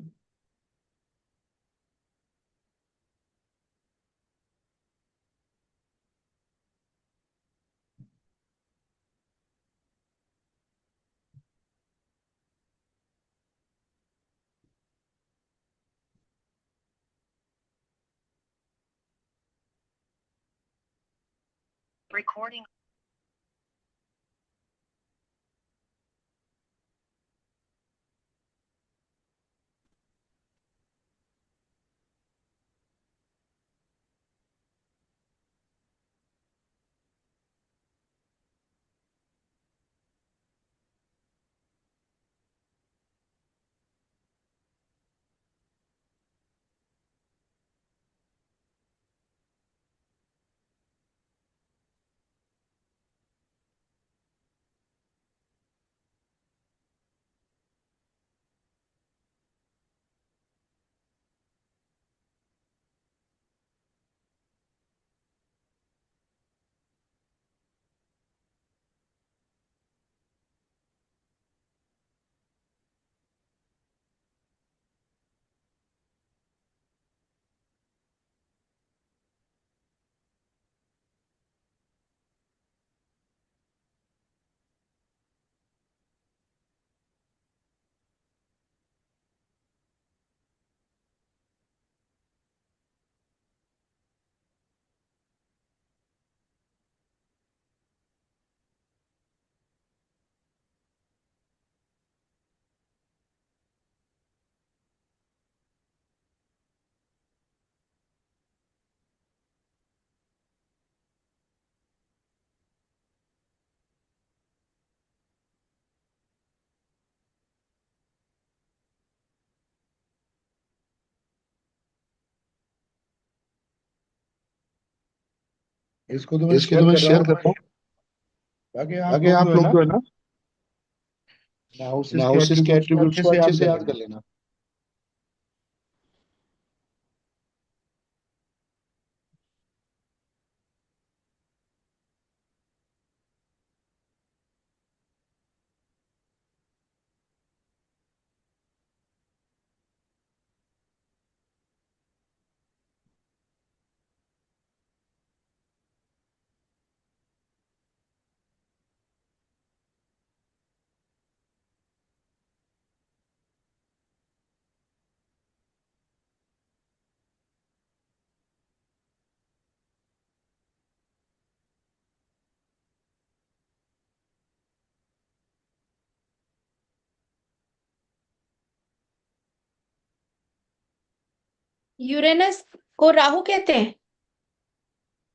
Speaker 1: इसको तो मैं
Speaker 5: इसको तो
Speaker 1: शेयर
Speaker 5: मैं
Speaker 1: कर रहा
Speaker 5: शेयर
Speaker 1: हूँ,
Speaker 5: कर रहा हूँ,
Speaker 1: बाकी आप
Speaker 5: आगे
Speaker 1: लोग जो
Speaker 5: आप
Speaker 1: है
Speaker 5: लोग
Speaker 1: ना
Speaker 5: जो है ना
Speaker 1: हाउसेस के
Speaker 5: हाउसेस के
Speaker 1: एट्रीब्यूट्स को
Speaker 5: एट्रीब्यूट्स
Speaker 1: अच्छे
Speaker 5: को
Speaker 1: से
Speaker 5: अच्छे
Speaker 1: याद
Speaker 5: से
Speaker 1: कर
Speaker 5: याद कर
Speaker 1: लेना।
Speaker 5: लेना।
Speaker 2: यूरेनस को राहु कहते हैं।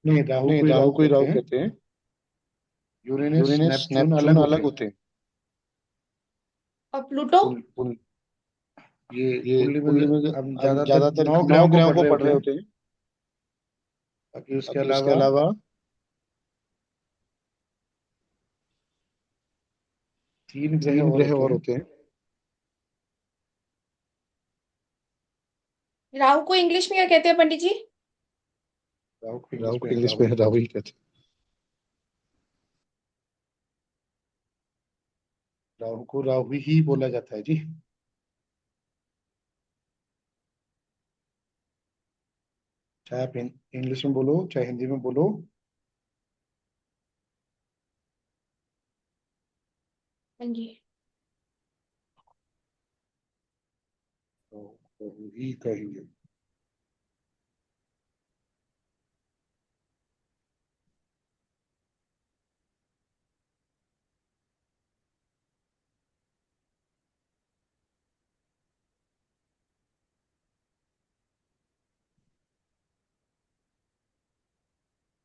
Speaker 1: नहीं, राहु
Speaker 5: नहीं,
Speaker 1: को ही
Speaker 5: राहु
Speaker 1: राहु
Speaker 5: को ही
Speaker 1: कहते
Speaker 5: राहु
Speaker 1: हैं।
Speaker 5: कहते हैं।
Speaker 1: यूरेनस
Speaker 5: यूरेनस
Speaker 1: नेपच्यून अलग
Speaker 5: नेपच्यून
Speaker 1: होते
Speaker 5: अलग
Speaker 1: हैं।
Speaker 5: होते हैं।
Speaker 2: और प्लूटो।
Speaker 1: कुल कुल ये
Speaker 5: ये
Speaker 1: कुंडली में
Speaker 5: कुंडली में
Speaker 1: हम
Speaker 5: हम
Speaker 1: ज्यादातर
Speaker 5: ज्यादातर
Speaker 1: 9 ग्रहों
Speaker 5: 9
Speaker 1: को
Speaker 5: ग्रहों
Speaker 1: पढ़
Speaker 5: को
Speaker 1: रहे
Speaker 5: पढ़
Speaker 1: होते
Speaker 5: रहे
Speaker 1: हैं।
Speaker 5: होते हैं।
Speaker 1: बाकी उसके
Speaker 5: बाकी उसके
Speaker 1: अलावा
Speaker 5: अलावा
Speaker 1: 3 ग्रह
Speaker 5: 3
Speaker 1: और
Speaker 5: ग्रह
Speaker 1: होते
Speaker 5: और
Speaker 1: हैं।
Speaker 5: होते हैं।
Speaker 2: राहु को इंग्लिश में क्या कहते हैं पंडित जी?
Speaker 1: राहु को
Speaker 5: राहु
Speaker 1: इंग्लिश
Speaker 5: को
Speaker 1: में
Speaker 5: इंग्लिश
Speaker 1: राहु
Speaker 5: में
Speaker 1: ही
Speaker 5: राहु
Speaker 1: कहते
Speaker 5: ही
Speaker 1: हैं।
Speaker 5: कहते हैं।
Speaker 1: राहु को राहु ही बोला जाता है जी। चाहे आप इंग्लिश में बोलो चाहे हिंदी में बोलो।
Speaker 2: हाँ जी।
Speaker 1: तो राहु ही कहेंगे।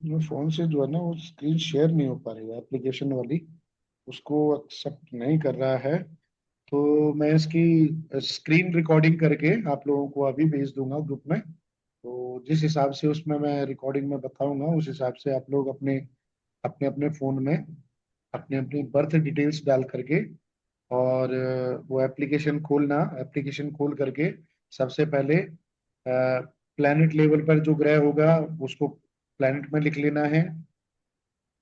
Speaker 1: वो फोन से जो है ना वो स्क्रीन शेयर नहीं हो पा रही है, एप्लीकेशन वाली उसको एक्सेप्ट नहीं कर रहा है। तो मैं इसकी स्क्रीन रिकॉर्डिंग करके आप लोगों को अभी भेज दूंगा ग्रुप में। तो जिस हिसाब से उसमें मैं रिकॉर्डिंग में बताऊंगा उस हिसाब से आप लोग अपने अपने अपने फोन में अपने अपनी बर्थ डिटेल्स डाल करके और वो एप्लीकेशन खोलना, एप्लीकेशन खोल करके सबसे पहले प्लैनेट लेवल पर जो ग्रह होगा उसको प्लैनेट में लिख लेना है।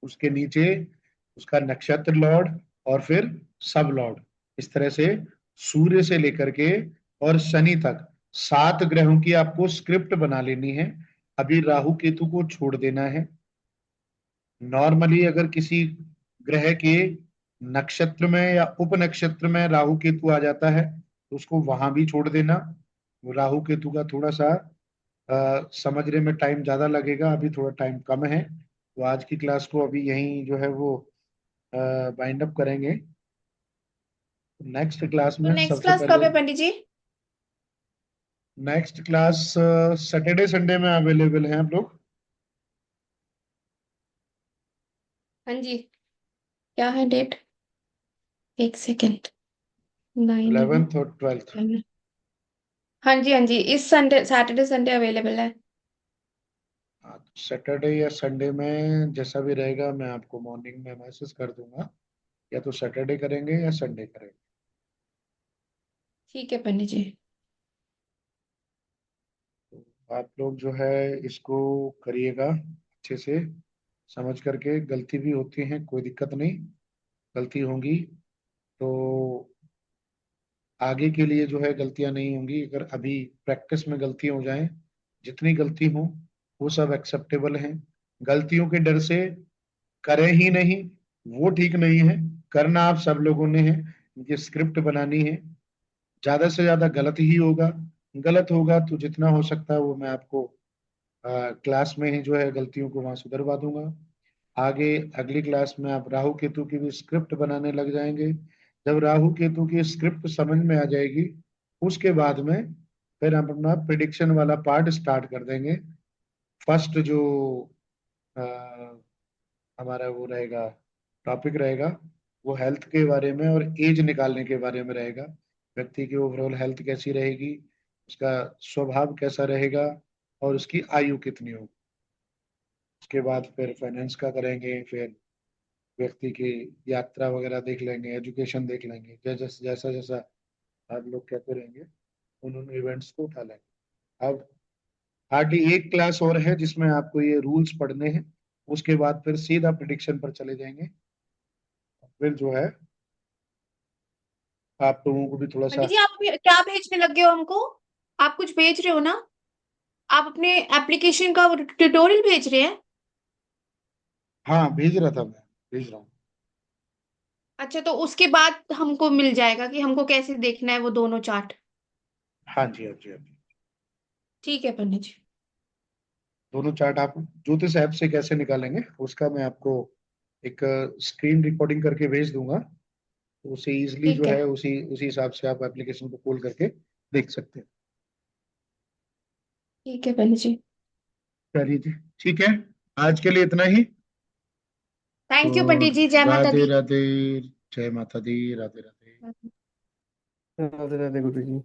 Speaker 1: उसके नीचे उसका नक्षत्र लॉर्ड और फिर सब लॉर्ड, इस तरह से सूर्य से लेकर के और शनि तक 7 ग्रहों की आपको स्क्रिप्ट बना लेनी है। अभी राहु केतु को छोड़ देना है। नॉर्मली अगर किसी ग्रह के नक्षत्र में या उप नक्षत्र में राहु केतु आ जाता है तो उसको वहां भी छोड़ देना। वो राहु केतु का थोड़ा सा समझने में टाइम ज्यादा लगेगा, अभी थोड़ा टाइम कम है। तो आज की क्लास को अभी यहीं जो है वो बाइंड अप करेंगे। नेक्स्ट क्लास
Speaker 2: तो
Speaker 1: में
Speaker 2: नेक्स्ट
Speaker 1: सबसे
Speaker 2: क्लास कब
Speaker 1: पहले,
Speaker 2: है पंडित जी?
Speaker 1: नेक्स्ट क्लास सैटरडे संडे में अवेलेबल हैं आप लोग।
Speaker 2: हाँ जी, क्या है डेट? एक सेकेंड। 9
Speaker 1: 11th और 12th।
Speaker 2: हाँ जी, हाँ जी, इस संडे, सैटरडे संडे अवेलेबल है।
Speaker 1: हाँ, सैटरडे या संडे में जैसा भी रहेगा मैं आपको मॉर्निंग में मैसेज कर दूंगा, या तो सैटरडे करेंगे या संडे करेंगे।
Speaker 2: ठीक है पंडित जी।
Speaker 1: तो आप लोग जो है इसको करिएगा अच्छे से समझ करके। गलती भी होती है, कोई दिक्कत नहीं, गलती होंगी तो आगे के लिए जो है गलतियां नहीं होंगी। अगर अभी प्रैक्टिस में गलती हो जाए, जितनी गलती हो वो सब एक्सेप्टेबल है। गलतियों के डर से करें ही नहीं, वो ठीक नहीं है। करना आप सब लोगों ने है, ये स्क्रिप्ट बनानी है। ज्यादा से ज्यादा गलत ही होगा। गलत होगा तो जितना हो सकता है वो मैं आपको क्लास में ही जो है गलतियों को वहां सुधरवा दूंगा। आगे अगली क्लास में आप राहु केतु की भी स्क्रिप्ट बनाने लग जाएंगे। जब राहु केतु की स्क्रिप्ट समझ में आ जाएगी उसके बाद में फिर हम अपना प्रिडिक्शन वाला पार्ट स्टार्ट कर देंगे। फर्स्ट जो अ, हमारा वो रहेगा, टॉपिक रहेगा, वो हेल्थ के बारे में और एज निकालने के बारे में रहेगा। व्यक्ति की ओवरऑल हेल्थ कैसी रहेगी, उसका स्वभाव कैसा रहेगा और उसकी आयु कितनी होगी। उसके बाद फिर फाइनेंस का करेंगे, फिर व्यक्ति की यात्रा वगैरह देख लेंगे, एजुकेशन देख लेंगे, जैसा जैसा जैसा आप लोग कहते रहेंगे उन इवेंट्स को उठा लेंगे। अब हार्डली एक क्लास और है जिसमें आपको ये रूल्स पढ़ने हैं, उसके बाद फिर सीधा प्रिडिक्शन पर चले जाएंगे। फिर जो है आप लोगों को भी थोड़ा सा।
Speaker 2: पंडित जी, आप क्या भेजने लगे हो हमको? आप कुछ भेज रहे हो ना? आप अपने एप्लीकेशन का ट्यूटोरियल भेज रहे हैं?
Speaker 1: हाँ भेज रहा था, मैं भेज रहा हूँ।
Speaker 2: अच्छा, तो उसके बाद हमको मिल जाएगा कि हमको कैसे देखना है वो दोनों चार्ट?
Speaker 1: हाँ जी, हाँ जी, हाँ जी।
Speaker 2: ठीक है पंडित जी।
Speaker 1: दोनों चार्ट आप ज्योतिष ऐप से कैसे निकालेंगे उसका मैं आपको एक स्क्रीन रिकॉर्डिंग करके भेज दूंगा। तो उसे इजिली जो
Speaker 2: ठीक है।
Speaker 1: है उसी उसी हिसाब से आप एप्लीकेशन को खोल करके देख सकते हैं।
Speaker 2: ठीक है पंडित जी।
Speaker 1: चलिए जी, ठीक है, आज के लिए इतना ही।
Speaker 2: थैंक यू
Speaker 1: और
Speaker 2: पंडित जी, जय माता
Speaker 1: राधे
Speaker 2: दी।
Speaker 1: राधे, जय माता दी, राधे राधे।
Speaker 4: राधे राधे गुरु जी।